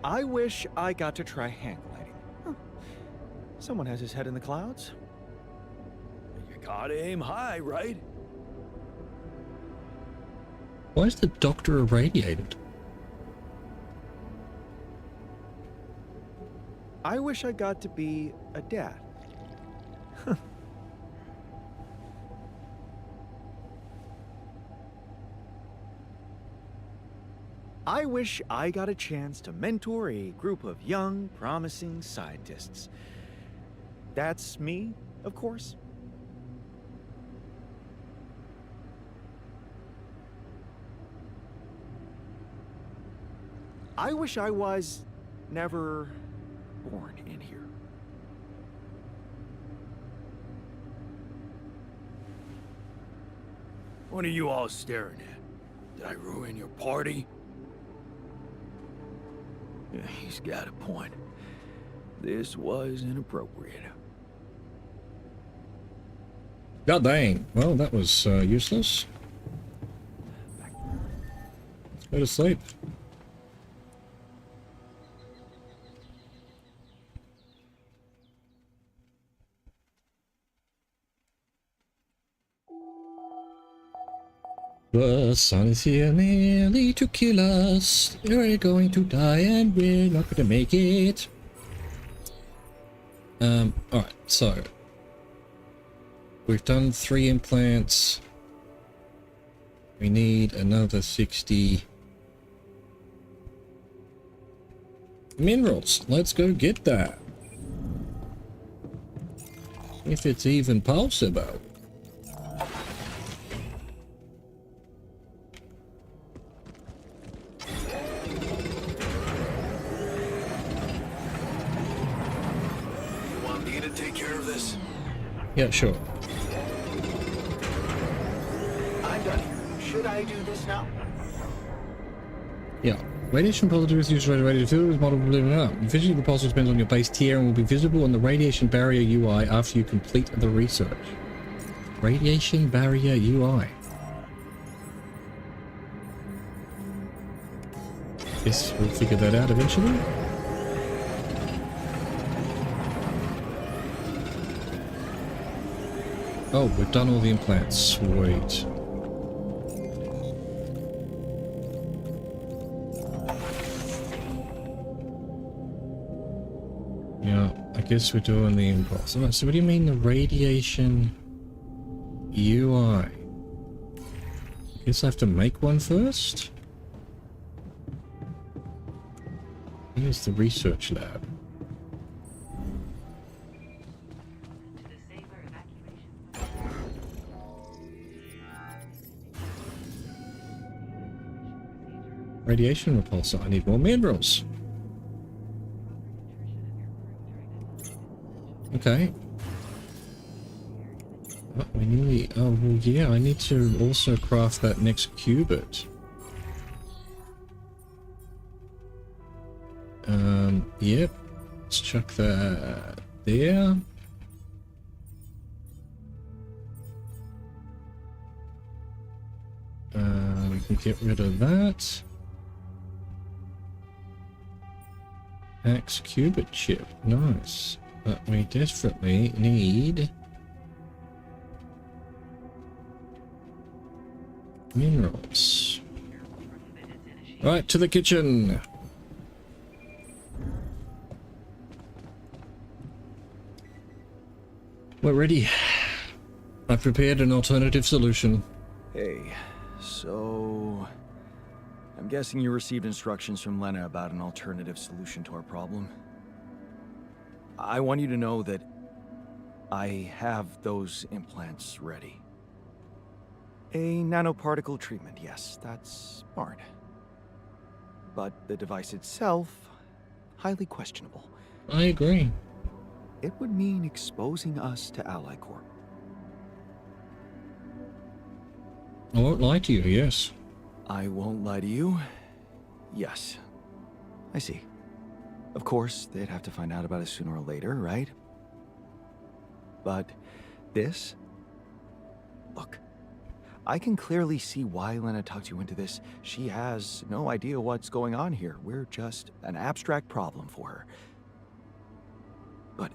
I wish I got to try hang gliding. Huh. Someone has his head in the clouds. You gotta aim high, right? Why is the doctor irradiated? I wish I got to be a dad. I wish I got a chance to mentor a group of young, promising scientists. That's me, of course. I wish I was never born in here. What are you all staring at? Did I ruin your party? Yeah, he's got a point. This was inappropriate. God dang. Well, that was useless. Let's go to sleep. The sun is here nearly to kill us. We're going to die and we're not going to make it. Alright, so we've done 3 implants. We need another 60 minerals. Let's go get that. If it's even possible. Yeah, sure. I'm done here. Should I do this now? Yeah. Radiation positivity is radiated field is multiple. Visually, the pulse depends on your base tier and will be visible on the radiation barrier UI after you complete the research. Radiation barrier UI. Guess we'll figure that out eventually. Oh, we've done all the implants. Sweet. Yeah, I guess we're doing the impulse. Alright, so what do you mean the radiation UI? Guess I have to make one first? Here's the research lab. Radiation repulsor. I need more minerals. Okay. Oh, we nearly... Oh, well, yeah, I need to also craft that next qubit. Yep. Let's chuck that there. We can get rid of that. X qubit chip. Nice. But we desperately need minerals. Right, to the kitchen. We're ready. I've prepared an alternative solution. Hey, so... I'm guessing you received instructions from Lena about an alternative solution to our problem. I want you to know that I have those implants ready. A nanoparticle treatment, yes, that's smart. But the device itself, highly questionable. I agree. It would mean exposing us to Ally Corp. I won't lie to you, yes. I won't lie to you. Yes. I see. Of course, they'd have to find out about it sooner or later, right? But this? Look, I can clearly see why Lena talked you into this. She has no idea what's going on here. We're just an abstract problem for her. But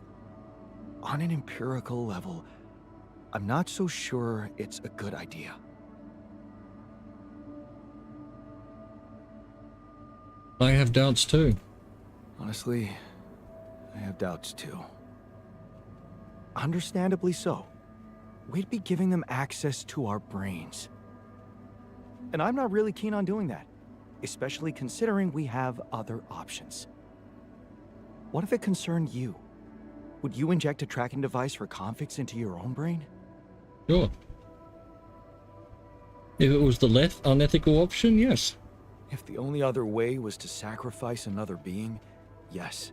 on an empirical level, I'm not so sure it's a good idea. I have doubts too. Honestly, I have doubts too. Understandably so. We'd be giving them access to our brains. And I'm not really keen on doing that, especially considering we have other options. What if it concerned you? Would you inject a tracking device for convicts into your own brain? Sure. If it was the less unethical option, yes. If the only other way was to sacrifice another being, yes.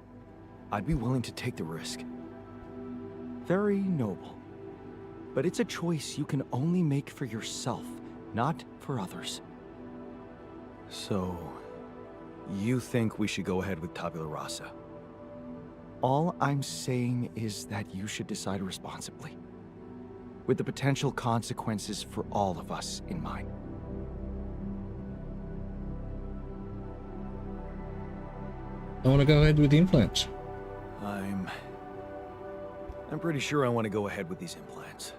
I'd be willing to take the risk. Very noble. But it's a choice you can only make for yourself, not for others. So, you think we should go ahead with Tabula Rasa? All I'm saying is that you should decide responsibly, with the potential consequences for all of us in mind. I want to go ahead with the implants. I'm pretty sure I want to go ahead with these implants.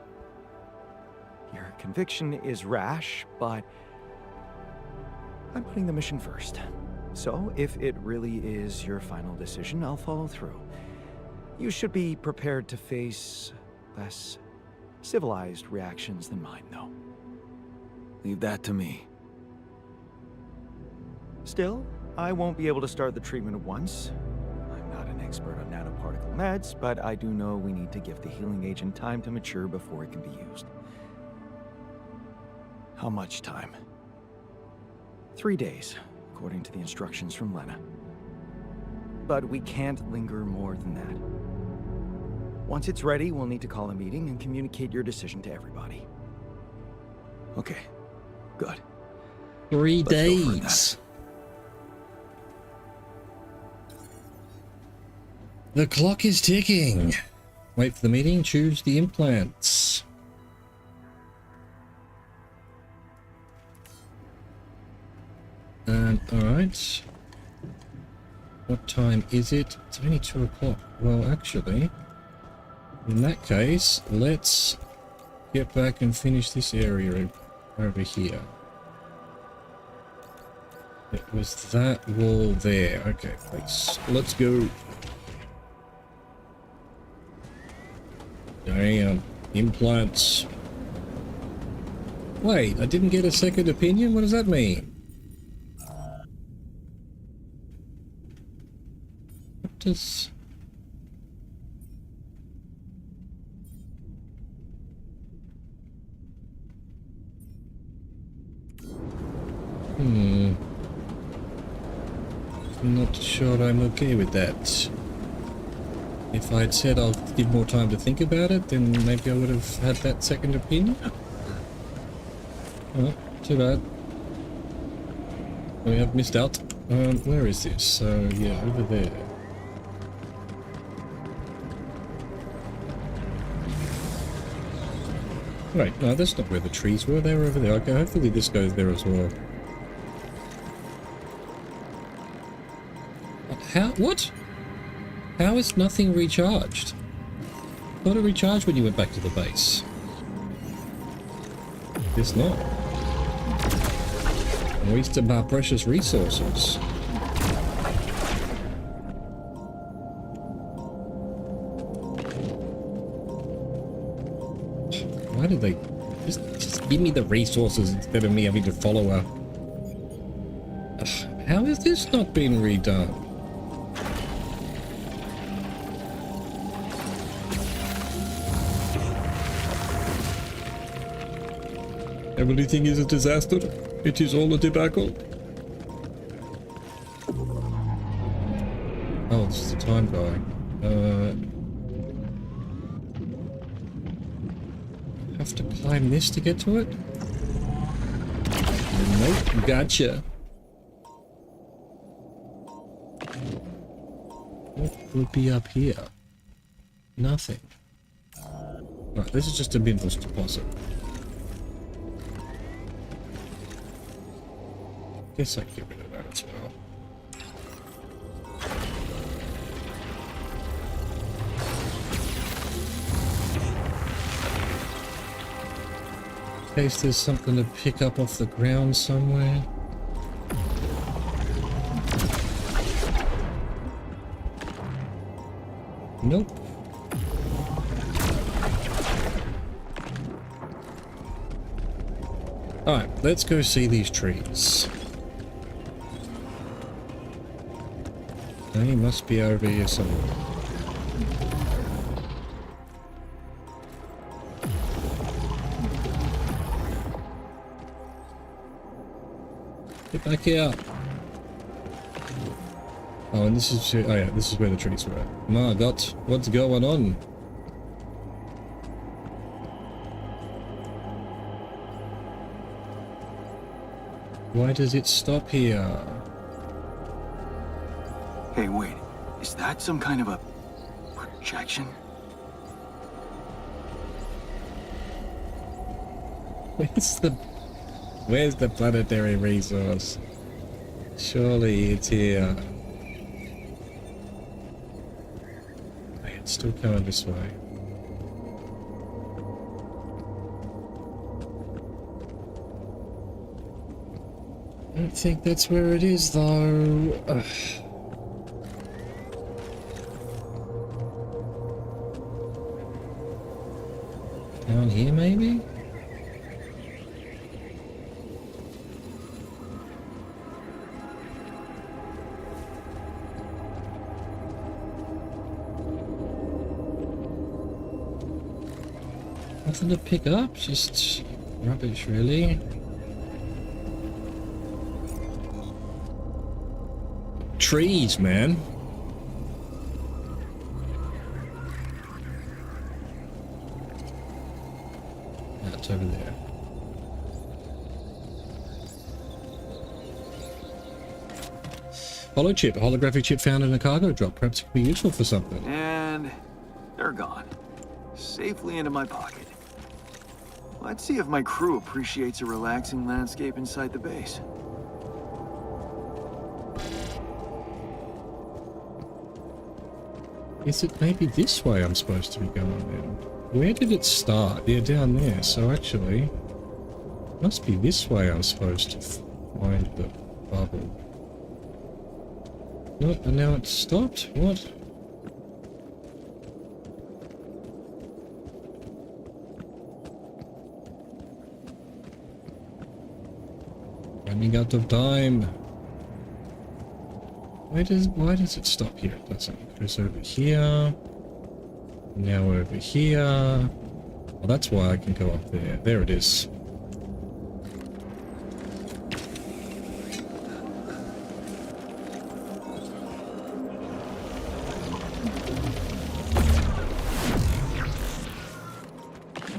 Your conviction is rash, but I'm putting the mission first. So, if it really is your final decision, I'll follow through. You should be prepared to face less civilized reactions than mine, though. Leave that to me. Still, I won't be able to start the treatment at once. I'm not an expert on nanoparticle meds, but I do know we need to give the healing agent time to mature before it can be used. How much time? 3 days, according to the instructions from Lena. But we can't linger more than that. Once it's ready, we'll need to call a meeting and communicate your decision to everybody. Okay, good. 3 Let's go for it days. The clock is ticking. Wait for the meeting, choose the implants. Alright. What time is it? It's only 2 o'clock. Well, actually, in that case, let's get back and finish this area over here. It was that wall there. Okay, let's go. Damn, implants. Wait, I didn't get a second opinion? What does that mean? What does... I'm not sure I'm okay with that. If I'd said I'll give more time to think about it, then maybe I would have had that second opinion. Oh, too bad. We have missed out. Where is this? So, yeah, over there. Right, no, that's not where the trees were. They were over there. Okay, hopefully this goes there as well. How? What? How is nothing recharged? I thought it recharged when you went back to the base. It's not. I'm wasting my precious resources. Why did they just give me the resources instead of me having to follow her? Ugh, how has this not been redone? Everything is a disaster. It is all a debacle. Oh, it's the time guy. Have to climb this to get to it? Nope, gotcha. What would be up here? Nothing. Right, this is just a minerals deposit. Guess I can get rid of that as well. In case there's something to pick up off the ground somewhere. Nope. Alright, let's go see these trees. He must be over here somewhere. Get back here! Oh, and this is... oh yeah, this is where the trees were. My God, what's going on? Why does it stop here? Hey, wait. Is that some kind of a projection? Where's the planetary resource? Surely it's here. Oh, it's still coming this way. I don't think that's where it is, though. Ugh. Down here, maybe? Nothing to pick up, just rubbish, really. Trees, man. That's over there. Holo chip, a holographic chip found in a cargo drop. Perhaps it could be useful for something. And they're gone. Safely into my pocket. Let's see if my crew appreciates a relaxing landscape inside the base. Is it maybe this way I'm supposed to be going then? Where did it start? Yeah, down there. So actually, must be this way I'm supposed to find the bubble. No, and now it's stopped? What? Running out of time. Why does it stop here? It doesn't. It goes over here. Now over here. Well, that's why I can go up there. There it is.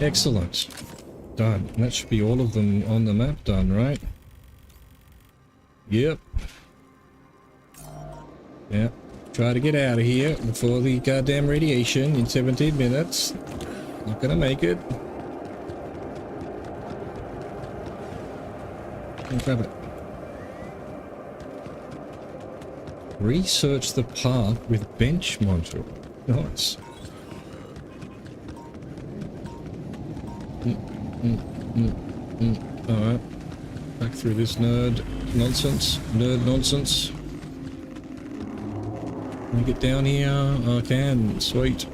Excellent. Done. And that should be all of them on the map done, right? Yep. Yeah. Try to get out of here before the goddamn radiation in 17 minutes. Not gonna make it. I'll grab it. Research the path with bench module. Nice. Alright. Back through this nerd nonsense. Can I get down here? I can. Sweet.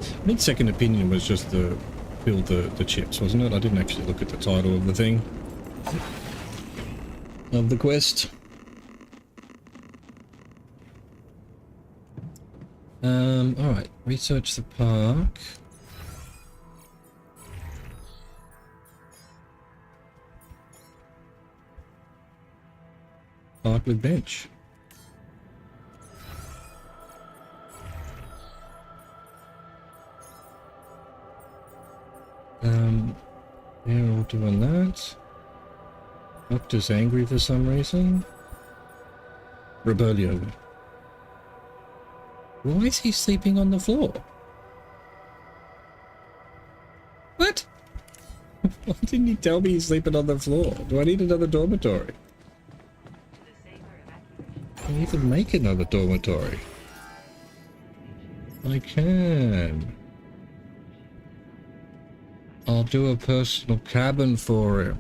I think second opinion was just the build the chips, wasn't it? I didn't actually look at the title of the thing. Of the quest. Alright, research the park. Park with bench. They're all doing that. Doctor's angry for some reason. Rebellion. Why is he sleeping on the floor? What? Why didn't he tell me he's sleeping on the floor? Do I need another dormitory? Can I even make another dormitory? I can. I'll do a personal cabin for him.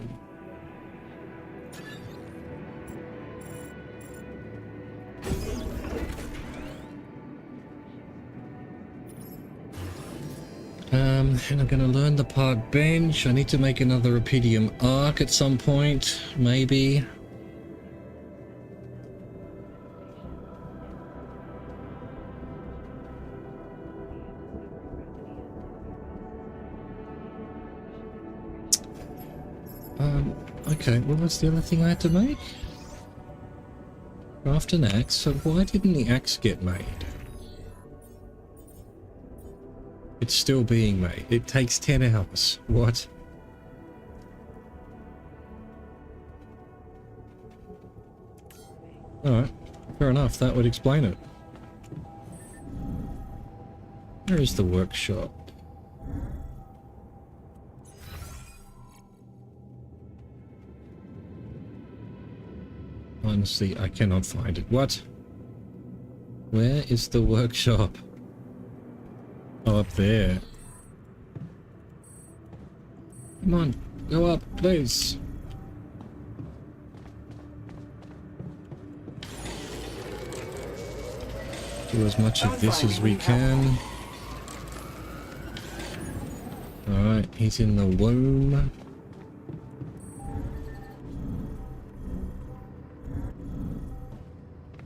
And I'm gonna learn the park bench. I need to make another Rapidium arc at some point, maybe. Okay, what was the other thing I had to make? Craft an axe. So why didn't the axe get made? It's still being made. It takes 10 hours. What? Alright, fair enough. That would explain it. Where is the workshop? Honestly, I cannot find it. What? Where is the workshop? Oh, up there. Come on, go up, please. Do as much of this as we can. Alright, he's in the womb.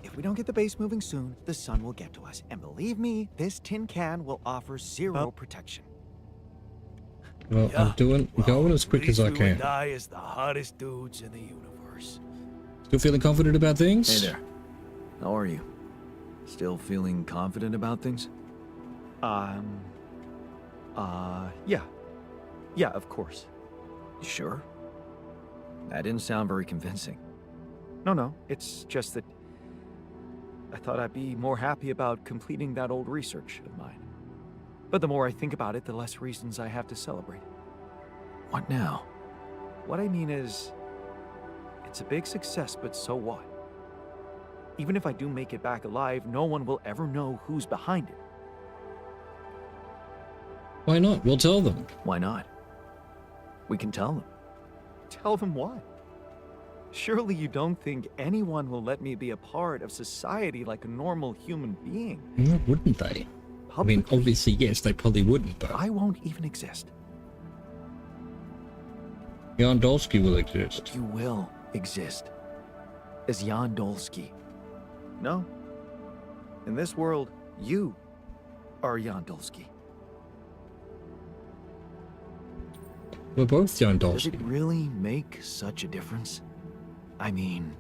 If we don't get the base moving soon, the sun will get to us. And believe me, this tin can will offer zero protection. Well, I'm going as quick as I can. Die as the hottest dudes in the universe. course. Still feeling confident about things? Hey there. How are you? Still feeling confident about things? Yeah. Yeah, of course. You sure? That didn't sound very convincing. No, it's just that I thought I'd be more happy about completing that old research of mine. But the more I think about it, the less reasons I have to celebrate. What now? What I mean is, it's a big success, but so what? Even if I do make it back alive, no one will ever know who's behind it. Why not? We'll tell them. Why not? We can tell them. Tell them what? Surely you don't think anyone will let me be a part of society like a normal human being? Why wouldn't they? I mean, obviously, yes, they probably wouldn't, but I won't even exist. Jan Dolsky will exist. You will exist. As Jan Dolsky. No. In this world, you are Jan Dolsky. We're both Jan Does Dolsky. it really make such a difference? I mean,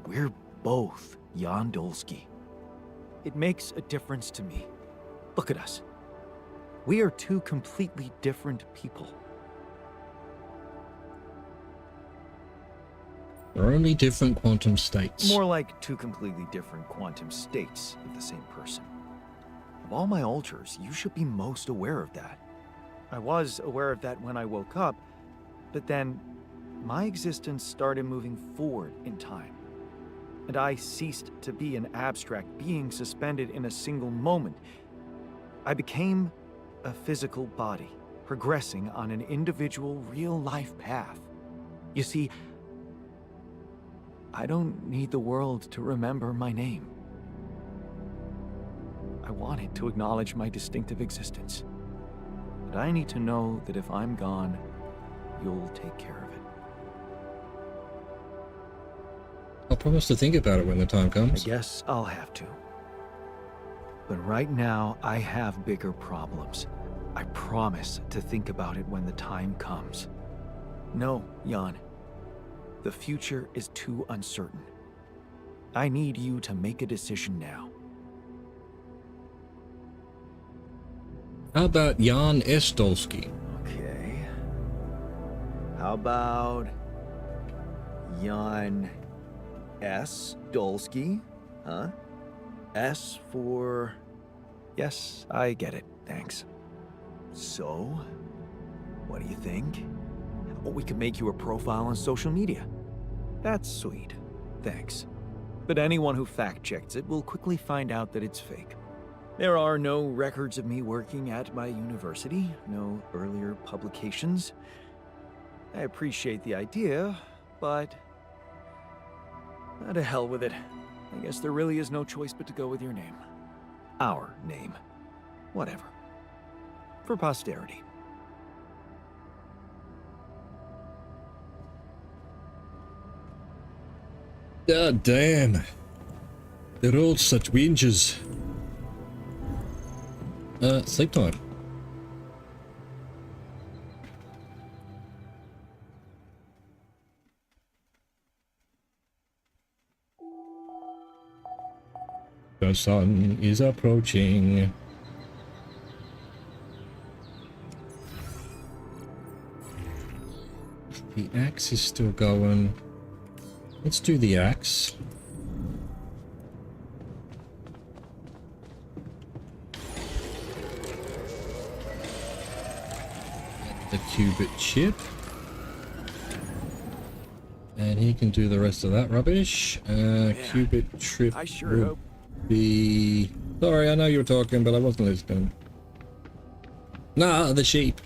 we're both Jan Dolsky. It makes a difference to me. Look at us. We are two completely different people. We're only different quantum states. More like two completely different quantum states of the same person. Of all my alters, you should be most aware of that. I was aware of that when I woke up, but then my existence started moving forward in time. And I ceased to be an abstract being suspended in a single moment. I became a physical body, progressing on an individual real-life path. You see, I don't need the world to remember my name. I wanted to acknowledge my distinctive existence. But I need to know that if I'm gone, you'll take care of it. I'll promise to think about it when the time I comes. guess I'll have to. But right now, I have bigger problems. I promise to think about it when the time comes. No, Jan. The future is too uncertain. I need you to make a decision now. How about Jan S. Dolsky? Okay. How about Jan S. Dolsky? Huh? S for... Yes, I get it. Thanks. So? What do you think? Or we could make you a profile on social media. That's sweet. Thanks. But anyone who fact-checks it will quickly find out that it's fake. There are no records of me working at my university, no earlier publications. I appreciate the idea, but... to hell with it. I guess there really is no choice but to go with your name. Our name. Whatever. For posterity. God damn. They're all such whinges. Sleep time. The sun is approaching. The axe is still going. Let's do the axe. The qubit chip. And he can do the rest of that rubbish. Qubit trip I sure will hope. be... Sorry, I know you were talking, but I wasn't listening. Nah, the sheep.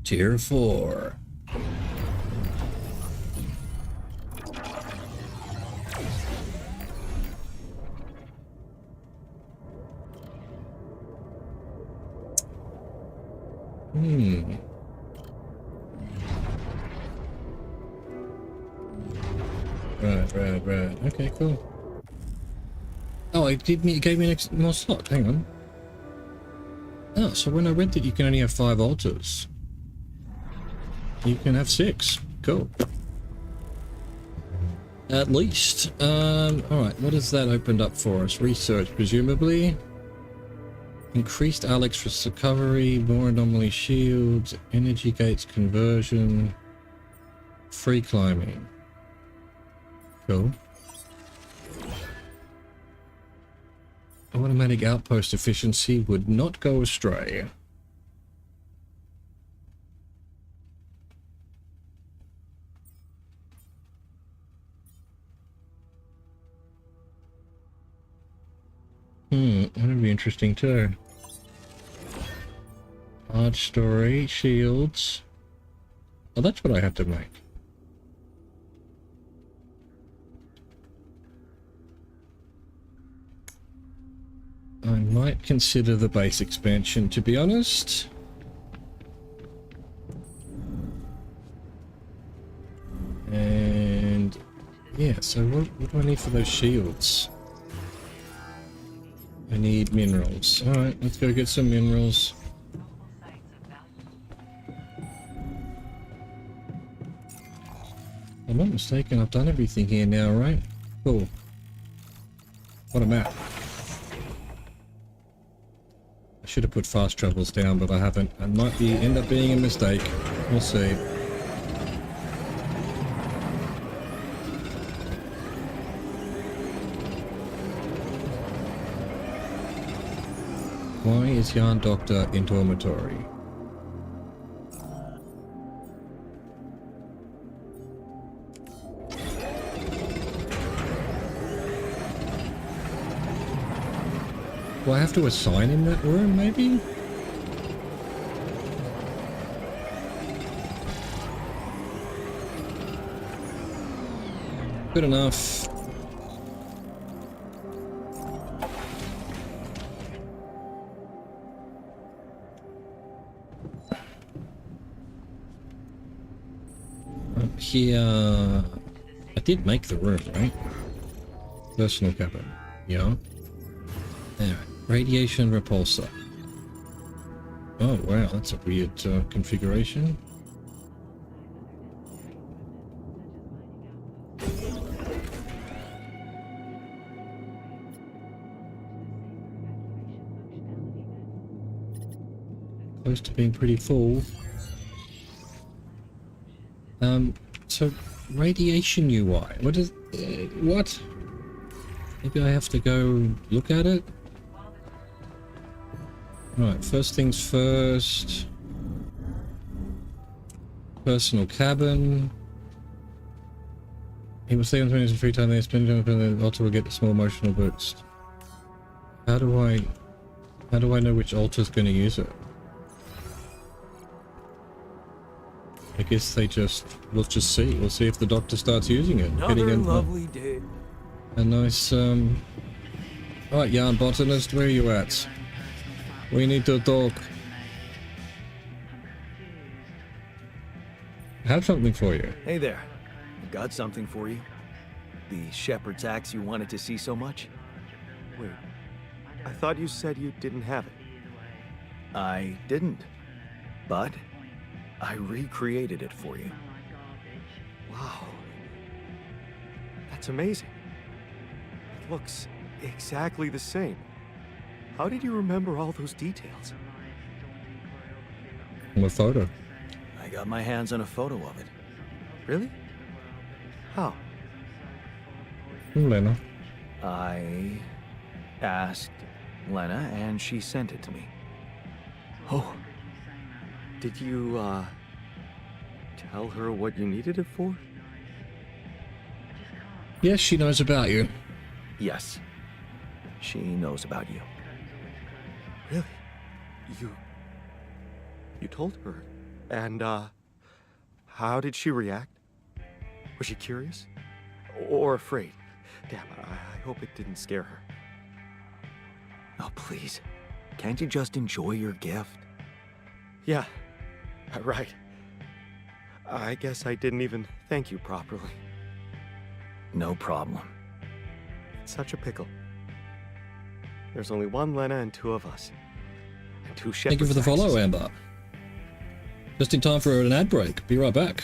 Tier 4. Right. Okay, cool. Oh, it gave me an more slot. Hang on. Oh, so when I read that you can only have 5 altars. you can have 6. Cool. At least. Alright, what has that opened up for us? Research, presumably. Increased Alex recovery, more anomaly shields, energy gates conversion, free climbing. Cool. Automatic outpost efficiency would not go astray. That'd be interesting too. Large story, shields. Oh, that's what I have to make. I might consider the base expansion, to be honest. And yeah, so what do I need for those shields? I need minerals. Alright, let's go get some minerals. If I'm not mistaken, I've done everything here now, right? Cool. What a map. I should have put fast travels down, but I haven't. It might end up being a mistake. We'll see. Why is Yarn Doctor in dormitory? Do I have to assign him that room, maybe? Good enough. Up here... I did make the room, right? Personal cabin. Yeah. There. Radiation repulsor. Oh wow, that's a weird configuration. Close to being pretty full. So radiation UI. What is what? Maybe I have to go look at it. Right, first things first. Personal cabin. He will stay on 20 free time. They spend it, and Alter will get a small emotional boost. How do I know which Alter's going to use it? I guess we'll just see. We'll see if the Doctor starts using it. Another lovely day. A nice, Alright, Yarn Botanist, where are you at? We need to talk. I have something for you. Hey there. I've got something for you. The shepherd's axe you wanted to see so much. Wait, I thought you said you didn't have it. I didn't. But I recreated it for you. Wow. That's amazing. It looks exactly the same. How did you remember all those details? From a photo. I got my hands on a photo of it. Really? How? From Lena. I asked Lena and she sent it to me. Oh. Did you, tell her what you needed it for? Yes, she knows about you. Yes. She knows about you. Really? You told her? And, how did she react? Was she curious? Or afraid? Damn, I hope it didn't scare her. Oh, please. Can't you just enjoy your gift? Yeah, right. I guess I didn't even thank you properly. No problem. It's such a pickle. There's only one Lena and two of us. And two shepherds. Thank you for the follow, Amber. Just in time for an ad break. Be right back.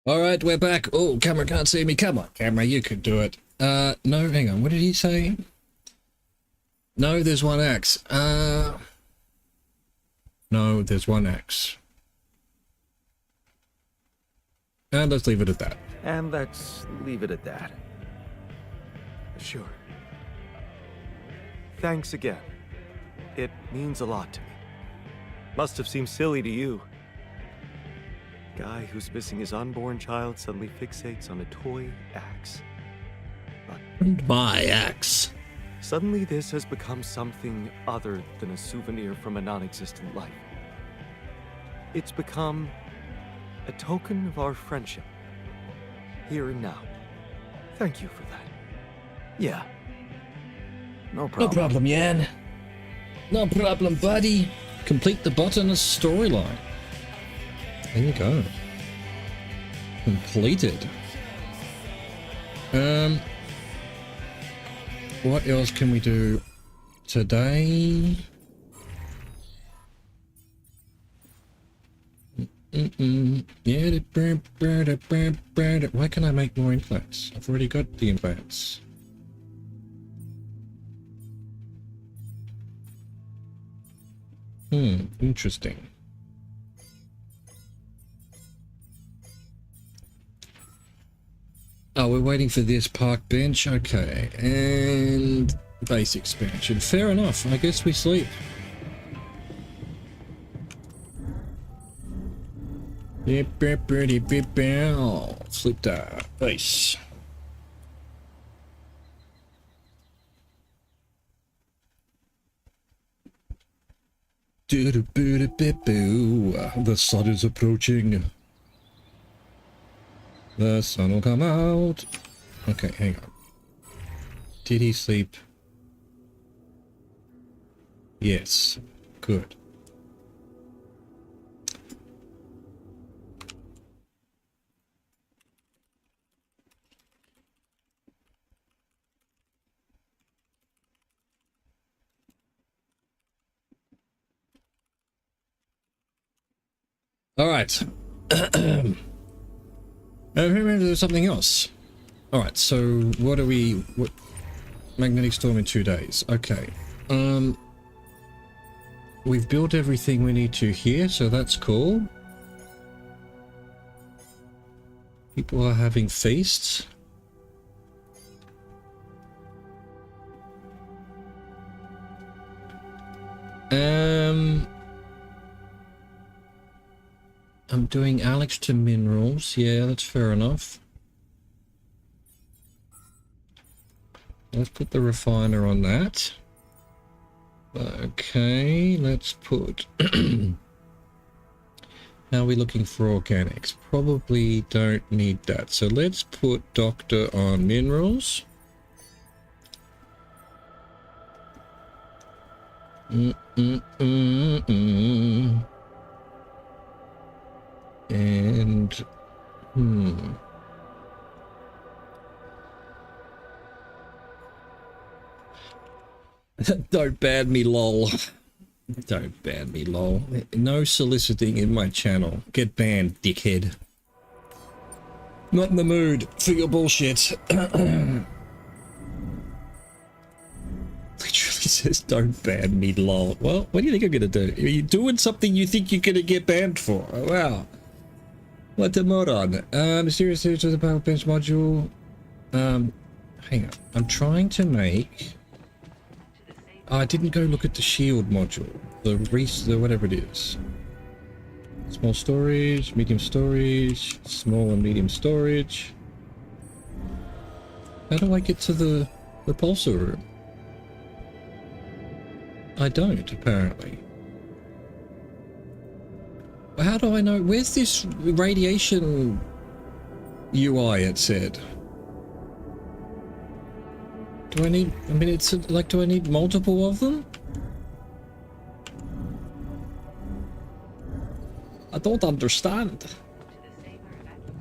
All right, we're back. Oh, camera can't see me. Come on, camera, you could do it. No, hang on. What did he say? No, there's one axe. No, there's one axe. And let's leave it at that. And let's leave it at that. Sure. Thanks again. It means a lot to me. Must have seemed silly to you. Guy who's missing his unborn child suddenly fixates on a toy axe. And my axe. Suddenly this has become something other than a souvenir from a non-existent life. It's become a token of our friendship. Here and now. Thank you for that. Yeah. No problem. No problem, Yan. No problem, buddy. Complete the botanist storyline. There you go. Completed. What else can we do today? Why can't I make more implants? I've already got the implants. Interesting. Oh, we're waiting for this park bench. Okay, and base expansion. Fair enough. I guess we sleep. Sleep dive. Base. The sun is approaching. The sun will come out. Okay, hang on. Did he sleep? Yes. Good. All right. I remember there's something else. All right. So what are we? What? Magnetic storm in 2 days. Okay. We've built everything we need to here, so that's cool. People are having feasts. I'm doing Alex to minerals. Yeah, that's fair enough. Let's put the refiner on that. Okay, let's put... How are we looking for organics? Probably don't need that. So let's put Doctor on minerals. And... Don't ban me, lol. Don't ban me, lol. No soliciting in my channel. Get banned, dickhead. Not in the mood for your bullshit. Literally says, don't ban me, lol. Well, what do you think I'm gonna do? Are you doing something you think you're gonna get banned for? Oh, wow. What a moron. Mysterious search of the power bench module. Hang on. I'm trying to make... I didn't go look at the shield module. The whatever it is. Small storage, medium storage, small and medium storage. How do I get to the repulsor room? I don't, apparently. How do I know? Where's this radiation UI, it said? Do I need, I mean, it's like, do I need multiple of them? I don't understand.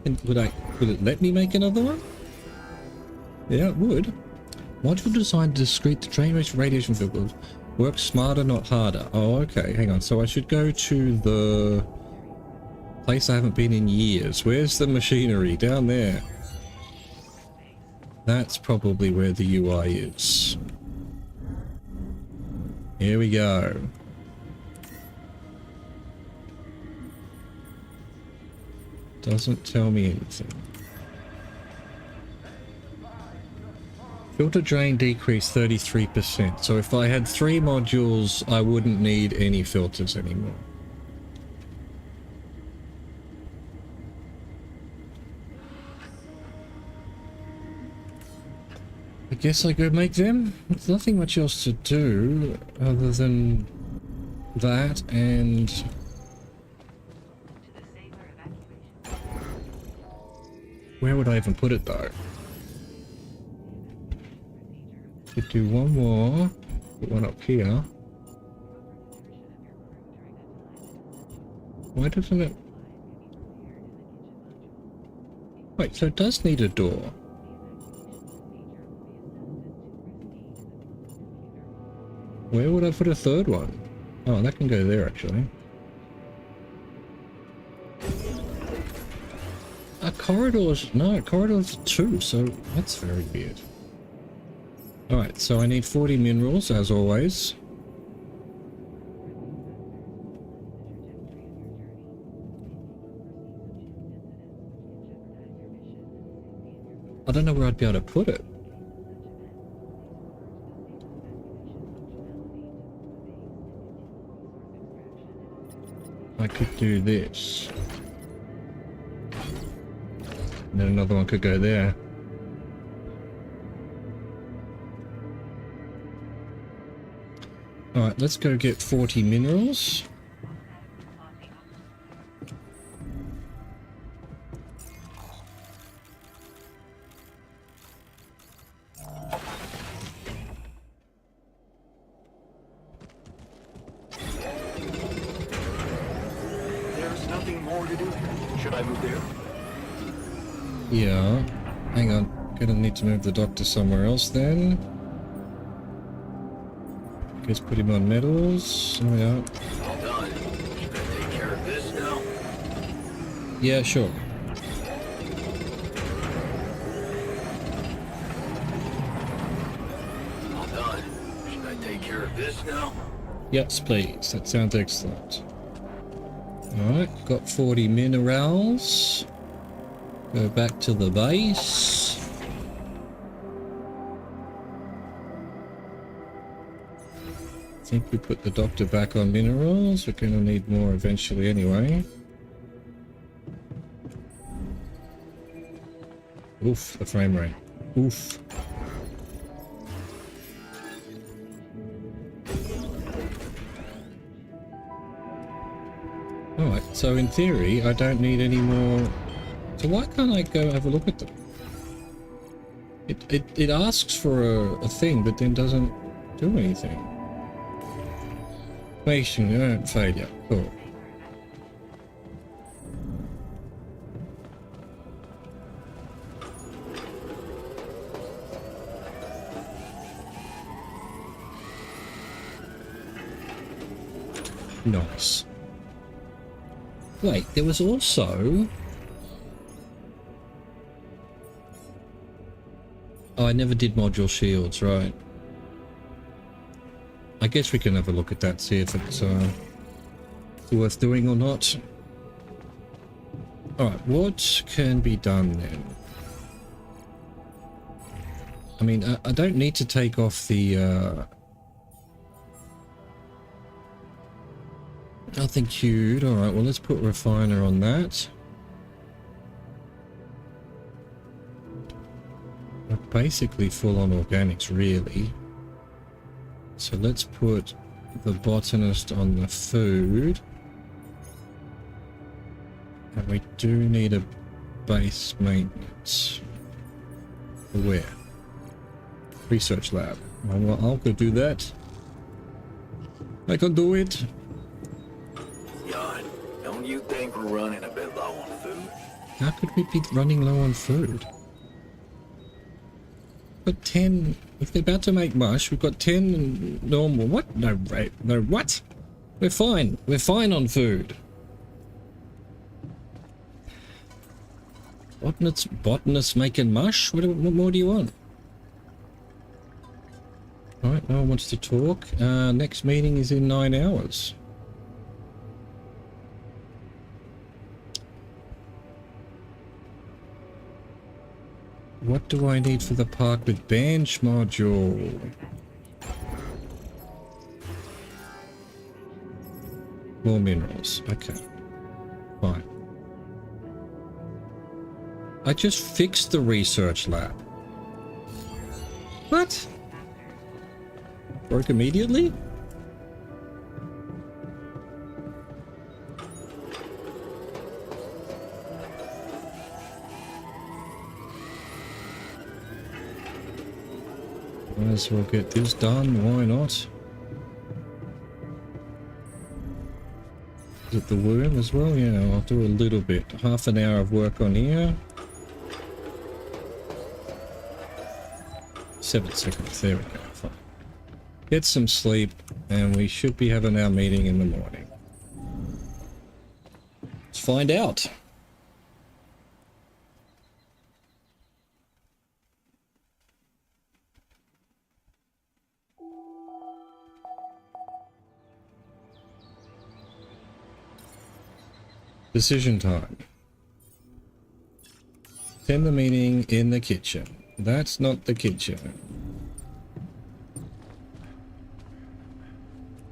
And would it let me make another one? Yeah, it would. Module designed to discrete the train race radiation filters. Work smarter, not harder. Oh, okay, hang on. So I should go to the place I haven't been in years. Where's the machinery? Down there. That's probably where the UI is. Here we go. Doesn't tell me anything. Filter drain decreased 33%. So if I had 3 modules, I wouldn't need any filters anymore. I guess I go make them. There's nothing much else to do other than that, and where would I even put it though? Could do one more, put one up here. Why doesn't it? Wait, so it does need a door. Where would I put a third one? Oh, that can go there actually. Corridors, no, corridors are 2, so that's very weird. Alright, so I need 40 minerals as always. I don't know where I'd be able to put it. I could do this. And then another one could go there. Alright, let's go get 40 minerals. There's nothing more to do here. Should I move there? Yeah. Hang on. Gonna need to move the doctor somewhere else then. Guess put him on metals. There we are. All done. Should I take care of this now? Yeah, sure. All done. Should I take care of this now? Yes, please. That sounds excellent. Alright, got 40 minerals. Go back to the base. I think we put the doctor back on minerals. We're going to need more eventually anyway. Oof, the frame rate. Oof. Alright, so in theory, I don't need any more... So why can't I go have a look at them? It asks for a thing, but then doesn't do anything. Patient failure. Cool. Nice. Wait, there was also... Oh, I never did module shields, right. I guess we can have a look at that, see if it's worth doing or not. Alright, what can be done then? I mean, I don't need to take off the... Nothing queued. Alright, well let's put refiner on that. We're basically full on organics, really. So let's put the botanist on the food. And we do need a base maintenance. Where? Research lab. Well, I'll go do that. I can do it. Jan, don't you think we're running a bit low on food? How could we be running low on food? Got 10. If they're about to make mush, we've got 10 normal. What? No, right? No, what? We're fine. We're fine on food. Botanists making mush? What more do you want? Alright, no one wants to talk. Next meeting is in 9 hours. What do I need for the park with bench module? More minerals. Okay. Fine. I just fixed the research lab. What? Broke immediately? Might as well get this done, why not? Is it the worm as well? Yeah, I'll do a little bit. Half an hour of work on here. 7 seconds, there we go. Fine. Get some sleep, and we should be having our meeting in the morning. Let's find out. Decision time. Send the meeting in the kitchen. That's not the kitchen.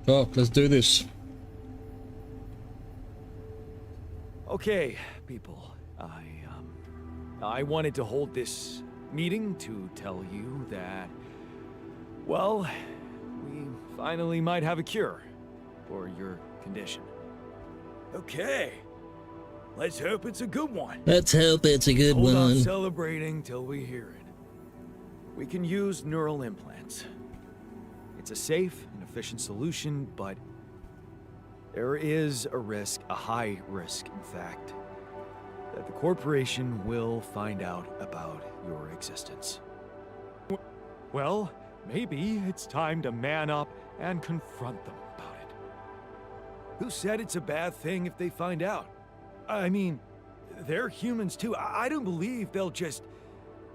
Oh, let's do this. Okay, people. I wanted to hold this meeting to tell you that, well, we finally might have a cure for your condition. Okay. Let's hope it's a good one. Let's hope it's a good Hold off one. celebrating till we hear it. We can use neural implants. It's a safe and efficient solution, but there is a risk, a high risk, in fact, that the corporation will find out about your existence. Well, maybe it's time to man up and confront them about it. Who said it's a bad thing if they find out? I mean, they're humans too. I don't believe they'll just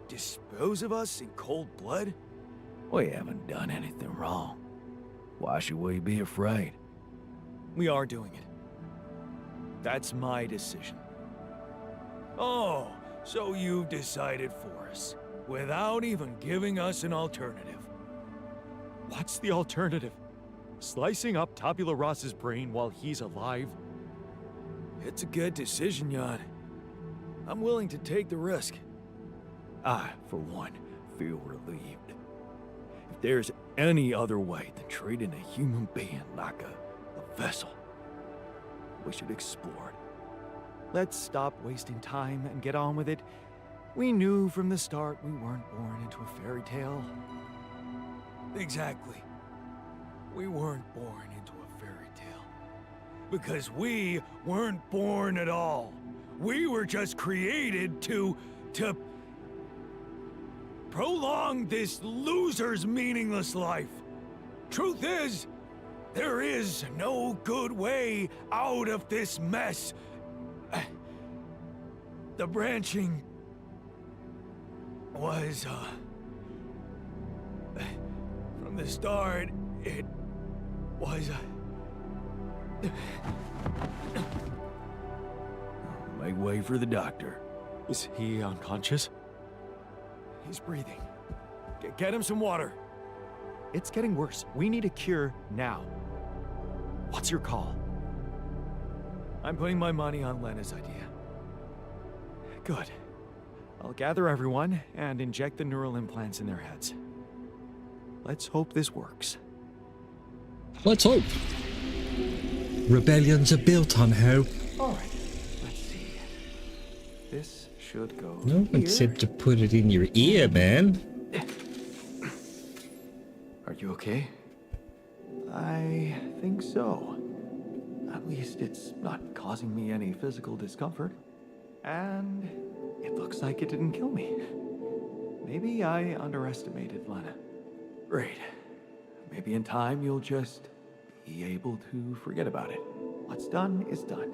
dispose of us in cold blood. We haven't done anything wrong. Why should we be afraid? We are doing it. That's my decision. Oh, so you've decided for us, without even giving us an alternative. What's the alternative? Slicing up Tabula Rasa's brain while he's alive? It's a good decision, Jan. I'm willing to take the risk. I, for one, feel relieved. If there's any other way than treating a human being like a vessel, we should explore it. Let's stop wasting time and get on with it. We knew from the start we weren't born into a fairy tale. Exactly. We weren't born into a fairy tale. Because we weren't born at all. We were just created to prolong this loser's meaningless life. Truth is, there is no good way out of this mess. The branching was, from the start, it was, Make way for the doctor. Is he unconscious? He's breathing. Get him some water. It's getting worse. We need a cure now. What's your call? I'm putting my money on Lena's idea. Good. I'll gather everyone and inject the neural implants in their heads. Let's hope this works. Let's hope. Rebellions are built on hope. All right, let's see. This should go No one said to put it in your ear, man. Are you okay? I think so. At least it's not causing me any physical discomfort. And it looks like it didn't kill me. Maybe I underestimated Lena. Great. Maybe in time you'll just be able to forget about it. What's done is done.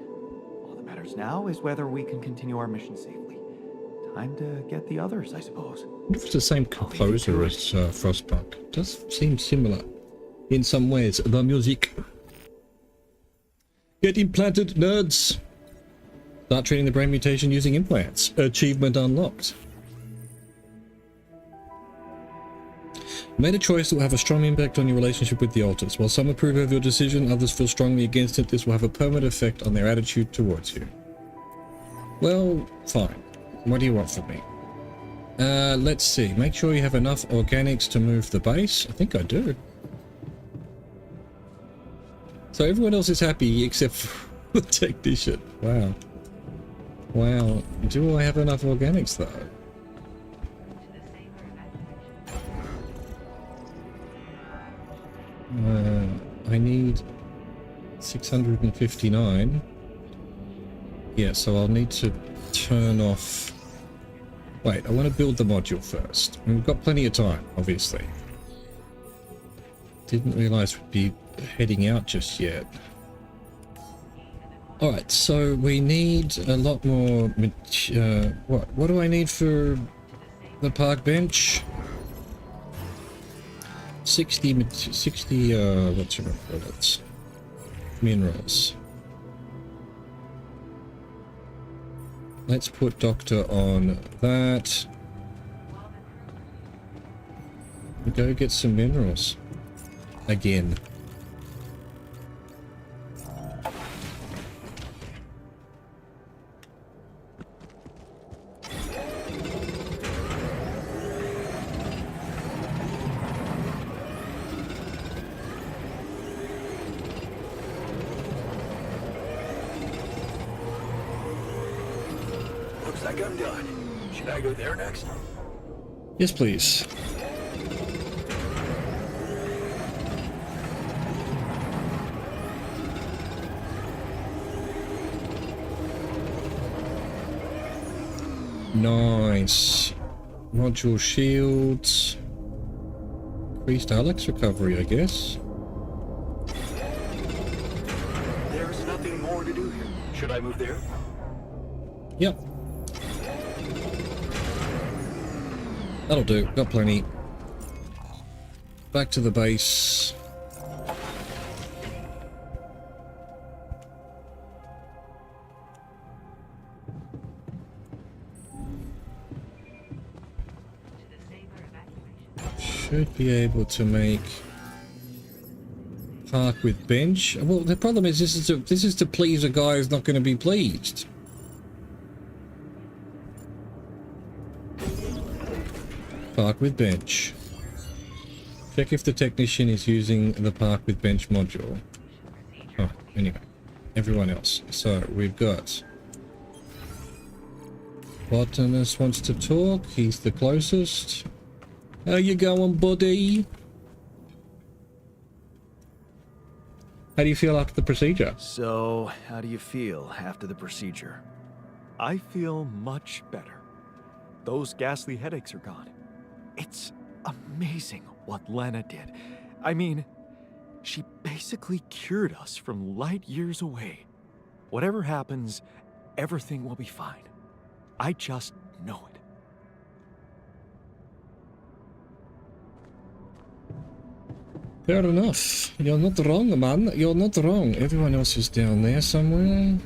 All that matters now is whether we can continue our mission safely. Time to get the others, I suppose. I wonder if it's the same composer as Frostpunk. Does seem similar in some ways. The music. Get implanted, nerds. Start treating the brain mutation using implants. Achievement unlocked. Made a choice that will have a strong impact on your relationship with the alters. While some approve of your decision, others feel strongly against it. This will have a permanent effect on their attitude towards you. Well, fine. What do you want from me? Let's see. Make sure you have enough organics to move the base. I think I do. So everyone else is happy except for the technician. Wow. Wow. Do I have enough organics though? I need 659. Yeah, so I'll need to turn off... Wait, I want to build the module first. We've got plenty of time, obviously. Didn't realise we'd be heading out just yet. Alright, so we need a lot more... what do I need for the park bench? 60 what's your bullets? Minerals. Let's put Doctor on that. Go get some minerals. Again. Looks like I'm done. Should I go there next? Yes, please. Nice. Module shields. Increased Alex recovery, I guess. There's nothing more to do here. Should I move there? Yep. That'll do. Got plenty. Back to the base. Should be able to make park with bench. Well, the problem is this is to please a guy who's not going to be pleased. Park with bench. Check if the technician is using the park with bench module. Oh, anyway, everyone else. So we've got Botanist wants to talk. He's the closest. How you going, buddy? How do you feel after the procedure? So, how do you feel after the procedure? I feel much better. Those ghastly headaches are gone. It's amazing what Lena did. I mean, she basically cured us from light years away. Whatever happens, everything will be fine. I just know it. Fair enough. You're not wrong, man. You're not wrong. Everyone else is down there somewhere.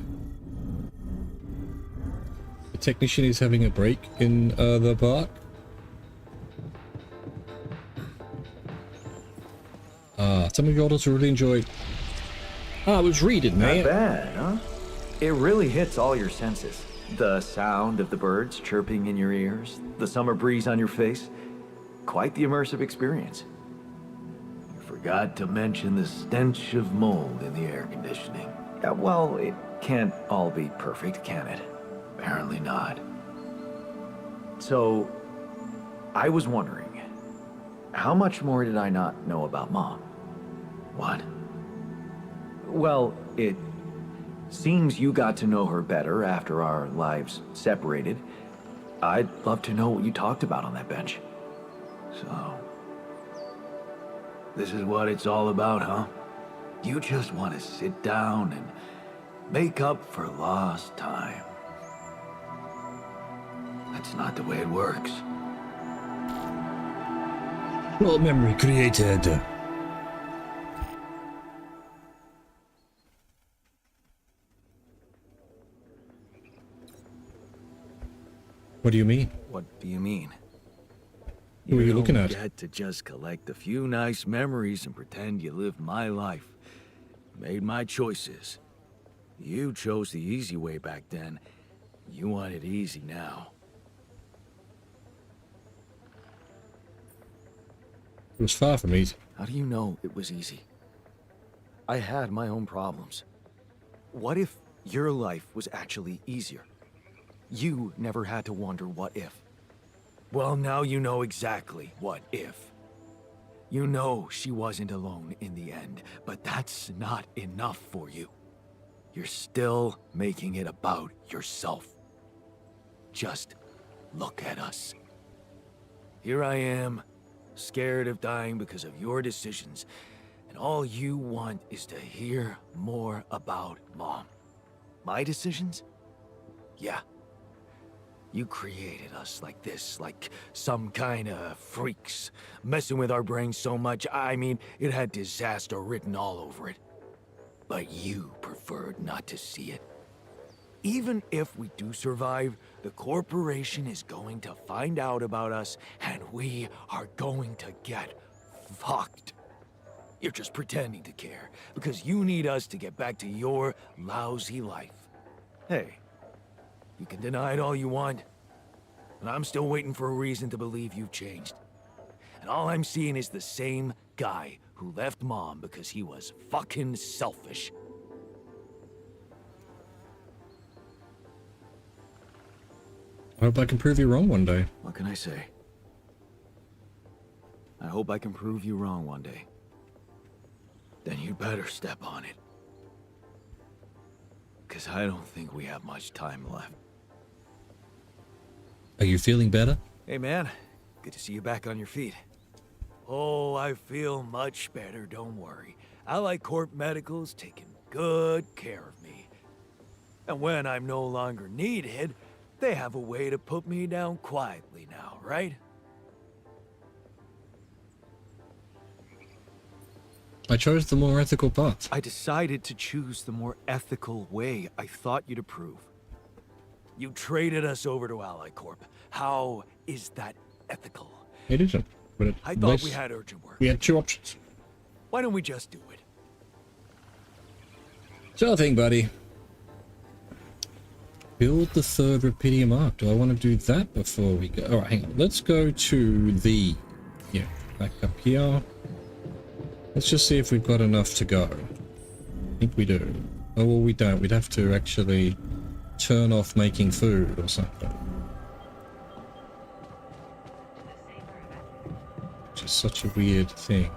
The technician is having a break in the park. Some of you also really enjoyed. I was reading, man. Not bad, huh? It really hits all your senses. The sound of the birds chirping in your ears, the summer breeze on your face. Quite the immersive experience. You forgot to mention the stench of mold in the air conditioning. Well, it can't all be perfect, can it? Apparently not. So, I was wondering, how much more did I not know about Mom? What? Well, it seems you got to know her better after our lives separated. I'd love to know what you talked about on that bench. So, this is what it's all about, huh? You just want to sit down and make up for lost time. That's not the way it works. Well, memory created. What do you mean? What do you mean? Who are you looking at? You get to just collect a few nice memories and pretend you lived my life. Made my choices. You chose the easy way back then. You want it easy now. It was far from easy. How do you know it was easy? I had my own problems. What if your life was actually easier? You never had to wonder what if. Well, now you know exactly what if. You know she wasn't alone in the end, but that's not enough for you. You're still making it about yourself. Just look at us. Here I am, scared of dying because of your decisions, and all you want is to hear more about Mom. My decisions? Yeah. You created us like this, like some kind of freaks, messing with our brains so much, I mean, it had disaster written all over it. But you preferred not to see it. even if we do survive, the corporation is going to find out about us, and we are going to get fucked. You're just pretending to care, because you need us to get back to your lousy life. Hey, you can deny it all you want, but I'm still waiting for a reason to believe you've changed. And all I'm seeing is the same guy who left Mom because he was fucking selfish. I hope I can prove you wrong one day. What can I say? I hope I can prove you wrong one day. Then you better step on it. 'Cause I don't think we have much time left. Are you feeling better? Hey man, good to see you back on your feet. Oh, I feel much better, don't worry. Allied Corp Medical's taking good care of me. And when I'm no longer needed, they have a way to put me down quietly now, right? I chose the more ethical path. I decided to choose the more ethical way I thought you'd approve. You traded us over to Allied Corp. How is that ethical? It isn't. But at I thought least we had urgent work. we had two options. Why don't we just do it? Sure thing, buddy. Build the third Rapidium arc. Do I want to do that before we go? Alright, hang on. Let's go to the... Yeah, back up here. Let's just see if we've got enough to go. I think we do. Oh, well, we don't. We'd have to actually turn off making food or something. Which is such a weird thing.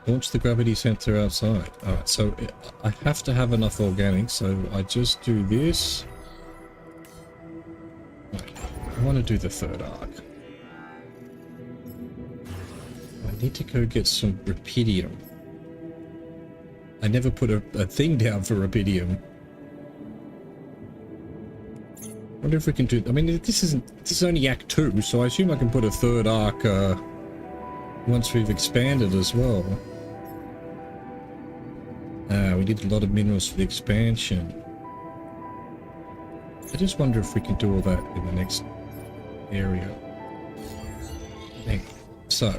Launch the gravity center outside. Alright, so I have to have enough organic, so I just do this. Okay, I want to do the third arc. I need to go get some Rapidium. I never put a thing down for Rapidium. Wonder if we can do... I mean, this is only Act 2, so I assume I can put a third arc once we've expanded as well. We need a lot of minerals for the expansion. I just wonder if we can do all that in the next area. So...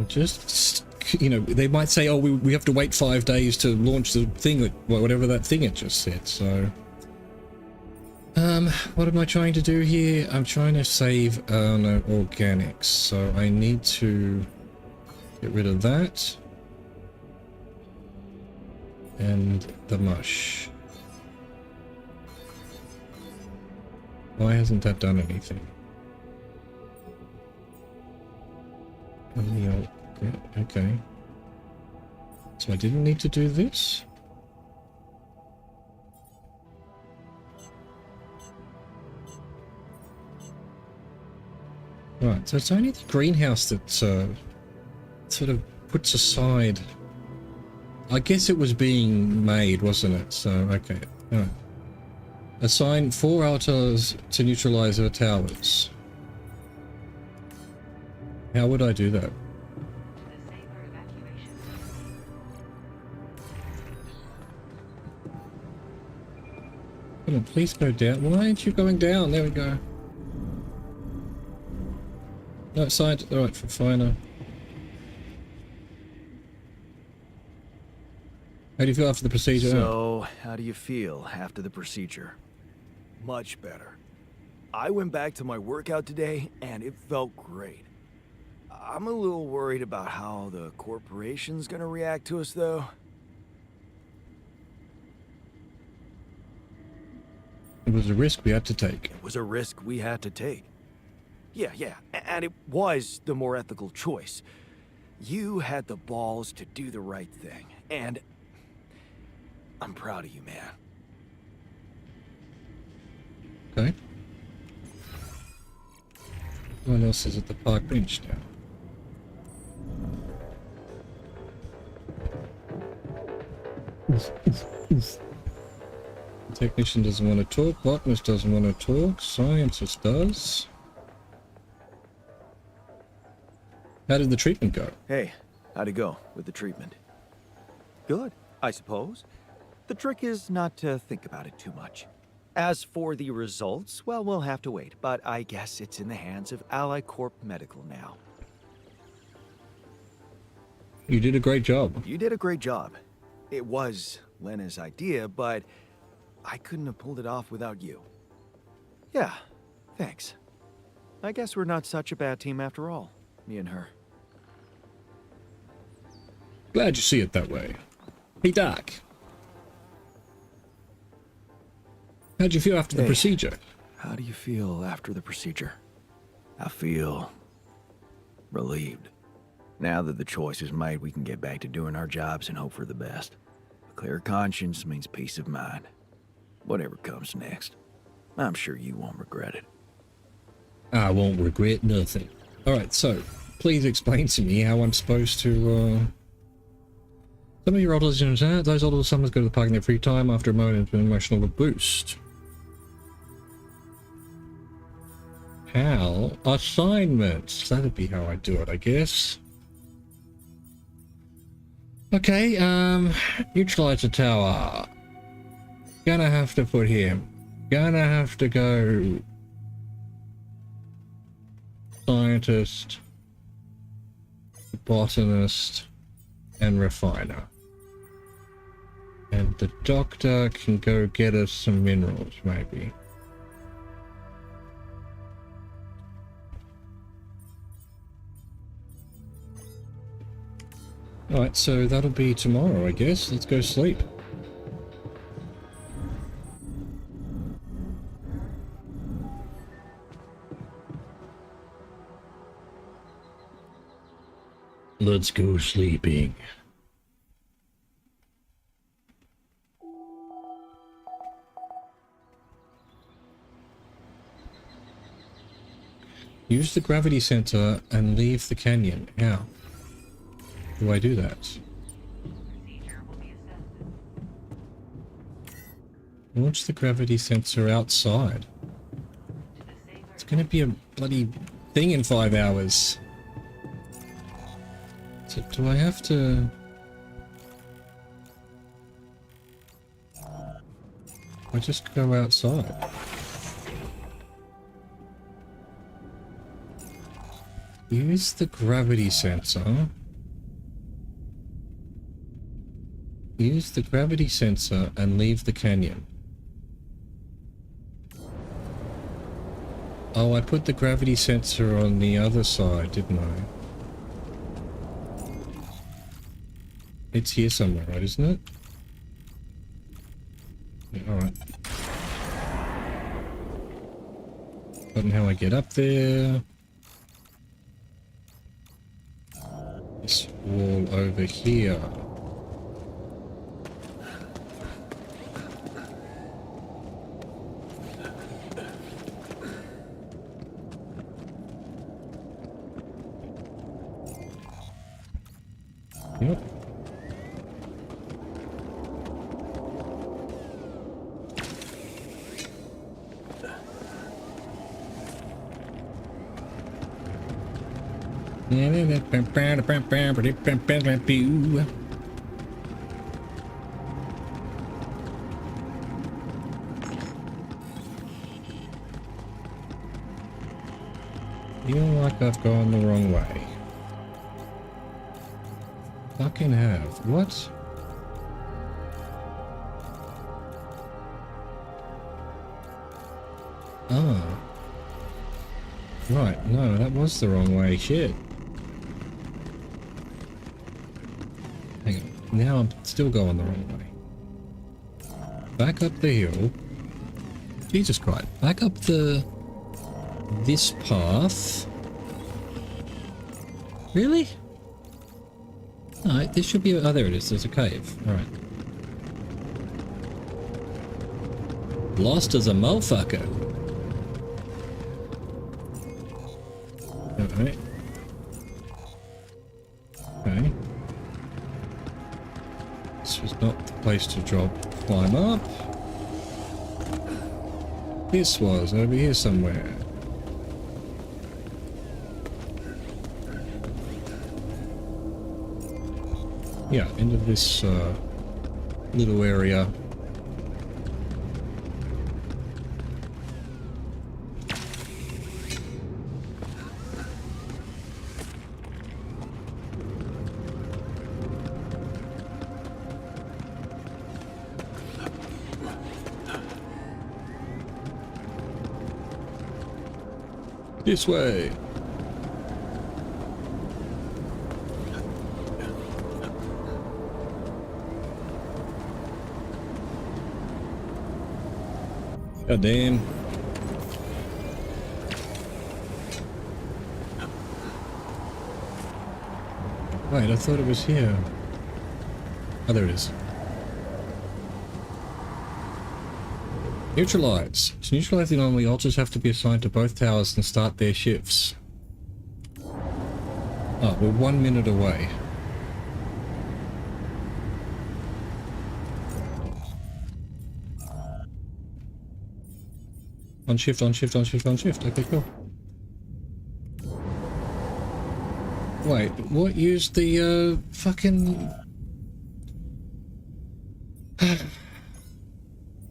just, you know, they might say, oh, we have to wait 5 days to launch the thing, well, whatever that thing it just said, so... what am I trying to do here? I'm trying to save, no, organics, so I need to get rid of that. And the mush. Why hasn't that done anything? Yeah, okay. So I didn't need to do this? Right, so it's only the greenhouse that sort of puts aside... I guess it was being made, wasn't it? So, okay. Alright. Assign 4 altars to neutralize our towers. How would I do that? Come on, please go down. Why aren't you going down? There we go. No, side. Alright, for finer. How do you feel after the procedure? So, how do you feel after the procedure? Much better. I went back to my workout today, and it felt great. I'm a little worried about how the corporation's gonna react to us, though. It was a risk we had to take. It was a risk we had to take. Yeah, and it was the more ethical choice. You had the balls to do the right thing, and I'm proud of you, man. Okay. Everyone else is at the park bench now. The technician doesn't want to talk, botanist doesn't want to talk, scientist does. How did the treatment go? Hey, how'd it go with the treatment? Good, I suppose. The trick is not to think about it too much. As for the results, well, we'll have to wait, but I guess it's in the hands of Ally Corp Medical now. You did a great job. You did a great job. It was Lena's idea, but I couldn't have pulled it off without you. Yeah, thanks. I guess we're not such a bad team after all, me and her. Glad you see it that way. Hey, Doc. How'd you feel after the procedure? How do you feel after the procedure? I feel relieved. Now that the choice is made, we can get back to doing our jobs and hope for the best. A clear conscience means peace of mind. Whatever comes next, I'm sure you won't regret it. I won't regret nothing. Alright, so, please explain to me how I'm supposed to, Some of your older listeners, those older summers go to the park in their free time after a moment of emotional boost. How? Assignments. That'd be how I do it, I guess. Okay, neutralize the tower. Gonna have to put him. Gonna have to go... Scientist, botanist, and refiner. And the doctor can go get us some minerals, maybe. Alright, so that'll be tomorrow, I guess. Let's go sleep. Let's go sleeping. Use the gravity center and leave the canyon. How do I do that? Launch the gravity sensor outside. It's gonna be a bloody thing in 5 hours. So do I have to... I just go outside? Use the gravity sensor. Use the gravity sensor and leave the canyon. Oh, I put the gravity sensor on the other side, didn't I? It's here somewhere, right, isn't it? Yeah, alright. Don't know how I get up there. This wall over here. Yep. Feel like I've gone the wrong way. Fucking have. What? Oh. Right, no, that was the wrong way. Shit. Hang on. Now I'm still going the wrong way. Back up the hill. Jesus Christ. Back up this path. Really? Alright, this should be... Oh, there it is. There's a cave. Alright. Lost as a motherfucker. Alright. Okay. This was not the place to climb up. This was over here somewhere. Yeah, into this little area. This way. God damn. Wait, I thought it was here. Oh, there it is. Neutralize. To neutralize the anomaly, alters have to be assigned to both towers and start their shifts. Oh, we're 1 minute away. On shift, on shift, on shift, on shift. Okay, cool. Wait, what used the, fucking...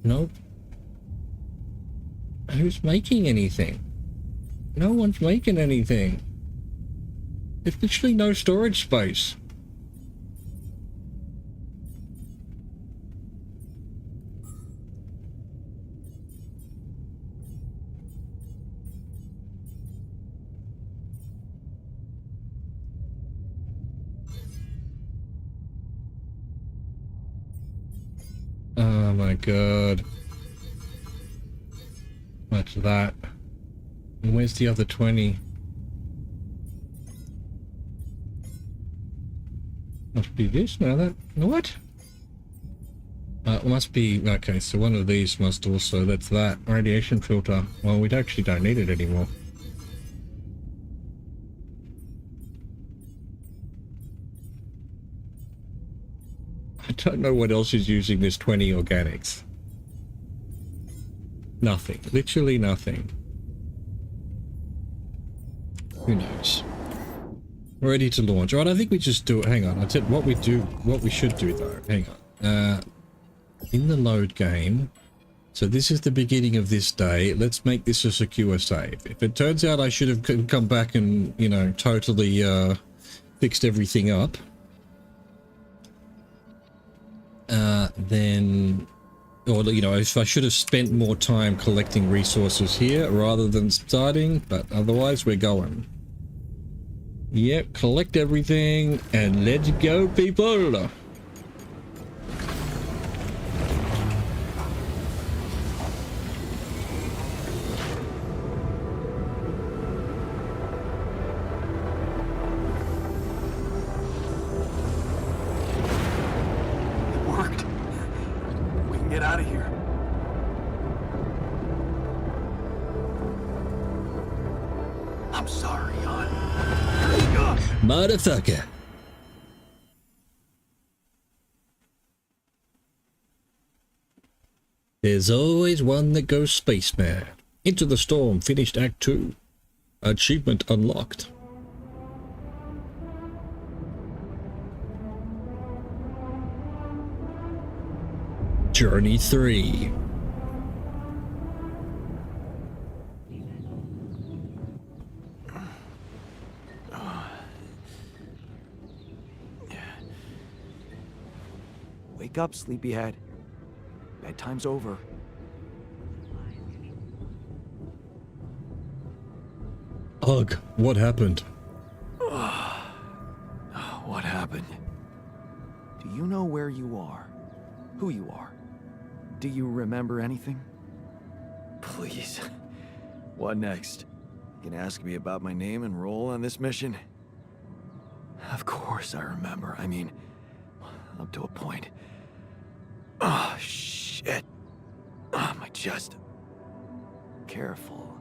Nope. Who's making anything? No one's making anything. There's literally no storage space. Oh my god. What's that? And where's the other 20? Must be this now. That what? Must be okay. So one of these must also. That's that radiation filter. Well, we actually don't need it anymore. I don't know what else is using this 20 organics. Nothing. Literally nothing. Who knows? We're ready to launch. Alright, I think we just do it. Hang on. I said what we should do though. Hang on. In the load game. So this is the beginning of this day. Let's make this a secure save. If it turns out I should have come back and, you know, totally fixed everything up. Then, or, you know, if I should have spent more time collecting resources here rather than starting, but otherwise we're going. Yep, collect everything and let's go, people. Motherfucker. There's always one that goes spaceman. Into the Storm, finished Act 2. Achievement unlocked. Journey 3. Wake up, sleepyhead. Bedtime's over. Ugh, what happened? What happened? Do you know where you are? Who you are? Do you remember anything? Please. What next? You gonna ask me about my name and role on this mission? Of course I remember. I mean, up to a point. Oh, shit. Oh, my chest. Careful.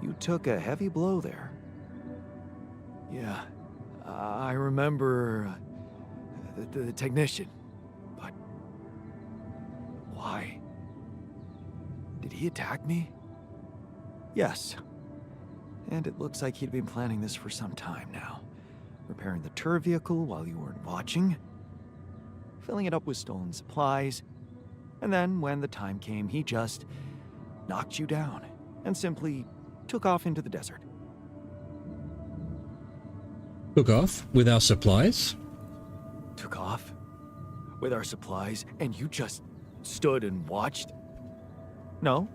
You took a heavy blow there. Yeah, I remember the technician. But why? Did he attack me? Yes. And it looks like he'd been planning this for some time now. Repairing the tour vehicle while you weren't watching. filling it up with stolen supplies. And then, when the time came, he just knocked you down and simply took off into the desert. Took off with our supplies? Took off with our supplies, and you just stood and watched? No,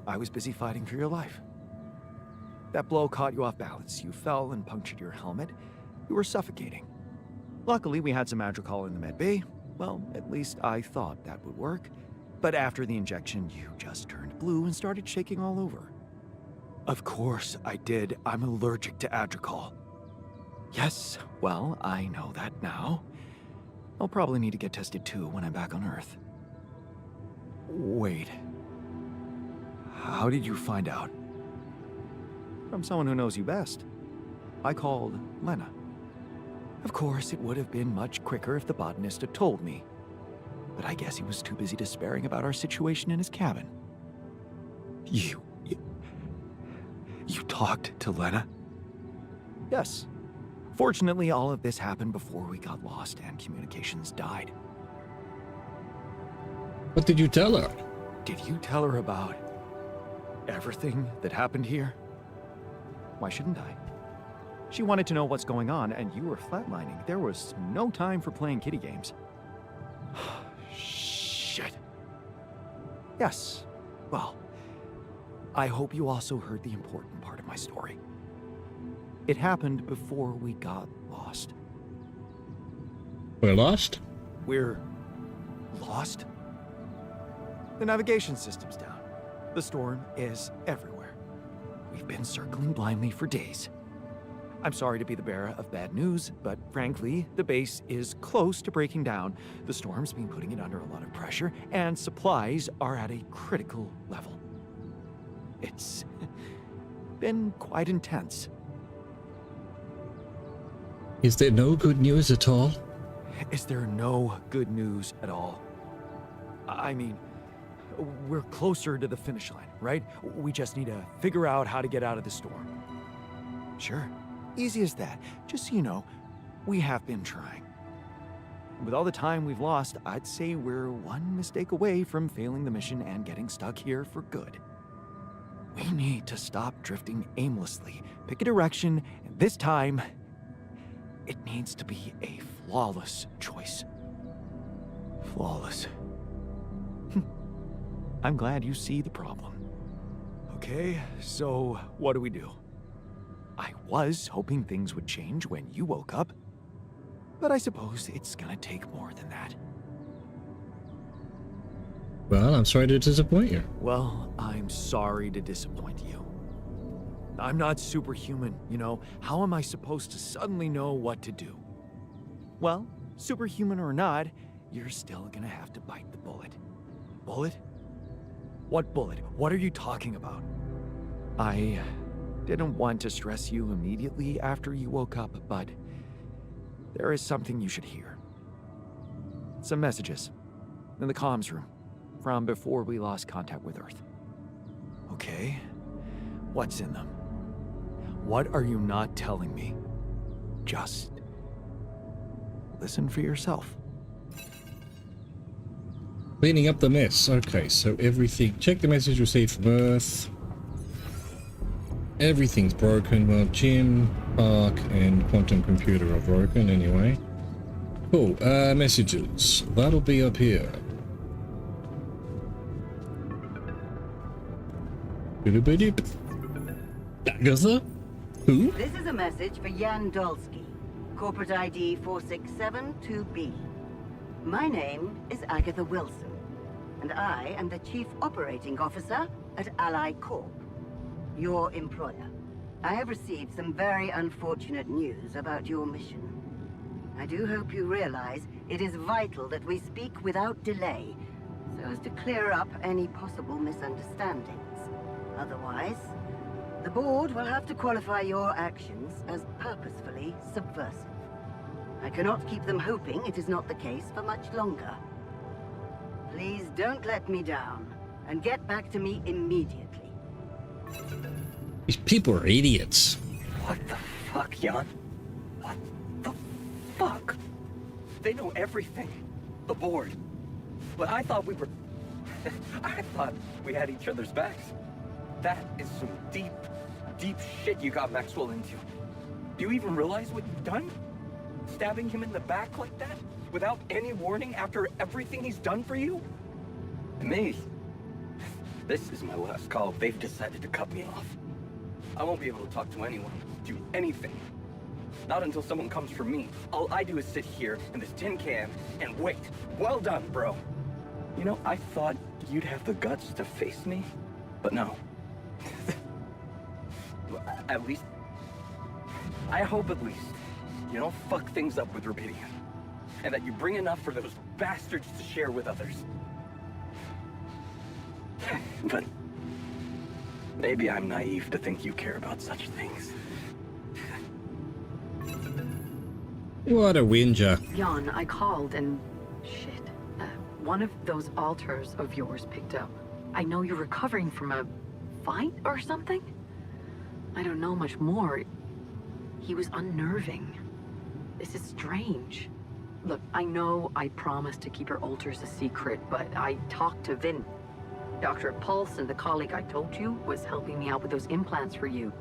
I was busy fighting for your life. That blow caught you off balance. You fell and punctured your helmet. You were suffocating. Luckily, we had some Adricol in the med bay. Well, at least I thought that would work. But after the injection, you just turned blue and started shaking all over. Of course I did. I'm allergic to Adricol. Yes, well, I know that now. I'll probably need to get tested too when I'm back on Earth. Wait. How did you find out? From someone who knows you best. I called Lena. Of course, it would have been much quicker if the botanist had told me. But I guess he was too busy despairing about our situation in his cabin. You talked to Lena? Yes. Fortunately, all of this happened before we got lost and communications died. What did you tell her? Did you tell her about everything that happened here? Why shouldn't I? She wanted to know what's going on, and you were flatlining. There was no time for playing kiddie games. Shit. Yes. Well, I hope you also heard the important part of my story. It happened before we got lost. We're lost? We're lost? The navigation system's down. The storm is everywhere. We've been circling blindly for days. I'm sorry to be the bearer of bad news, but frankly, the base is close to breaking down. The storm's been putting it under a lot of pressure, and supplies are at a critical level. It's been quite intense. Is there no good news at all? Is there no good news at all? I mean, we're closer to the finish line, right? We just need to figure out how to get out of the storm. Sure, easy as that. Just so you know, we have been trying. With all the time we've lost, I'd say we're one mistake away from failing the mission and getting stuck here for good. We need to stop drifting aimlessly, pick a direction, and this time, it needs to be a flawless choice. Flawless. I'm glad you see the problem. Okay, so what do we do? I was hoping things would change when you woke up, but I suppose it's gonna take more than that. Well, I'm sorry to disappoint you. Well, I'm sorry to disappoint you. I'm not superhuman, you know. How am I supposed to suddenly know what to do? Well, superhuman or not, you're still gonna have to bite the bullet. Bullet? What bullet? What are you talking about? I didn't want to stress you immediately after you woke up, but there is something you should hear. Some messages in the comms room from before we lost contact with Earth. Okay, what's in them? What are you not telling me? Just listen for yourself. Cleaning up the mess. Okay, so everything. Check the message received from Earth. Everything's broken. Well, Jim, Park, and Quantum Computer are broken anyway. Cool. Messages. That'll be up here. Agatha? Who? This is a message for Jan Dolsky, corporate ID 4672B. My name is Agatha Wilson, and I am the Chief Operating Officer at Ally Corp, your employer. I have received some very unfortunate news about your mission. I do hope you realize it is vital that we speak without delay, so as to clear up any possible misunderstandings. Otherwise, the board will have to qualify your actions as purposefully subversive. I cannot keep them hoping it is not the case for much longer. Please don't let me down, and get back to me immediately. These people are idiots. What the fuck, Jan? What the fuck? They know everything. aboard. But I thought we were... I thought we had each other's backs. That is some deep, deep shit you got Maxwell into. Do you even realize what you've done? Stabbing him in the back like that? Without any warning after everything he's done for you? Me? This is my last call. They've decided to cut me off. I won't be able to talk to anyone, do anything. Not until someone comes for me. All I do is sit here in this tin can and wait. Well done, bro. You know, I thought you'd have the guts to face me, but no. At least... I hope at least you don't fuck things up with Rubidium. And that you bring enough for those bastards to share with others. But maybe I'm naive to think you care about such things. What a whinger. Jan, I called and... shit. One of those alters of yours picked up. I know you're recovering from a fight or something? I don't know much more. He was unnerving. This is strange. Look, I know I promised to keep your alters a secret, but I talked to Vin. Dr. Paulson, the colleague I told you, was helping me out with those implants for you.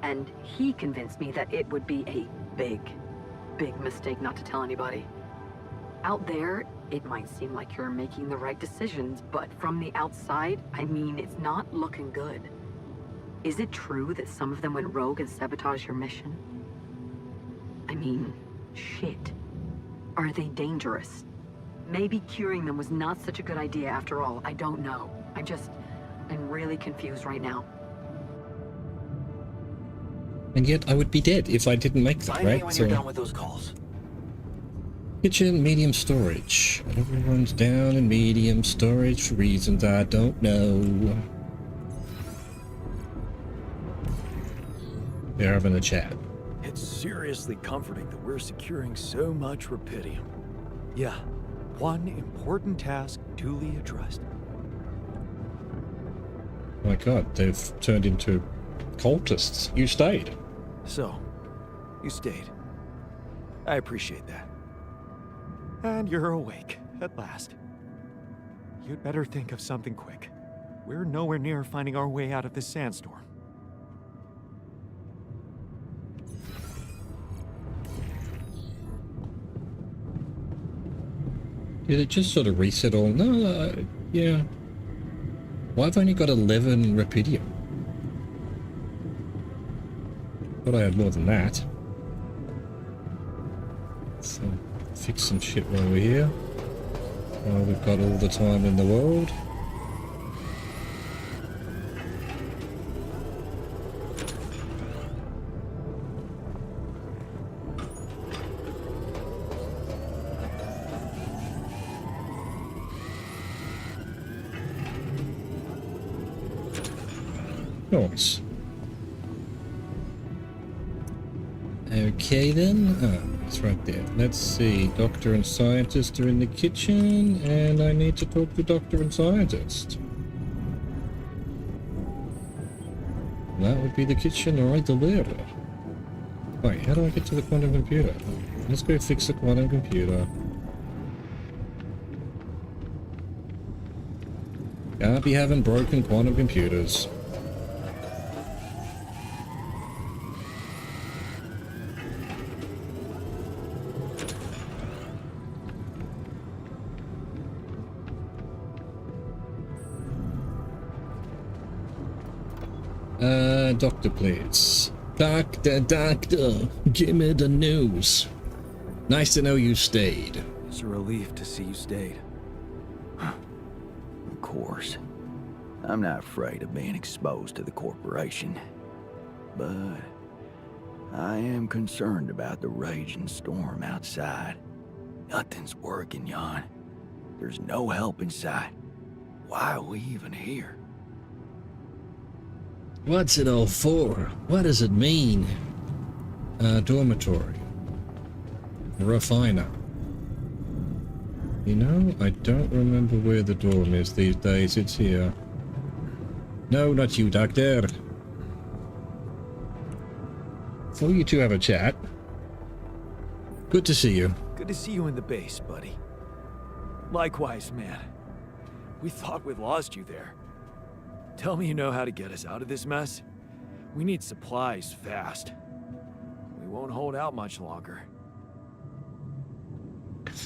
And he convinced me that it would be a big mistake not to tell anybody. Out there, it might seem like you're making the right decisions, but from the outside, I mean, it's not looking good. Is it true that some of them went rogue and sabotaged your mission? I mean, shit. Are they dangerous? Maybe curing them was not such a good idea after all. I don't know. I'm really confused right now. And yet I would be dead if I didn't make them, Find me right? when you're done with those calls. Kitchen, medium storage. Everyone's down in medium storage for reasons I don't know. They're having a chat. It's seriously comforting that we're securing so much Rapidium. Yeah, one important task duly addressed. Oh my god, they've turned into cultists. You stayed. So, you stayed. I appreciate that. And you're awake, at last. You'd better think of something quick. We're nowhere near finding our way out of this sandstorm. Did it just sort of reset all? No, yeah. Well, I've only got 11 Rapidium. Thought I had more than that. So, fix some shit while we're here. While we've got all the time in the world. Nice. Okay then. Oh, it's right there. Let's see. Doctor and scientist are in the kitchen, and I need to talk to doctor and scientist. That would be the kitchen right there. Wait, how do I get to the quantum computer? Let's go fix the quantum computer. Can't be having broken quantum computers. Doctor, please. Doctor, give me the news. Nice to know you stayed. It's a relief to see you stayed. Of course. I'm not afraid of being exposed to the corporation. But I am concerned about the raging storm outside. Nothing's working, Jan. There's no help in sight. Why are we even here? What's it all for? What does it mean? Dormitory. Refiner. You know, I don't remember where the dorm is these days. It's here. No, not you, Doctor. Before you two have a chat. Good to see you. Good to see you in the base, buddy. Likewise, man. We thought we'd lost you there. Tell me you know how to get us out of this mess? We need supplies fast. We won't hold out much longer.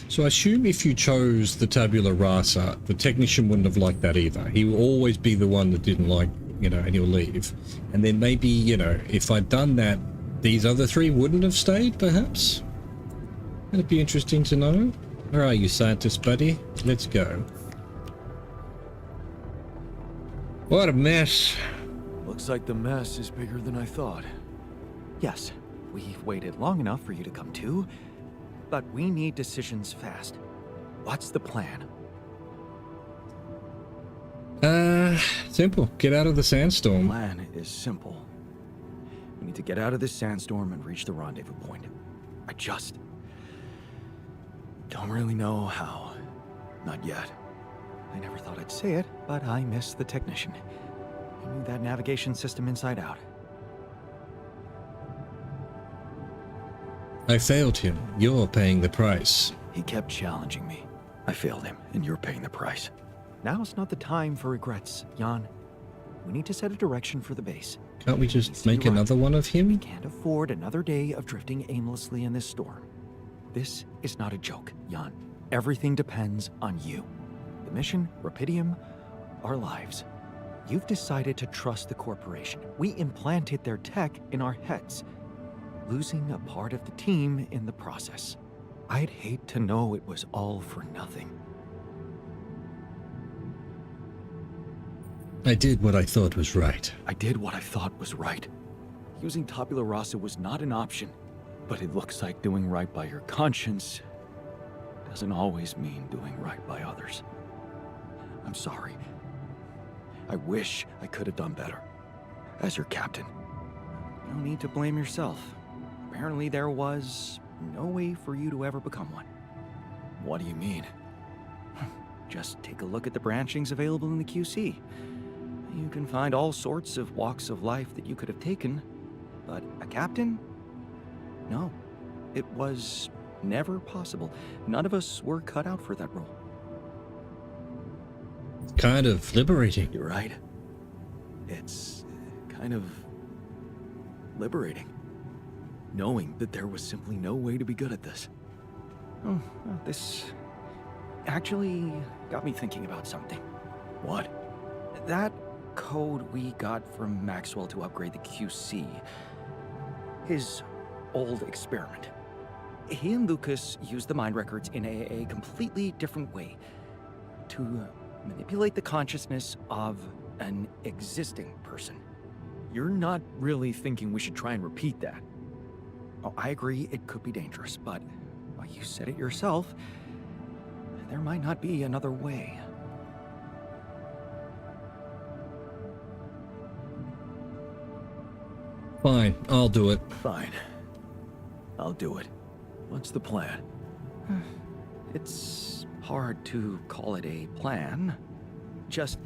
So I assume if you chose the tabula rasa, the technician wouldn't have liked that either. He will always be the one that didn't like, and he'll leave. And then maybe, if I'd done that, these other three wouldn't have stayed, perhaps? That'd be interesting to know. Where are you, scientist buddy? Let's go. What a mess. Looks like the mess is bigger than I thought. Yes, we've waited long enough for you to come to, but we need decisions fast. What's the plan? Simple. Get out of the The sandstorm. plan is simple. We need to get out of this sandstorm and reach the rendezvous point. I just don't really know how. Not yet. I never thought I'd say it, but I miss the technician. He knew that navigation system inside out. I failed him. You're paying the price. He kept challenging me. I failed him, and you're paying the price. Now's not the time for regrets, Jan. We need to set a direction for the base. Can't we just make another one of We him? can't afford another day of drifting aimlessly in this storm. This is not a joke, Jan. Everything depends on you. The mission, Rapidium, our lives. You've decided to trust the corporation. We implanted their tech in our heads, losing a part of the team in the process. I'd hate to know it was all for nothing. I did what I thought was right. I did what I thought was right. Using tabula rasa was not an option, but it looks like doing right by your conscience doesn't always mean doing right by others. I'm sorry. I wish I could have done better. As your captain. No need to blame yourself. Apparently there was no way for you to ever become one. What do you mean? Just take a look at the branchings available in the QC. You can find all sorts of walks of life that you could have taken, but a captain? No. It was never possible. None of us were cut out for that role. Kind of liberating. You're right. It's kind of liberating. Knowing that there was simply no way to be good at this. Oh, this actually got me thinking about something. What? That code we got from Maxwell to upgrade the QC. His old experiment. He and Lucas used the mind records in a completely different way. To manipulate the consciousness of an existing person. You're not really thinking we should try and repeat that. Oh, I agree it could be dangerous, but well, you said it yourself. There might not be another way. Fine, I'll do it. Fine. I'll do it. What's the plan? It's hard to call it a plan. Just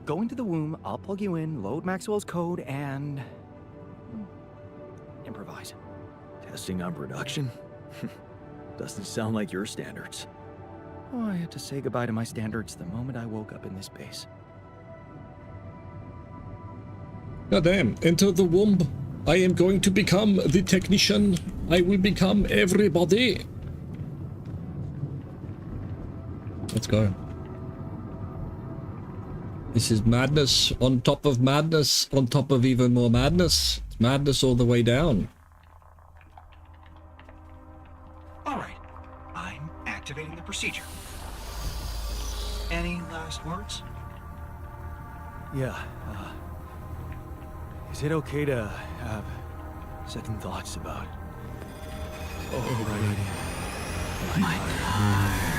go into the womb, I'll plug you in, load Maxwell's code, and improvise. Testing on production? Doesn't sound like your standards. Oh, I had to say goodbye to my standards the moment I woke up in this base. Goddamn, enter the womb. I am going to become the technician. I will become everybody. Let's go. This is madness on top of madness on top of even more madness. It's madness all the way down. All right, I'm activating the procedure. Any last words? Yeah, is it okay to have second thoughts about overriding my heart?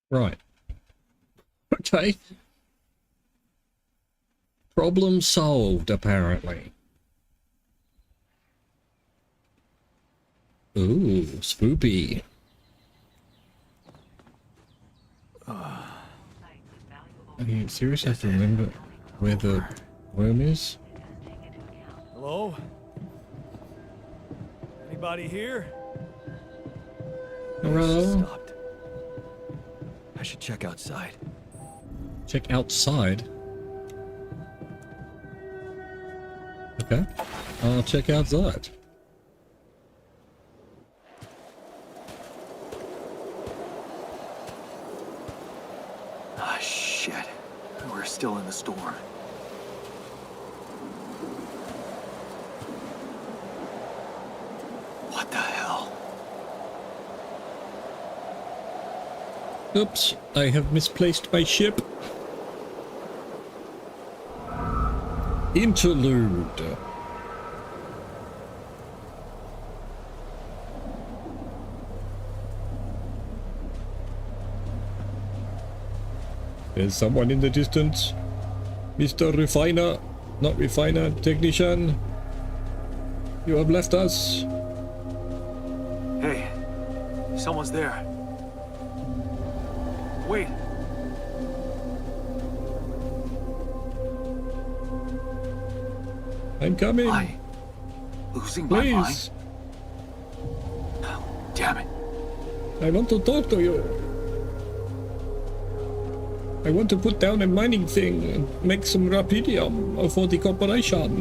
Right. Okay. Problem solved, apparently. Ooh, spoopy. Are you serious? I have to remember where the worm is? Hello? Anybody here? Hello? Stopped. I should check outside. Check outside. Okay. I'll check outside. Ah, shit. We're still in the storm. What the hell? Oops, I have misplaced my ship. Interlude. There's someone in the distance. Mr. Refiner, not refiner, technician. You have left us. Hey, someone's there. Wait. I'm coming. Am I losing my mind? Please. Damn it. I want to talk to you. I want to put down a mining thing and make some rapidium for the corporation.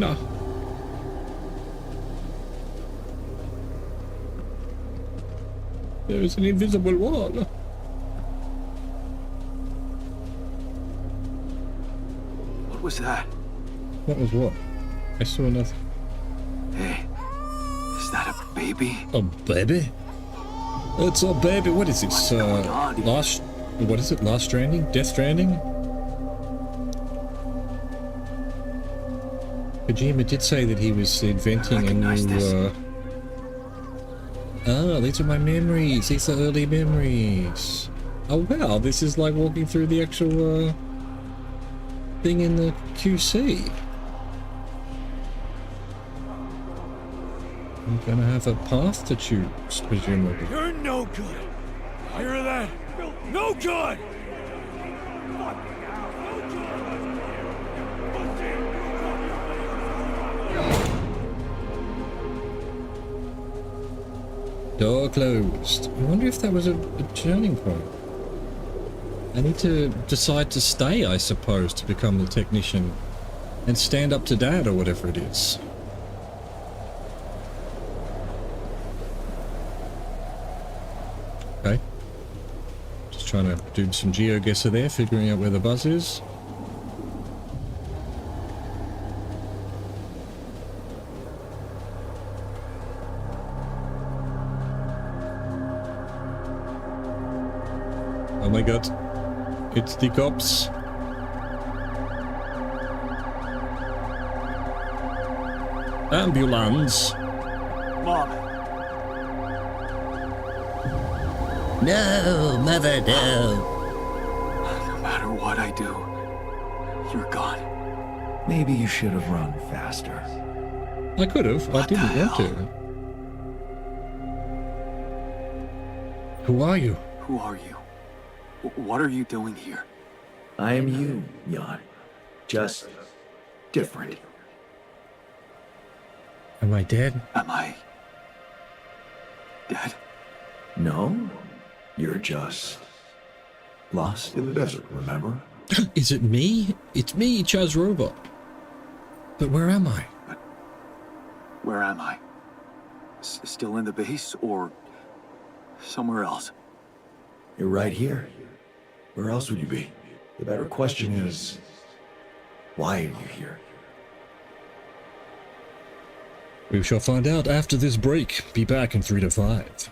There is an invisible wall. What was that? What was what? I saw nothing. Hey, is that a baby? A baby? It's a baby. What is this? Last... What is it? Last Stranding? Death Stranding? Kojima did say that he was inventing a new... Oh, these are my memories. These are early memories. Oh wow, this is like walking through the actual thing in the QC. I'm gonna have a path to choose, presumably. You're no good. Hear that? No good! Door closed. I wonder if that was a turning point. I need to decide to stay, I suppose, to become the technician and stand up to Dad or whatever it is. Okay. Just trying to do some geoguessr there, figuring out where the buzz is. Oh my god. It's the cops. Ambulance. Mom. No, Mother, no. No matter what I do, you're gone. Maybe you should have run faster. I could have. I didn't want to. Who are you? Who are you? What are you doing here? I am you, Jan. Just different. Am I dead? Am I dead? No, you're just lost in the desert, remember? Is it me? It's me, Chaz Robot. But where am I? But where am I? Still in the base or somewhere else? You're right here. Where else would you be? The better question is, why are you here? We shall find out after this break. Be back in 3 to 5.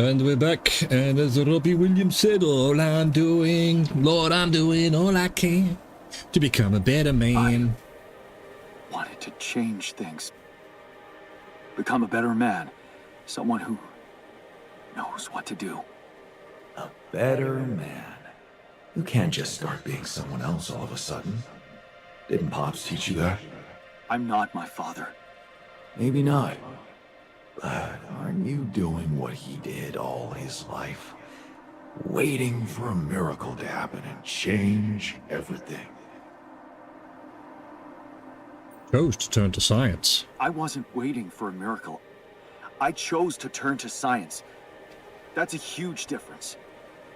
And we're back, and as Robbie Williams said, all I'm doing, Lord, I'm doing all I can to become a better man. I wanted to change things. Become a better man. Someone who knows what to do. A better man. You can't just start being someone else all of a sudden. Didn't Pops teach you that? I'm not my father. Maybe not. But aren't you doing what he did all his life? Waiting for a miracle to happen and change everything. Chose to turn to science. I wasn't waiting for a miracle. I chose to turn to science. That's a huge difference.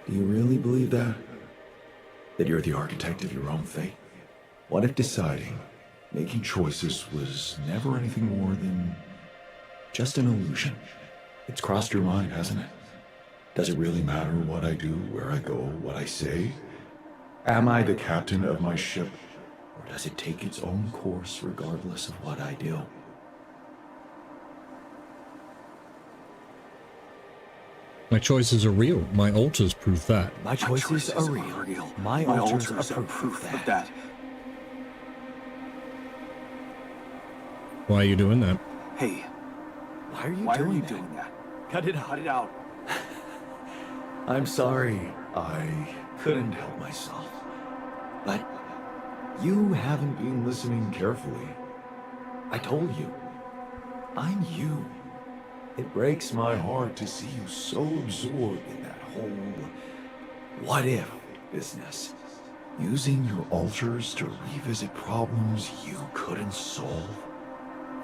Do you really believe that? That you're the architect of your own fate? What if deciding, making choices was never anything more than just an illusion? It's crossed your mind, hasn't it? Does it really matter what I do, where I go, what I say? Am I the captain of my ship, or does it take its own course regardless of what I do? My choices are real. My alters prove that. My choices are real. My alters are proof of that. Why are you doing that? Hey, Why are you why doing are you that? doing that? Cut it out. Cut it out. I'm sorry. I couldn't help myself. But you haven't been listening carefully. I told you. I'm you. It breaks my heart to see you so absorbed in that whole what-if business. Using your alters to revisit problems you couldn't solve.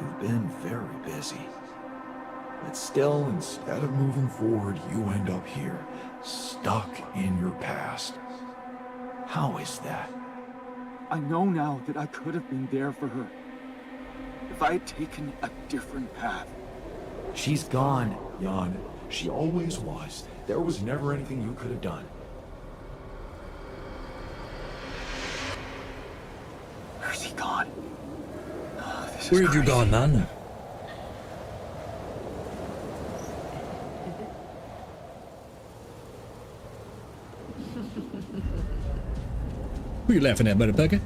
You've been very busy. But still, instead of moving forward, you end up here, stuck in your past. How is that? I know now that I could have been there for her. If I had taken a different path. She's gone, Jan. She always was. There was never anything you could have done. Where's he gone? Where have you gone, man? Who are you laughing at, motherfucker?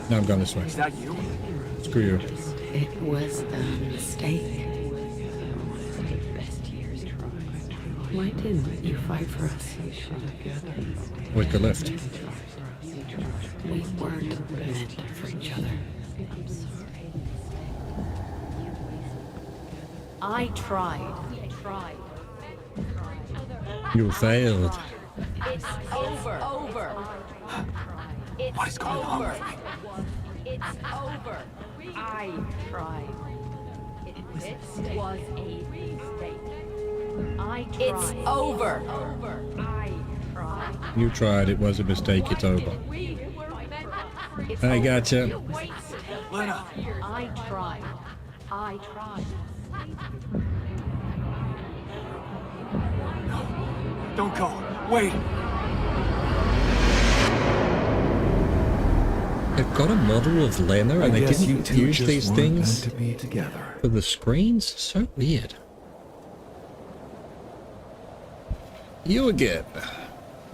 No, I'm going this way. Is that you? Screw you. It was a mistake. Why didn't you fight for us? Wake a left. We weren't meant for each other. I tried. You failed. It's over. It's What is going on with me? It's over. I tried. It was a mistake. I tried. It's over. I tried. You tried. It was a mistake. It's over. I gotcha. Lena! I tried. Don't go. Wait. They've got a model of Lena and they didn't use these things to be together. for the screens? So weird. You again.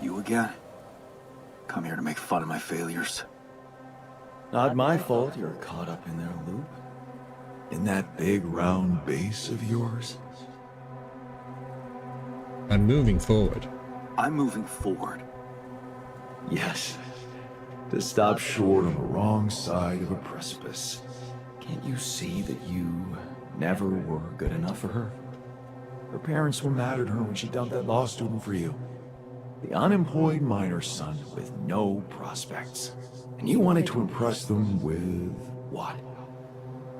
You again? Come here to make fun of my failures. Not my fault you're caught up in their loop. In that big round base of yours. I'm moving forward. I'm moving forward. Yes. To stop short on the wrong side of a precipice. Can't you see that you never were good enough for her? Her parents were mad at her when she dumped that law student for you. The unemployed miner's son with no prospects. And you wanted to impress them with what?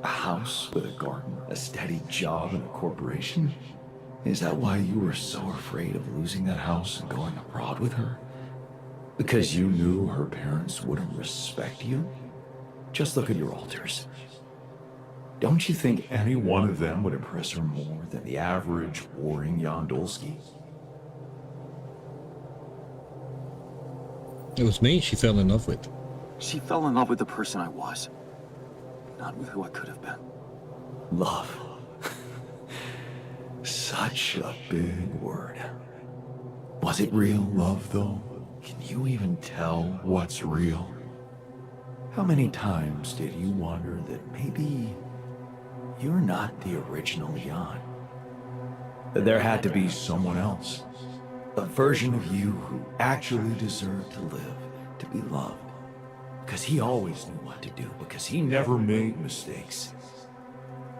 A house with a garden, a steady job, and a corporation? Is that why you were so afraid of losing that house and going abroad with her? Because you knew her parents wouldn't respect you? Just look at your alters. Don't you think any one of them would impress her more than the average warring Yandolski? It was me she fell in love with. She fell in love with the person I was, not with who I could have been. Love. Such a big word. Was it real love, though? Can you even tell what's real? How many times did you wonder that maybe you're not the original Jan? That there had to be someone else. A version of you who actually deserved to live, to be loved. Because he always knew what to do, because he never made mistakes.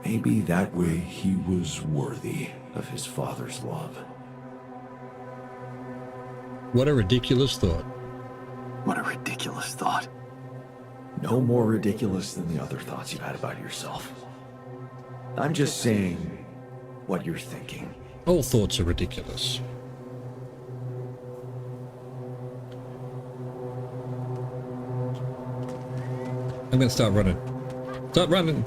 Maybe that way he was worthy of his father's love. What a ridiculous thought. What a ridiculous thought. No more ridiculous than the other thoughts you've had about yourself. I'm just saying what you're thinking. All thoughts are ridiculous. I'm gonna start running. Start running!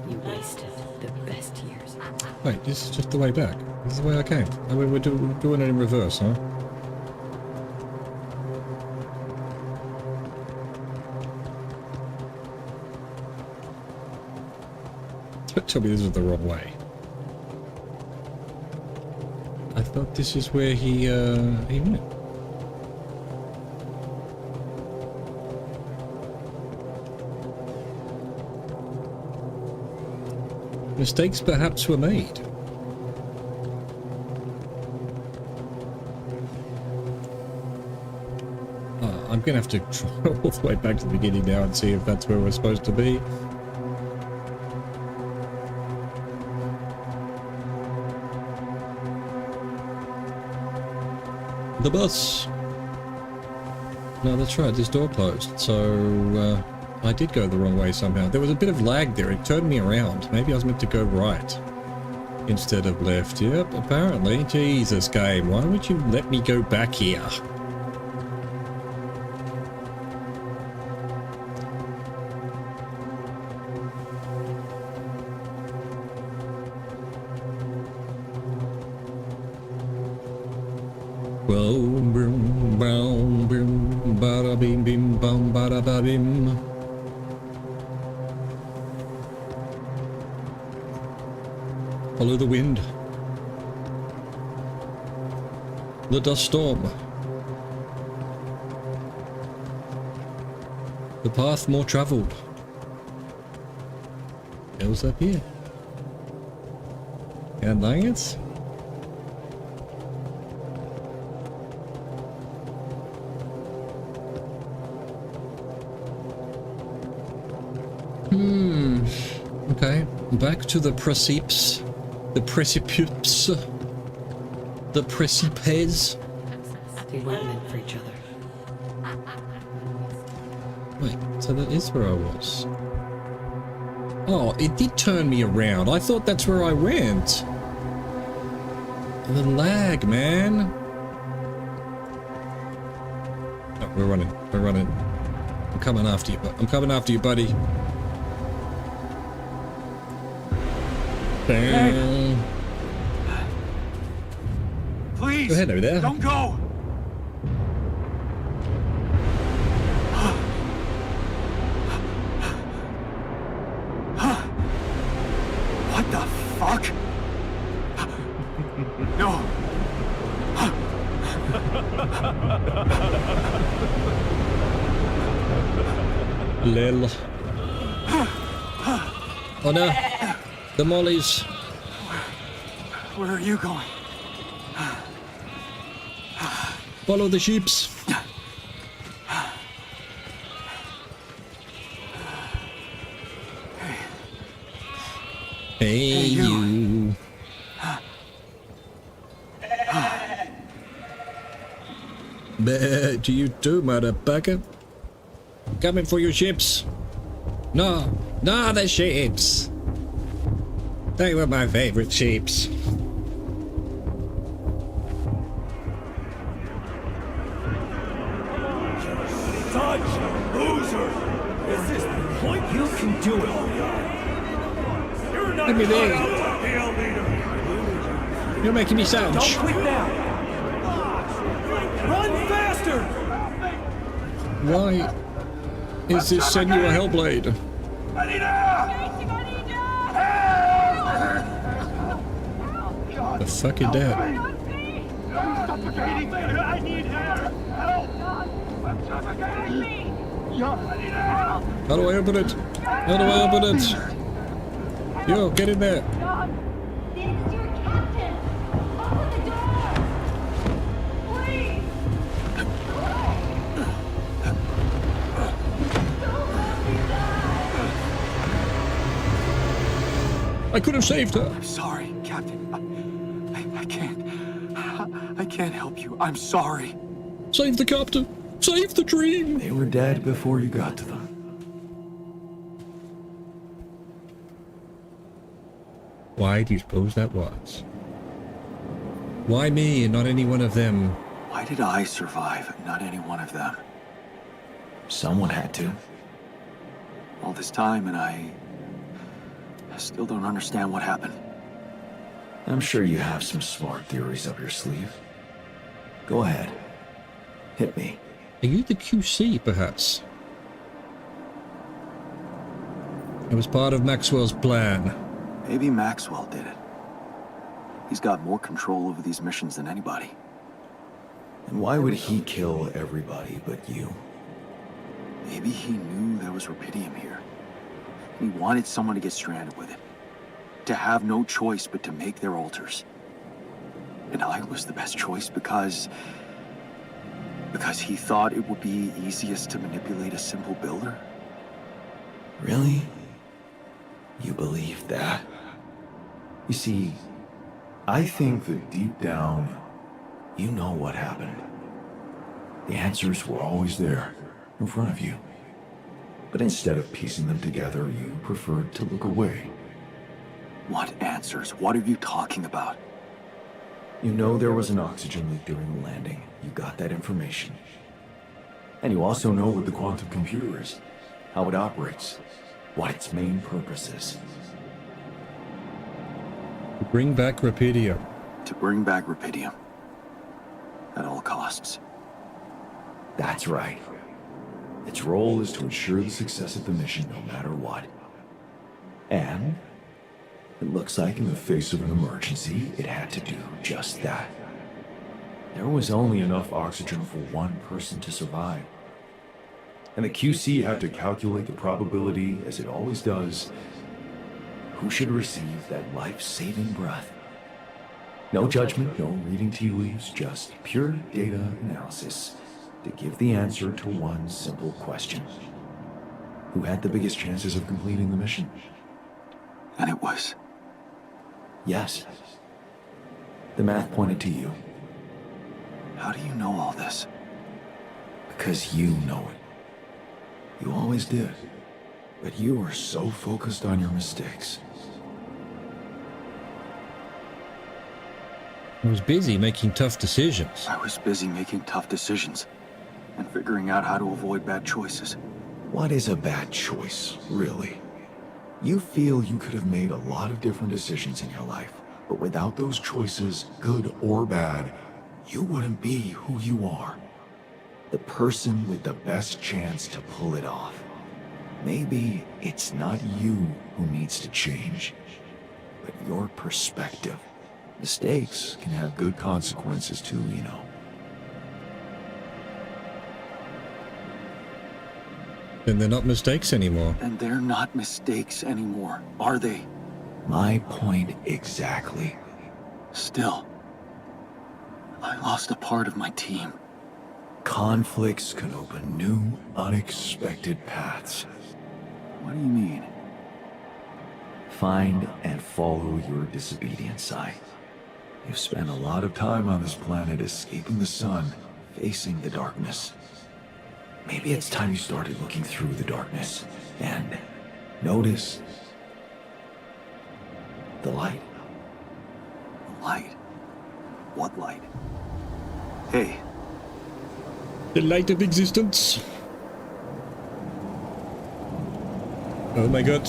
You wasted the best years. Wait, this is just the way back. This is the way I came. I mean, we're doing it in reverse, huh? Don't tell me this is the wrong way. I thought this is where he went. Mistakes perhaps were made. I'm gonna have to try all the way back to the beginning now and see if that's where we're supposed to be. The bus. No, that's right, this door closed, so I did go the wrong way somehow. There was a bit of lag there, it turned me around. Maybe I was meant to go right instead of left. Yep, apparently. Jesus, game, why would you let me go back here? Boom, boom, boom, boom, bada bim, bim, bum, bada ba bim. Follow the wind. The dust storm. The path more traveled. Hills up here. And nuggets. Okay, back to the precipice. The precipice. The precipice. We weren't meant for each other. Wait, so that is where I was. Oh, it did turn me around. I thought that's where I went. The lag, man. Oh, we're running. We're running. I'm coming after you. I'm coming after you, buddy. Bang. Please, go ahead over there. Don't go. What the fuck? No. Lil. Oh no. The mollies. Where are you going? Follow the sheeps. Hey, you. Bah, to you too, motherfucker. Coming for your ships. No, no, the sheeps. They were my favorite sheeps. Such a loser! Is this the point? You can do it. You're not Let me there. the leader. You're making me sound. Don't quit now. Run faster! Why? Is this Senua Hellblade? I need help! The fuck is that? I'm suffocating! I need air! Help! I'm suffocating! I need help! How do I open it? How do I open it? Yo, get in there. This is your captain. Open the door. Please. I could have saved her. I'm sorry, Captain. I can't. I can't help you. I'm sorry. Save the captain. Save the dream. They were dead before you got to them. Why do you suppose that was? Why me and not any one of them? Why did I survive and not any one of them? Someone had to. All this time and I still don't understand what happened. I'm sure you have some smart theories up your sleeve. Go ahead. Hit me. Are you the QC, perhaps? It was part of Maxwell's plan. Maybe Maxwell did it. He's got more control over these missions than anybody. And why would he kill everybody but you? Maybe he knew there was rubidium here. He wanted someone to get stranded with it. To have no choice but to make their altars. And I was the best choice because he thought it would be easiest to manipulate a simple builder? Really? You believe that? You see, I think that deep down, you know what happened. The answers were always there, in front of you. But instead of piecing them together, you preferred to look away. What answers? What are you talking about? You know there was an oxygen leak during the landing. You got that information. And you also know what the quantum computer is, how it operates, what its main purpose is. To bring back rubidium. To bring back rubidium. At all costs. That's right. Its role is to ensure the success of the mission no matter what. And it looks like in the face of an emergency, it had to do just that. There was only enough oxygen for one person to survive. And the QC had to calculate the probability, as it always does, who should receive that life-saving breath. No judgment, no reading tea leaves, just pure data analysis to give the answer to one simple question. Who had the biggest chances of completing the mission? And it was... Yes. The math pointed to you. How do you know all this? Because you know it. You always did. But you were so focused on your mistakes. I was busy making tough decisions. I was busy making tough decisions. And figuring out how to avoid bad choices. What is a bad choice, really? You feel you could have made a lot of different decisions in your life, but without those choices, good or bad, you wouldn't be who you are. The person with the best chance to pull it off. Maybe it's not you who needs to change, but your perspective. Mistakes can have good consequences too, you know. Then they're not mistakes anymore. And they're not mistakes anymore, are they? My point exactly. Still, I lost a part of my team. Conflicts can open new, unexpected paths. What do you mean? Find and follow your disobedient side. You've spent a lot of time on this planet escaping the sun, facing the darkness. Maybe it's time you started looking through the darkness and notice the light. The light? What light? Hey. The light of existence. Oh my god.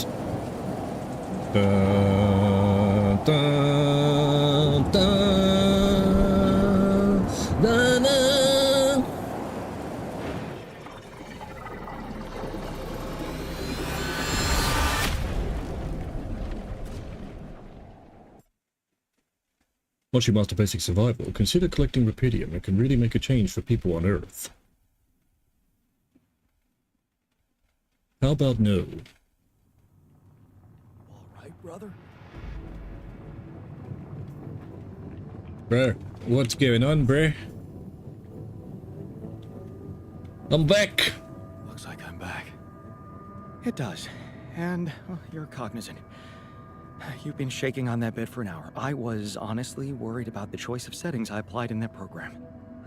Da, da, da, da, da. Once you master basic survival, consider collecting rupidium. It can really make a change for people on Earth. How about no? All right, brother. Bro, what's going on, bro? I'm back! Looks like I'm back. It does. And well, you're cognizant. You've been shaking on that bed for an hour. I was honestly worried about the choice of settings I applied in that program.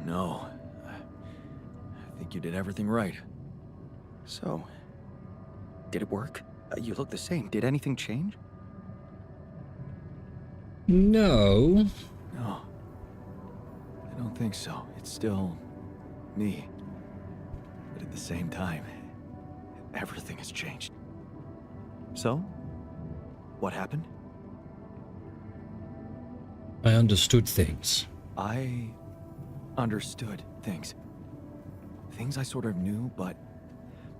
No. I think you did everything right. So, did it work? You look the same. Did anything change? No. No. I don't think so. It's still me. But at the same time, everything has changed. So, what happened? I understood things. I understood things. Things I sort of knew, but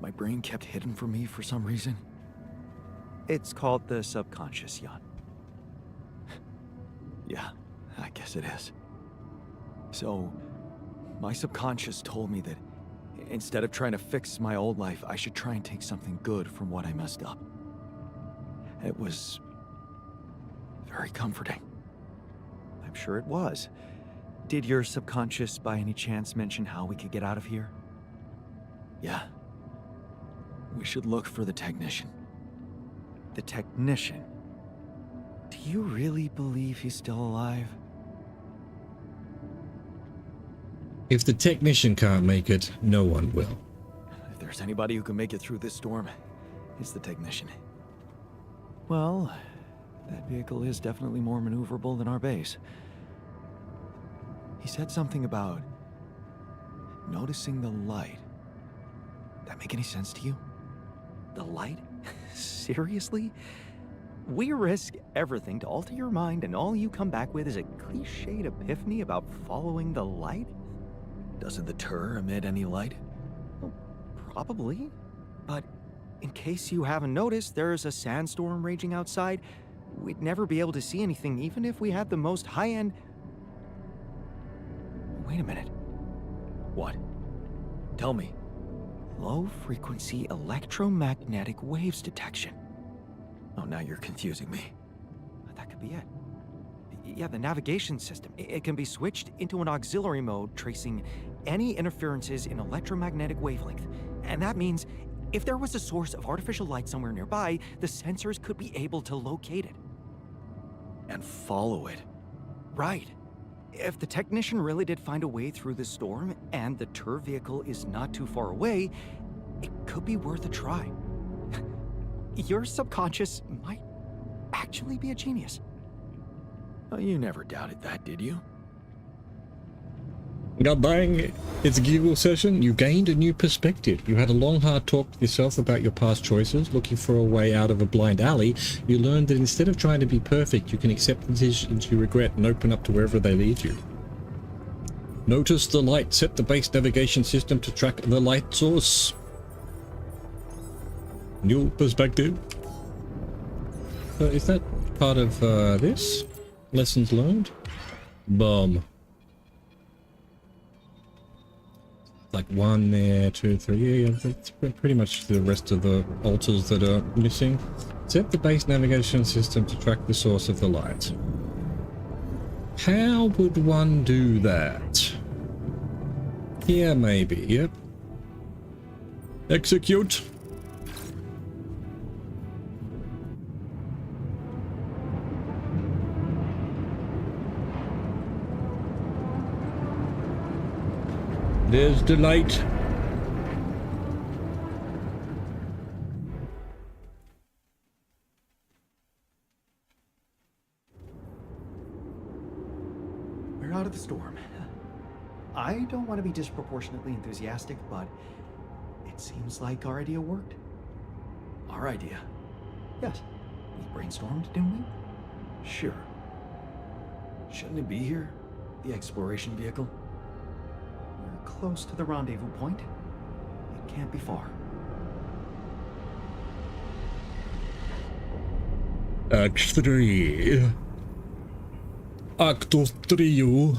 my brain kept hidden from me for some reason. It's called the subconscious, Jan. Yeah, I guess it is. So, my subconscious told me that instead of trying to fix my old life, I should try and take something good from what I messed up. It was very comforting. I'm sure it was. Did your subconscious by any chance mention how we could get out of here? Yeah. We should look for the technician. The technician? Do you really believe he's still alive? If the technician can't make it, no one will. If there's anybody who can make it through this storm, it's the technician. Well, that vehicle is definitely more maneuverable than our base. He said something about noticing the light. That make any sense to you? The light? Seriously? We risk everything to alter your mind, and all you come back with is a cliched epiphany about following the light? Doesn't the Tur emit any light? Well, probably. But in case you haven't noticed, there's a sandstorm raging outside. We'd never be able to see anything, even if we had the most high-end... Wait a minute. What? Tell me. Low-frequency electromagnetic waves detection. Oh, now you're confusing me. That could be it. Yeah, the navigation system. It can be switched into an auxiliary mode, tracing any interferences in electromagnetic wavelength. And that means if there was a source of artificial light somewhere nearby, the sensors could be able to locate it. And follow it. Right. If the technician really did find a way through the storm, and the Tur vehicle is not too far away, it could be worth a try. Your subconscious might actually be a genius. Oh, you never doubted that, did you? God dang, it's a Google session. You gained a new perspective. You had a long, hard talk with yourself about your past choices, looking for a way out of a blind alley. You learned that instead of trying to be perfect, you can accept the decisions you regret and open up to wherever they lead you. Notice the light. Set the base navigation system to track the light source. New perspective. Is that part of this? Lessons learned? Boom. Like 1 there, 2, 3, yeah, that's pretty much the rest of the altars that are missing. Set the base navigation system to track the source of the light. How would one do that? Here, maybe, yep. Execute. There's the light. We're out of the storm. I don't want to be disproportionately enthusiastic, but it seems like our idea worked. Our idea? Yes. We brainstormed, didn't we? Sure. Shouldn't it be here? The exploration vehicle? We're close to the rendezvous point. It can't be far. Act 3. Acto trio.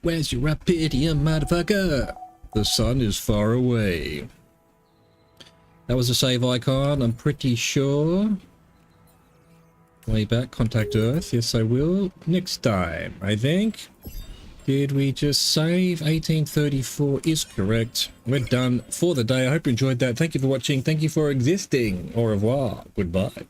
Where's your rapidium, motherfucker? The sun is far away. That was a save icon, I'm pretty sure. Way back, contact Earth. Yes, I will. Next time, I think. Did we just save? 1834 is correct. We're done for the day. I hope you enjoyed that. Thank you for watching. Thank you for existing. Au revoir. Goodbye.